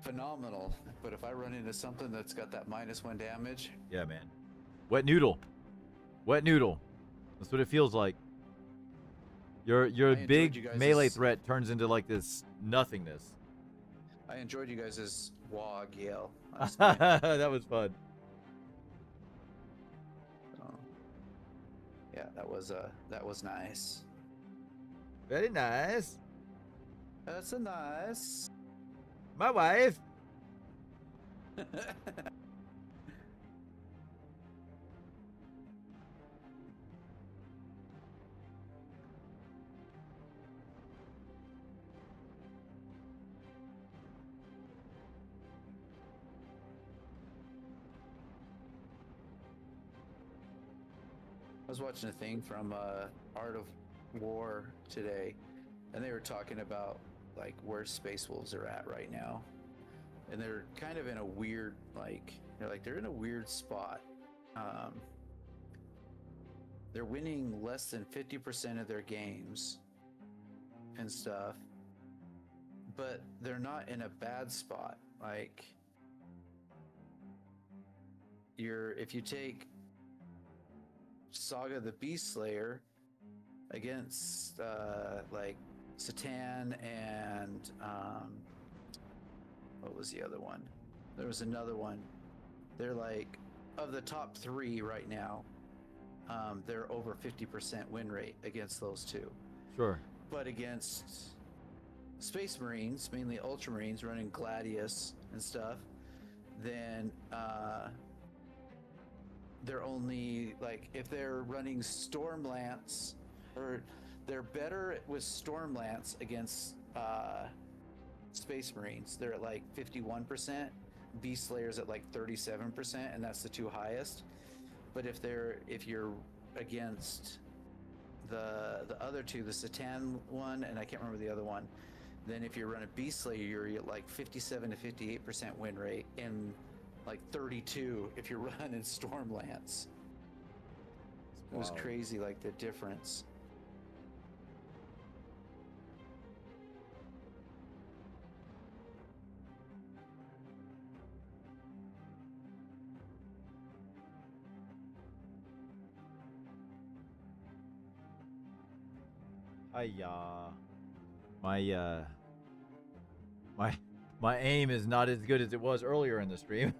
Phenomenal. But if I run into something that's got that -1 damage, Yeah, man. Wet noodle. Wet noodle. That's what it feels like. Your enjoyed big you guys' melee threat turns into like this nothingness. I enjoyed you guys' WOG yell. last night. That was fun. So, yeah, that was nice. Very nice. That's a nice. My wife. I was watching a thing from Art of War today, and they were talking about like where Space Wolves are at right now, and they're kind of in a weird they're in a weird spot. They're winning less than 50% of their games and stuff, but they're not in a bad spot. Like if you take Saga the Beast Slayer against like Satan and what was the other one? There was another one. They're like, of the top 3 right now, they're over 50% win rate against those two. Sure. But against Space Marines, mainly Ultramarines running Gladius and stuff, then they're only like, if they're running Stormlance, or they're better with Stormlance against Space Marines, they're at like 51%. Beast Slayer's at like 37%, and that's the 2 highest. But if you're against the other 2, the Satan one, and I can't remember the other one, then if you run a Beast Slayer, you're at like 57 to 58% win rate, and like 32 if you're running Stormlance. It was crazy, like the difference. My aim is not as good as it was earlier in the stream.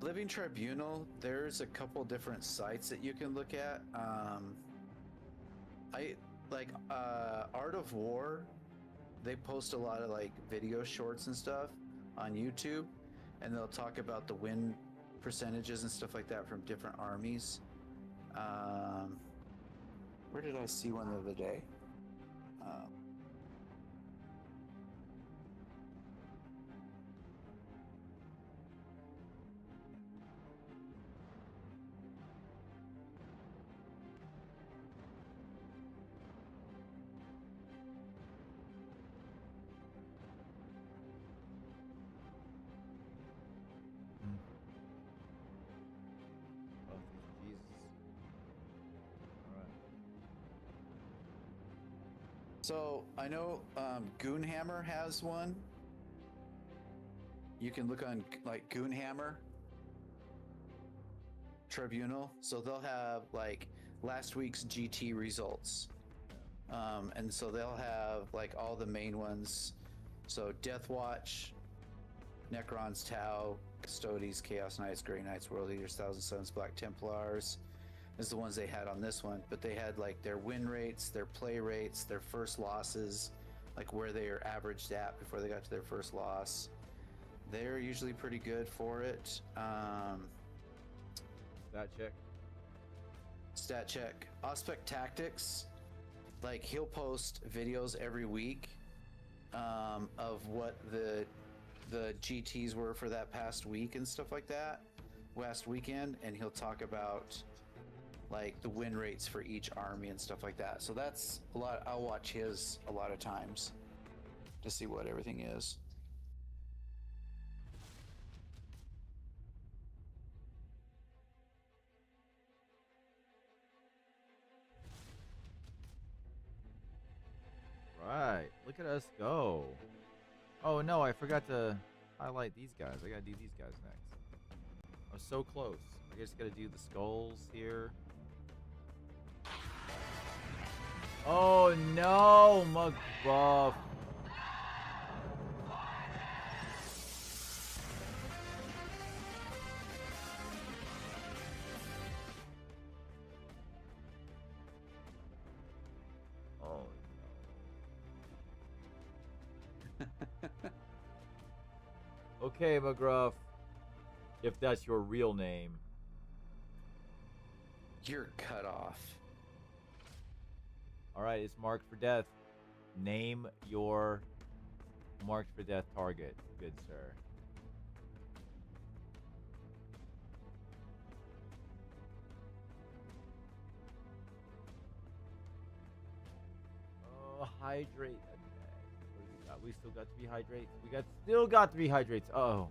Living Tribunal, there's a couple different sites that you can look at. Art of War, they post a lot of like video shorts and stuff on YouTube, and they'll talk about the win percentages and stuff like that from different armies. Where did I see one the other day? So I know Goonhammer has one. You can look on like Goonhammer Tribunal. So they'll have like last week's GT results. And so they'll have like all the main ones. So Death Watch, Necrons, Tau, Custodes, Chaos Knights, Grey Knights, World Eaters, Thousand Suns, Black Templars is the ones they had on this one. But they had like their win rates, their play rates, their first losses, like where they are averaged at before they got to their first loss. They're usually pretty good for it. That check. Stat check. Aspect Tactics, like he'll post videos every week of what the GTs were for that past week and stuff like that, last weekend, and he'll talk about like the win rates for each army and stuff like that. So that's a lot. I'll watch his a lot of times to see what everything is. Right. Look at us go. Oh no, I forgot to highlight these guys. I gotta do these guys next. I was so close. I just gotta do the skulls here. Oh no, McBuff. Oh no. Okay, McGruff. If that's your real name. You're cut off. Alright, it's marked for death. Name your marked for death target, good sir. Oh, hydrate. What do we got? We still got 3 hydrates. Still got 3 hydrates. Oh.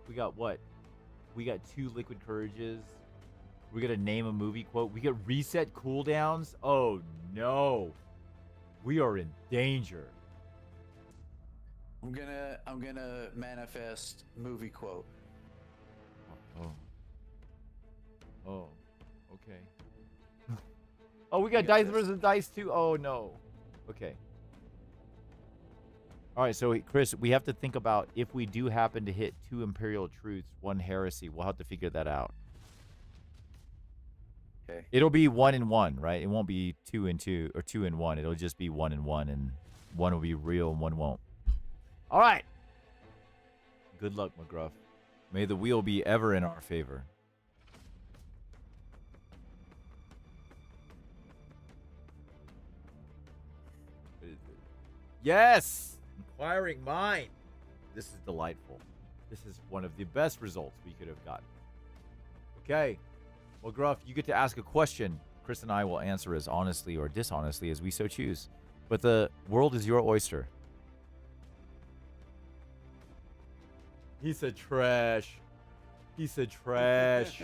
We got what? We got 2 liquid courages. We're gonna name a movie quote. We get reset cooldowns. Oh no. We are in danger. I'm gonna manifest movie quote. Oh. Okay. Oh, we got You got dice this. versus dice too. Oh no. Okay. All right, so Chris, we have to think about if we do happen to hit 2 Imperial Truths, 1 Heresy. We'll have to figure that out. Okay. It'll be 1 and 1, right? It won't be 2 and 2 or 2 and 1. It'll just be 1 and 1, and 1 will be real and 1 won't. All right. Good luck, McGruff. May the wheel be ever in our favor. Yes! Inquiring mind. This is delightful. This is one of the best results we could have gotten. Okay. Well, Gruff, you get to ask a question. Chris and I will answer as honestly or dishonestly as we so choose. But the world is your oyster. He said trash. He said trash.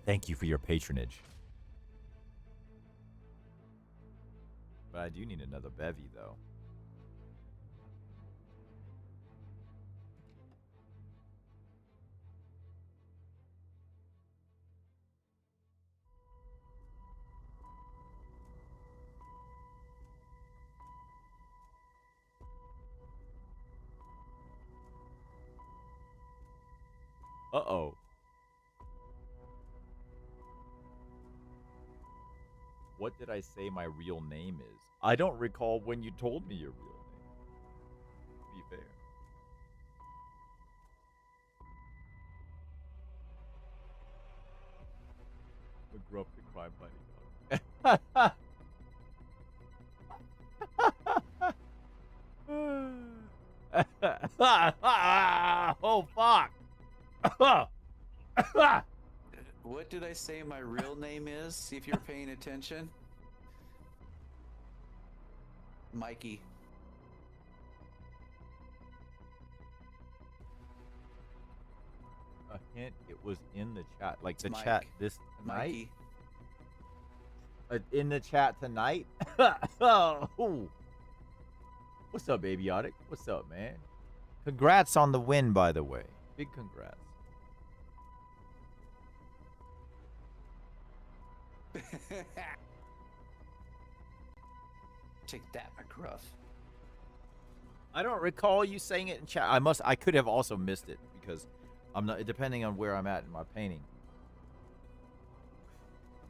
Thank you for your patronage. But I do need another bevy, though. Uh-oh. What did I say my real name is? I don't recall when you told me your real name. To be fair. The Gruff the crime fighting dog. Oh, fuck. What did I say my real name is? See if you're paying attention. Mikey. hint. It was in the chat, like It's the Mike. chat this night. Mikey. In the chat tonight. Oh, what's up, Babyotic? What's up, man? Congrats on the win, by the way. Big congrats. Take that, McGruff. I don't recall you saying it in chat. I could have also missed it because I'm not, depending on where I'm at in my painting.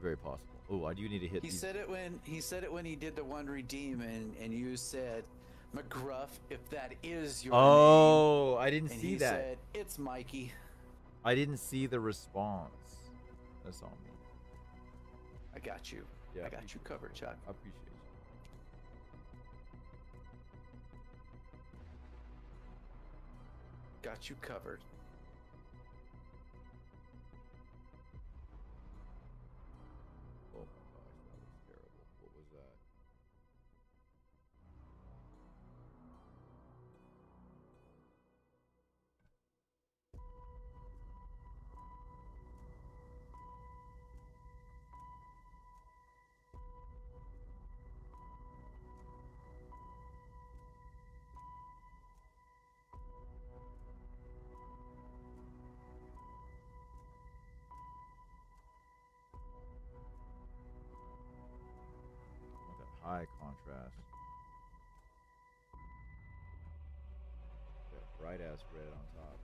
Very possible. Oh, I do need to hit. He said it when he did the one redeem, and you said, McGruff, if that is your name. Oh, I didn't And see he that. said, it's Mikey. I didn't see the response. That's on me. I got you. Yeah, I got you covered, Chuck. I appreciate you. Got you covered. Oh my gosh, that was terrible. What was that? High contrast. That bright ass red on top.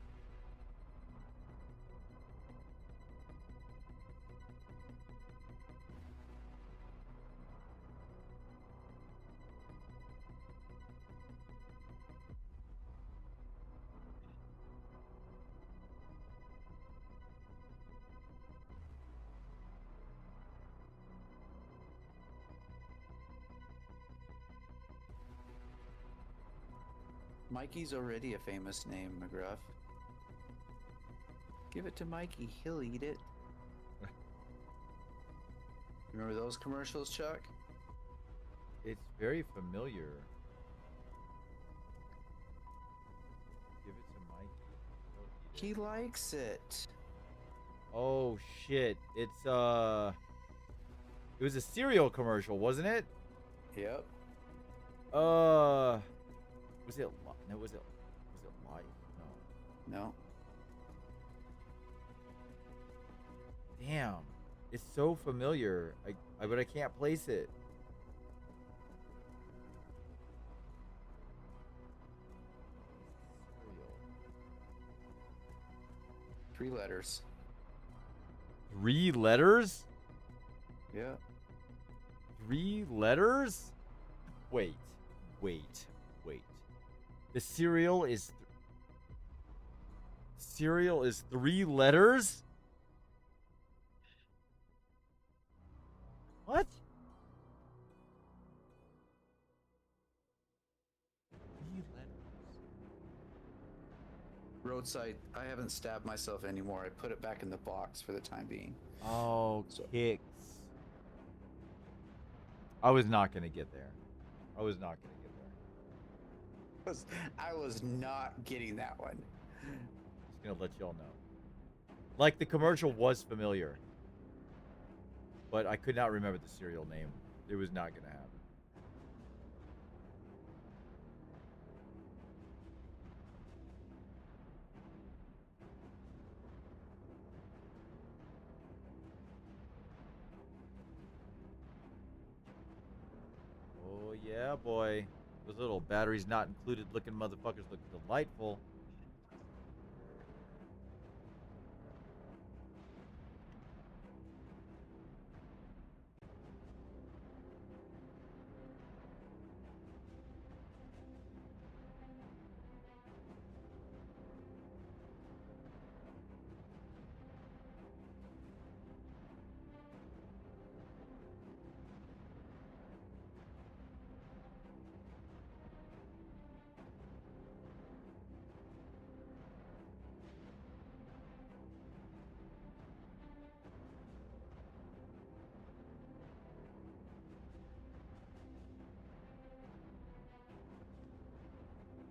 Mikey's already a famous name, McGruff. Give it to Mikey. He'll eat it. Remember those commercials, Chuck? It's very familiar. Give it to Mikey. He likes it. Oh shit! It was a cereal commercial, wasn't it? Yep. Was it? No, was it live? No. No. Damn, it's so familiar. But I can't place it. Cereal. 3 letters. 3 letters? Yeah. 3 letters? Wait. The cereal is 3 letters? What? 3 letters. Roadside. I haven't stabbed myself anymore. I put it back in the box for the time being. Oh, kicks. I was not gonna get there. I was not getting that one. Just gonna let y'all know. Like, the commercial was familiar, but I could not remember the cereal name. It was not gonna happen. Oh yeah, boy. Those little batteries not included looking motherfuckers look delightful.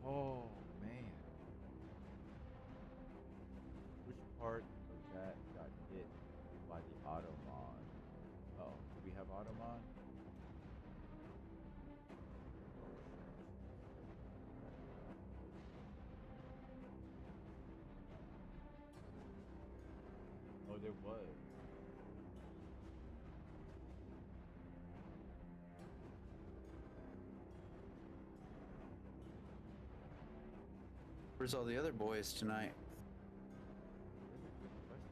Oh man. Which part What? Where's all the other boys tonight? That's a good question.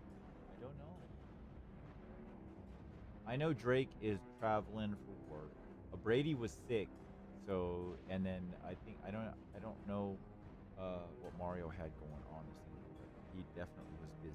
I don't know. I know Drake is traveling for work. Brady was sick, so and then I don't know what Mario had going on this evening, but he definitely was busy.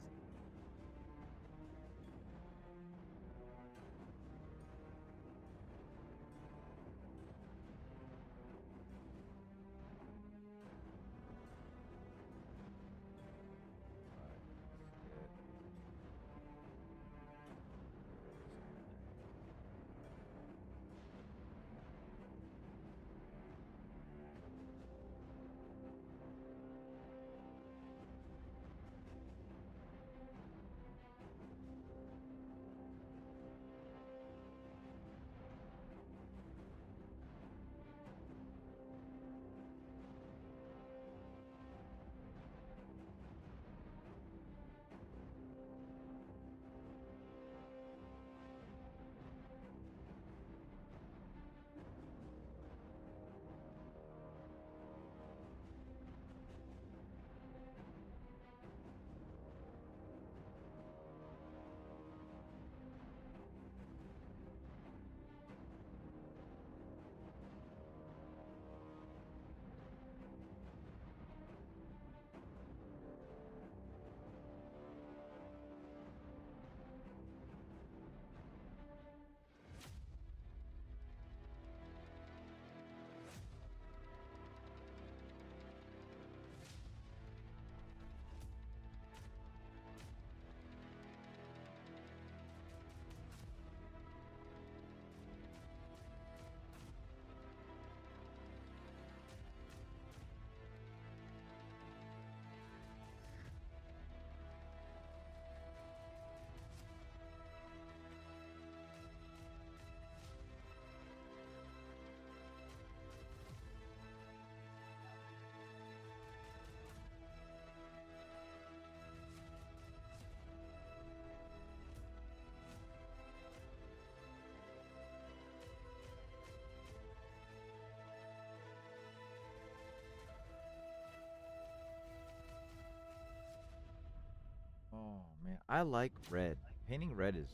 Oh man, I like red. Painting red is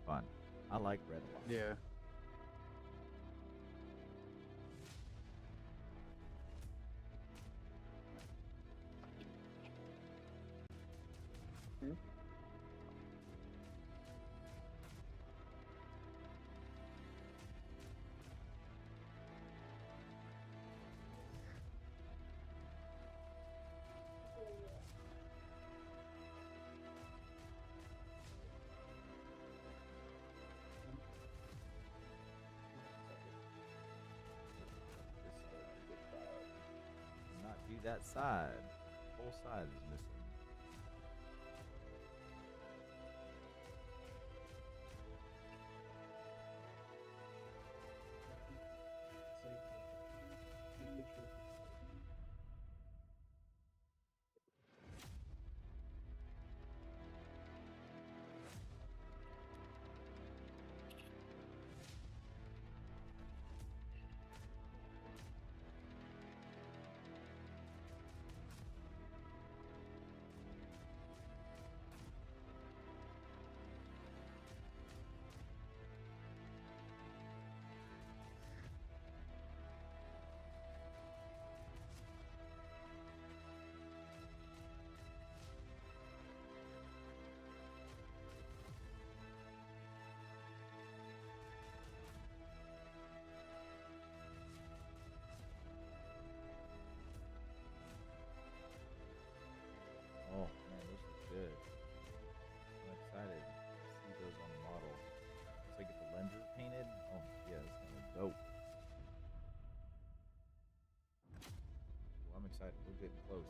fun. I like red a lot. Yeah. Not do that side. Whole side is missing. Oh man, those look good. I'm excited to see those on the model. Once I get the lenses painted, oh yeah, it's gonna look dope. Well, I'm excited. We're getting close.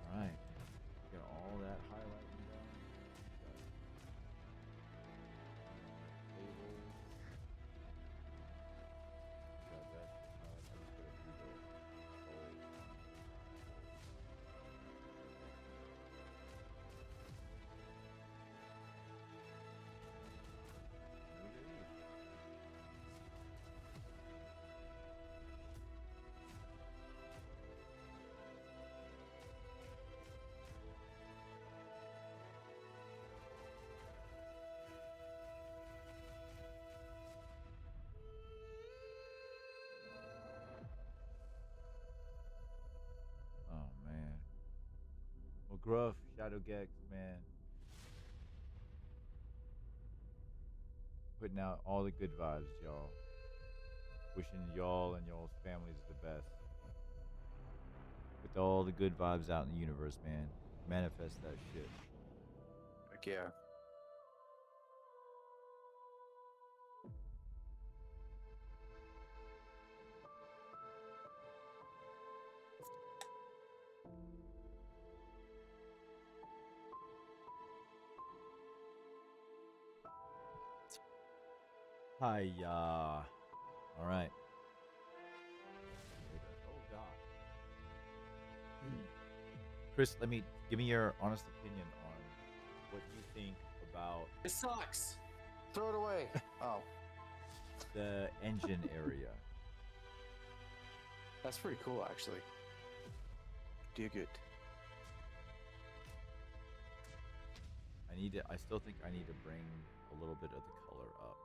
All right, get all that highlighting done. gruff Shadow Gex, man. Putting out all the good vibes, y'all. Wishing y'all and y'all's families the best. Put all the good vibes out in the universe, man. Manifest that shit. Heck yeah. Hiya. All right. Oh God. Chris, give me your honest opinion on what you think about It sucks. Throw it away. Oh, the engine area. that's pretty cool, actually. Dig it. I still think I need to bring a little bit of the color up.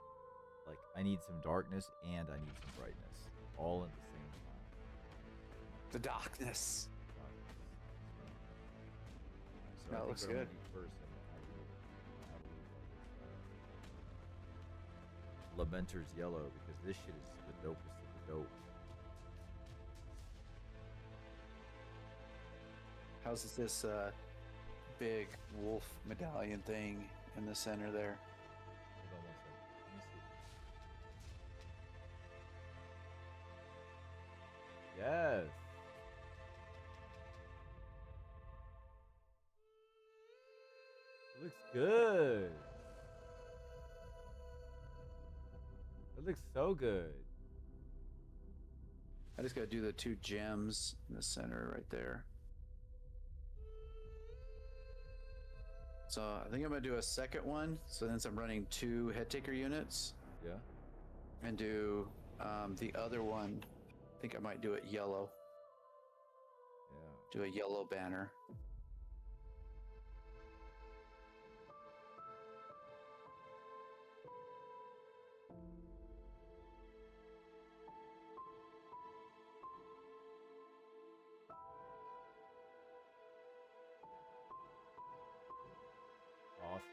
Like I need some darkness and I need some brightness, all at the same time. The darkness. So That I think looks what I'm good. gonna do first, I'm gonna add a little Lamenter's yellow because this shit is the dopest of the dope. How's this big wolf medallion thing in the center there? Hold on one second. Let me see. Yes. It looks good. It looks so good. I just gotta do the two gems in the center right there. So I think I'm gonna do a second one. So since I'm running two head taker units, Yeah. and do the other one. I think I might do it yellow. Yeah. Do a yellow banner. Awesome.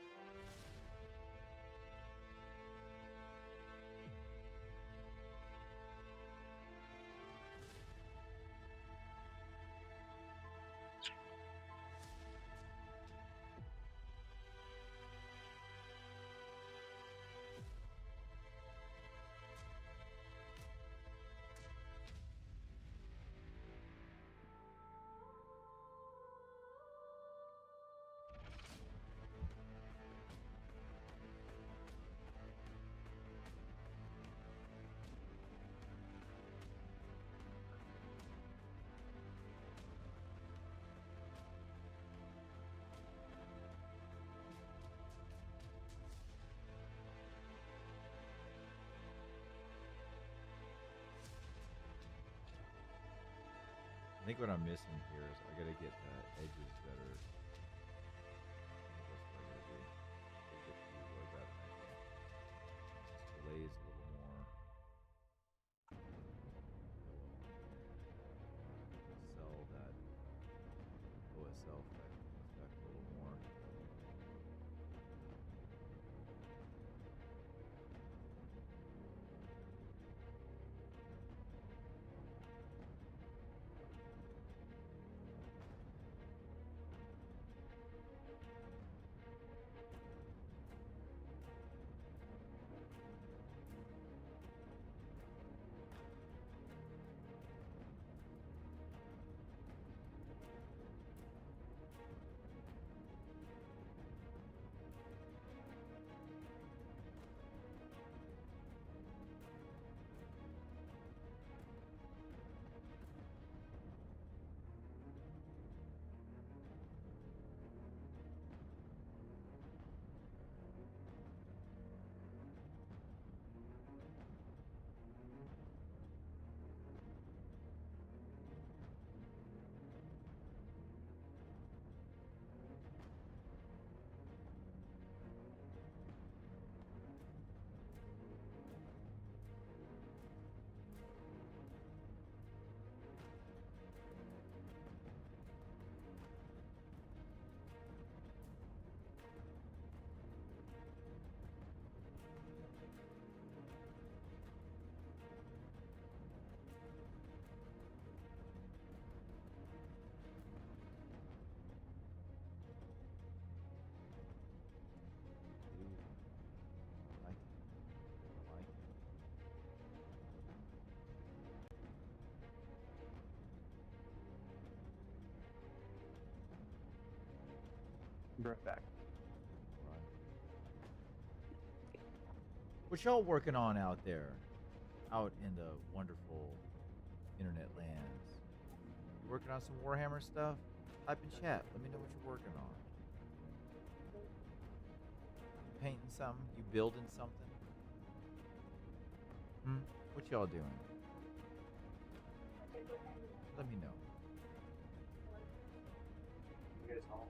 I think what I'm missing here is I gotta get the edges better. I think that's what I gotta do. Gotta get the wood better, I think. Just glaze a little more. Sell that OSL effect a little more. Be right back. Right. What y'all working on out there? Out in the wonderful internet lands? You working on some Warhammer stuff? Type in chat. Let me know what you're working on. You painting something? You building something? What y'all doing? Let me know. You guys home?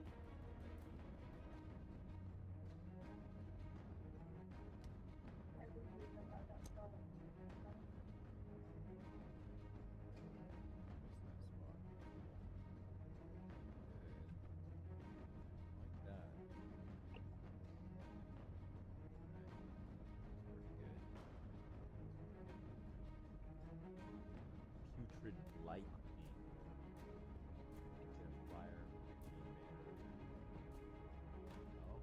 Putrid lightning. Get a flyer. Oh.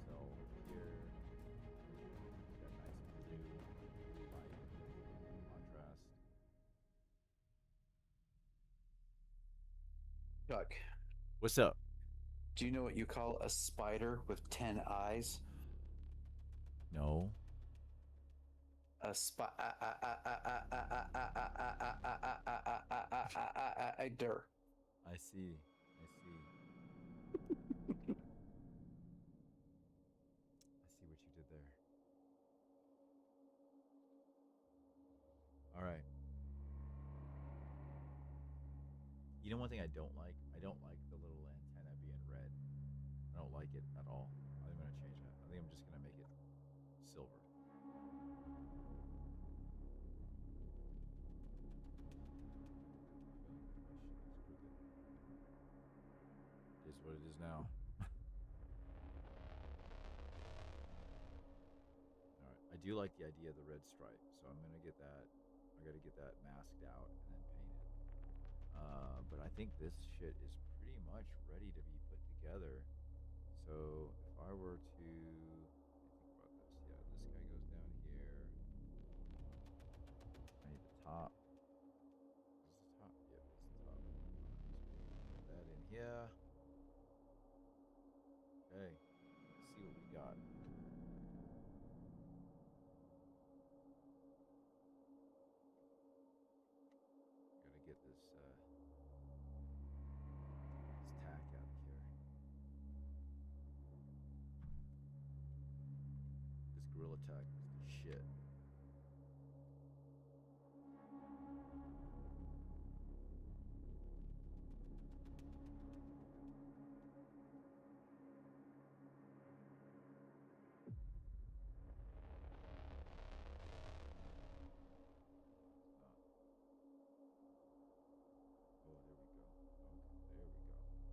So here, got nice blue light contrast. Chuck, What's up? do you know what you call a spider with 10 eyes? No. A spider. I see. I see. I see what you did there. All right. You know one thing I don't like? I don't like the little antenna being red. I don't like it at all. I think I'm going to change that. I think I'm just going to make it silver. It is what it is now. All right. I do like the idea of the red stripe, so I'm going to get that. I got to get that masked out and then painted. But I think this shit is pretty much ready to be put together. So if I were to think about this, yeah, this guy goes down here. I need the top. Is this the top? Yep, it's the top. Put that in here. Okay, let's see what we got. Gotta get this tack out of here. This gorilla tack is the shit. Oh, there we go. Okay, there we go. Not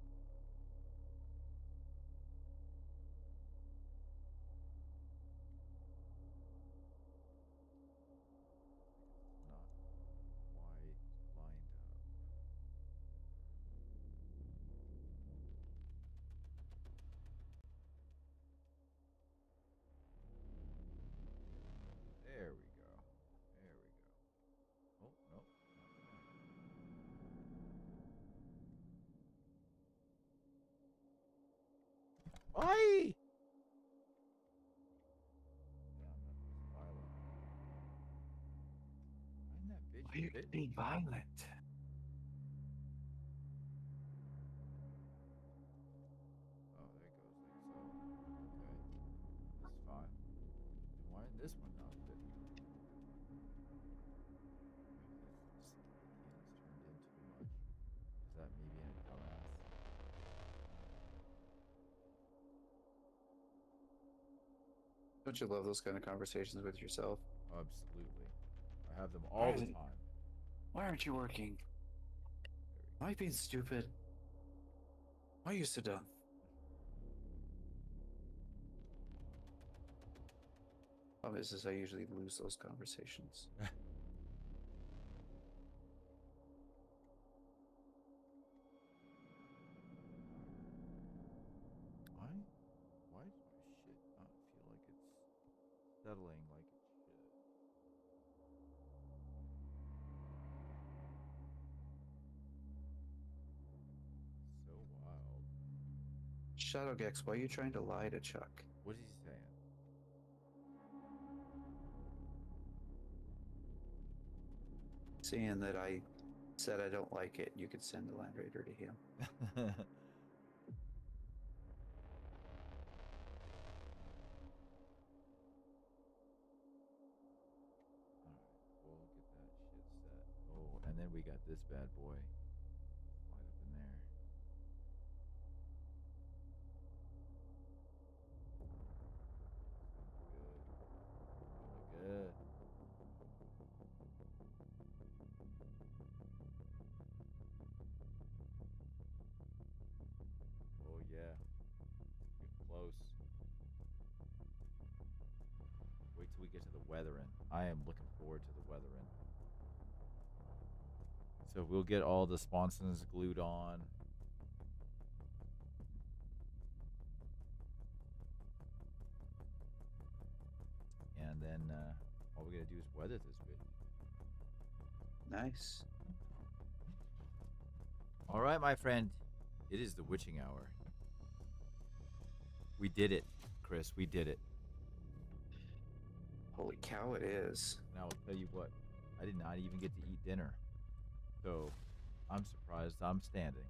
quite lined up. There we go. There we go. Oh, nope. Why? Damn, that was violent. Why didn't that bitch Why are you bit me? being violent? Oh, there it goes, like so. Okay. That's fine. And why did this one not bit me? Hands turned in too much. Is that me being a dumbass? Don't you love those kind of conversations with yourself? Absolutely. I have them all the Right. time. Why aren't you working? Am I being stupid? Why are you so dumb? Problem is I usually lose those conversations. Why? Why does my shit not feel like it's settling like it should. So wild. Shadowgex, why are you trying to lie to Chuck? What is he saying? Seeing that I said I don't like it, you could send the Land Raider to him. Alright, we'll get that shit set. Oh, and then we got this bad boy. Light up in there. Good. Good. Oh yeah. Getting close. Wait till we get to the weathering. I am looking forward to the weathering. So we'll get all the sponsons glued on. And then all we gotta do is weather this bitch. Nice. All right, my friend. It is the witching hour. We did it, Chris. We did it. Holy cow, it is. Now I'll tell you what. I did not even get to eat dinner. So I'm surprised I'm standing.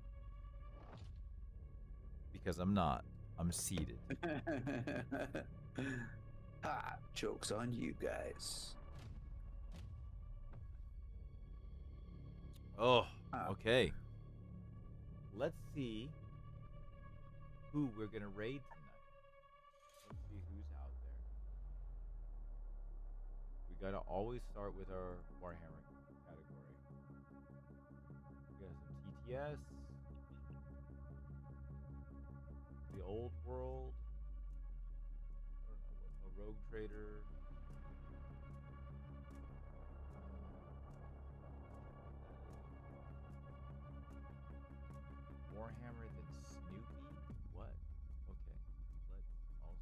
Because I'm not. I'm seated. Ha! Joke's on you guys. Oh, okay. Let's see who we're going to raid tonight. Let's see who's out there. We got to always start with our Warhammer category. We got some TTS. The Old World. I don't know what. A Rogue Trader. Warhammer than Snoopy? What? Okay.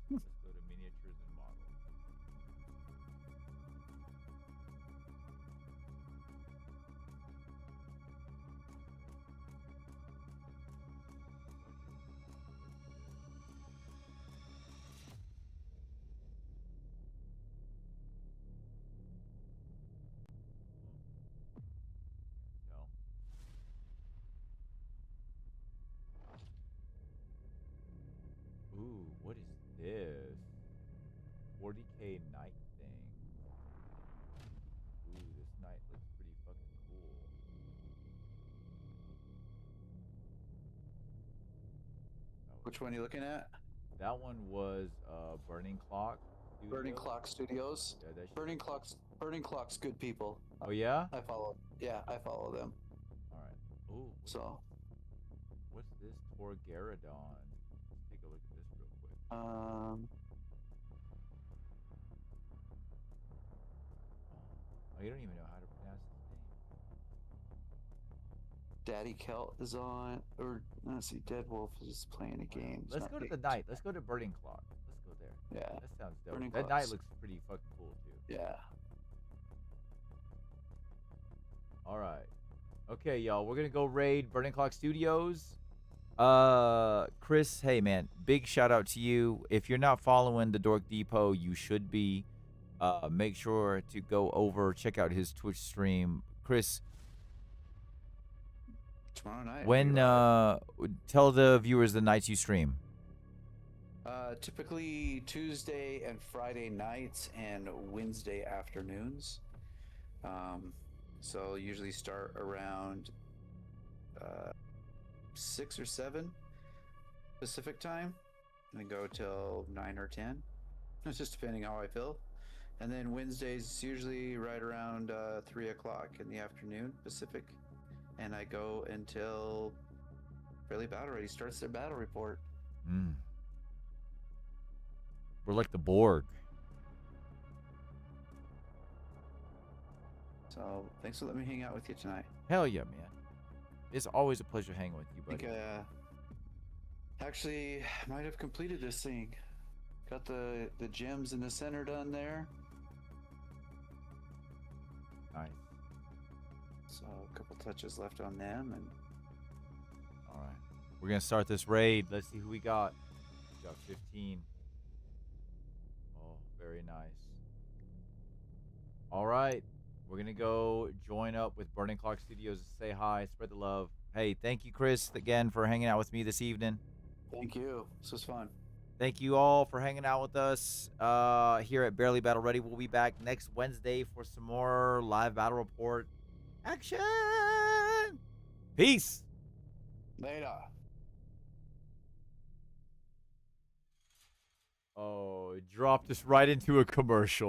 Let's go to miniatures and models. Tell. Ooh, what is this? 40k night thing. Ooh, this night looks pretty fucking cool. Which one are you looking at? That one was Burning Clock. Burning Studios. Clock Studios. Yeah, that shit Burning looks Clock's Burning Clock's good people. cool. Oh yeah? I follow. Yeah, I follow them. All right. Ooh, So, what's this? Torgaradon. Let's take a look at this real quick. um, Oh, you don't even know how to pronounce his name. Daddy Kelt is on. Or let's see, Dead Wolf is playing a game. It's Let's not go to big. the night. Let's go to Burning Clock. Let's go there. Yeah, That sounds dope. Burning That night Clocks. looks pretty fucking cool too. yeah. All right. Okay, y'all. We're gonna go raid Burning Clock Studios. Chris, hey man, big shout out to you. If you're not following the Dork Depot, you should be. Make sure to go over, check out his Twitch stream. Chris, Tomorrow night. when tell the viewers the nights you stream. Typically Tuesday and Friday nights and Wednesday afternoons. So usually start around 6 or 7 Pacific time and go till 9 or 10. It's just depending how I feel. And then Wednesdays usually right around 3 o'clock in the afternoon Pacific. And I go until Fairly Battle Ready starts their battle report. Mm. We're like the Borg. So thanks for letting me hang out with you tonight. Hell yeah, man. It's always a pleasure hanging with you, I buddy. think actually might have completed this thing Got the gems in the center done there. Nice. So a couple touches left on them, and All right. We're going to start this raid. Let's see who we got. We got 15. Oh, very nice. All right. We're going to go join up with Burning Clock Studios to say hi, spread the love. Hey, thank you, Chris, again, for hanging out with me this evening. thank you. This was fun. Thank you all for hanging out with us here at Barely Battle Ready. We'll be back next Wednesday for some more live battle report action. Peace. Later. Oh, it dropped us right into a commercial.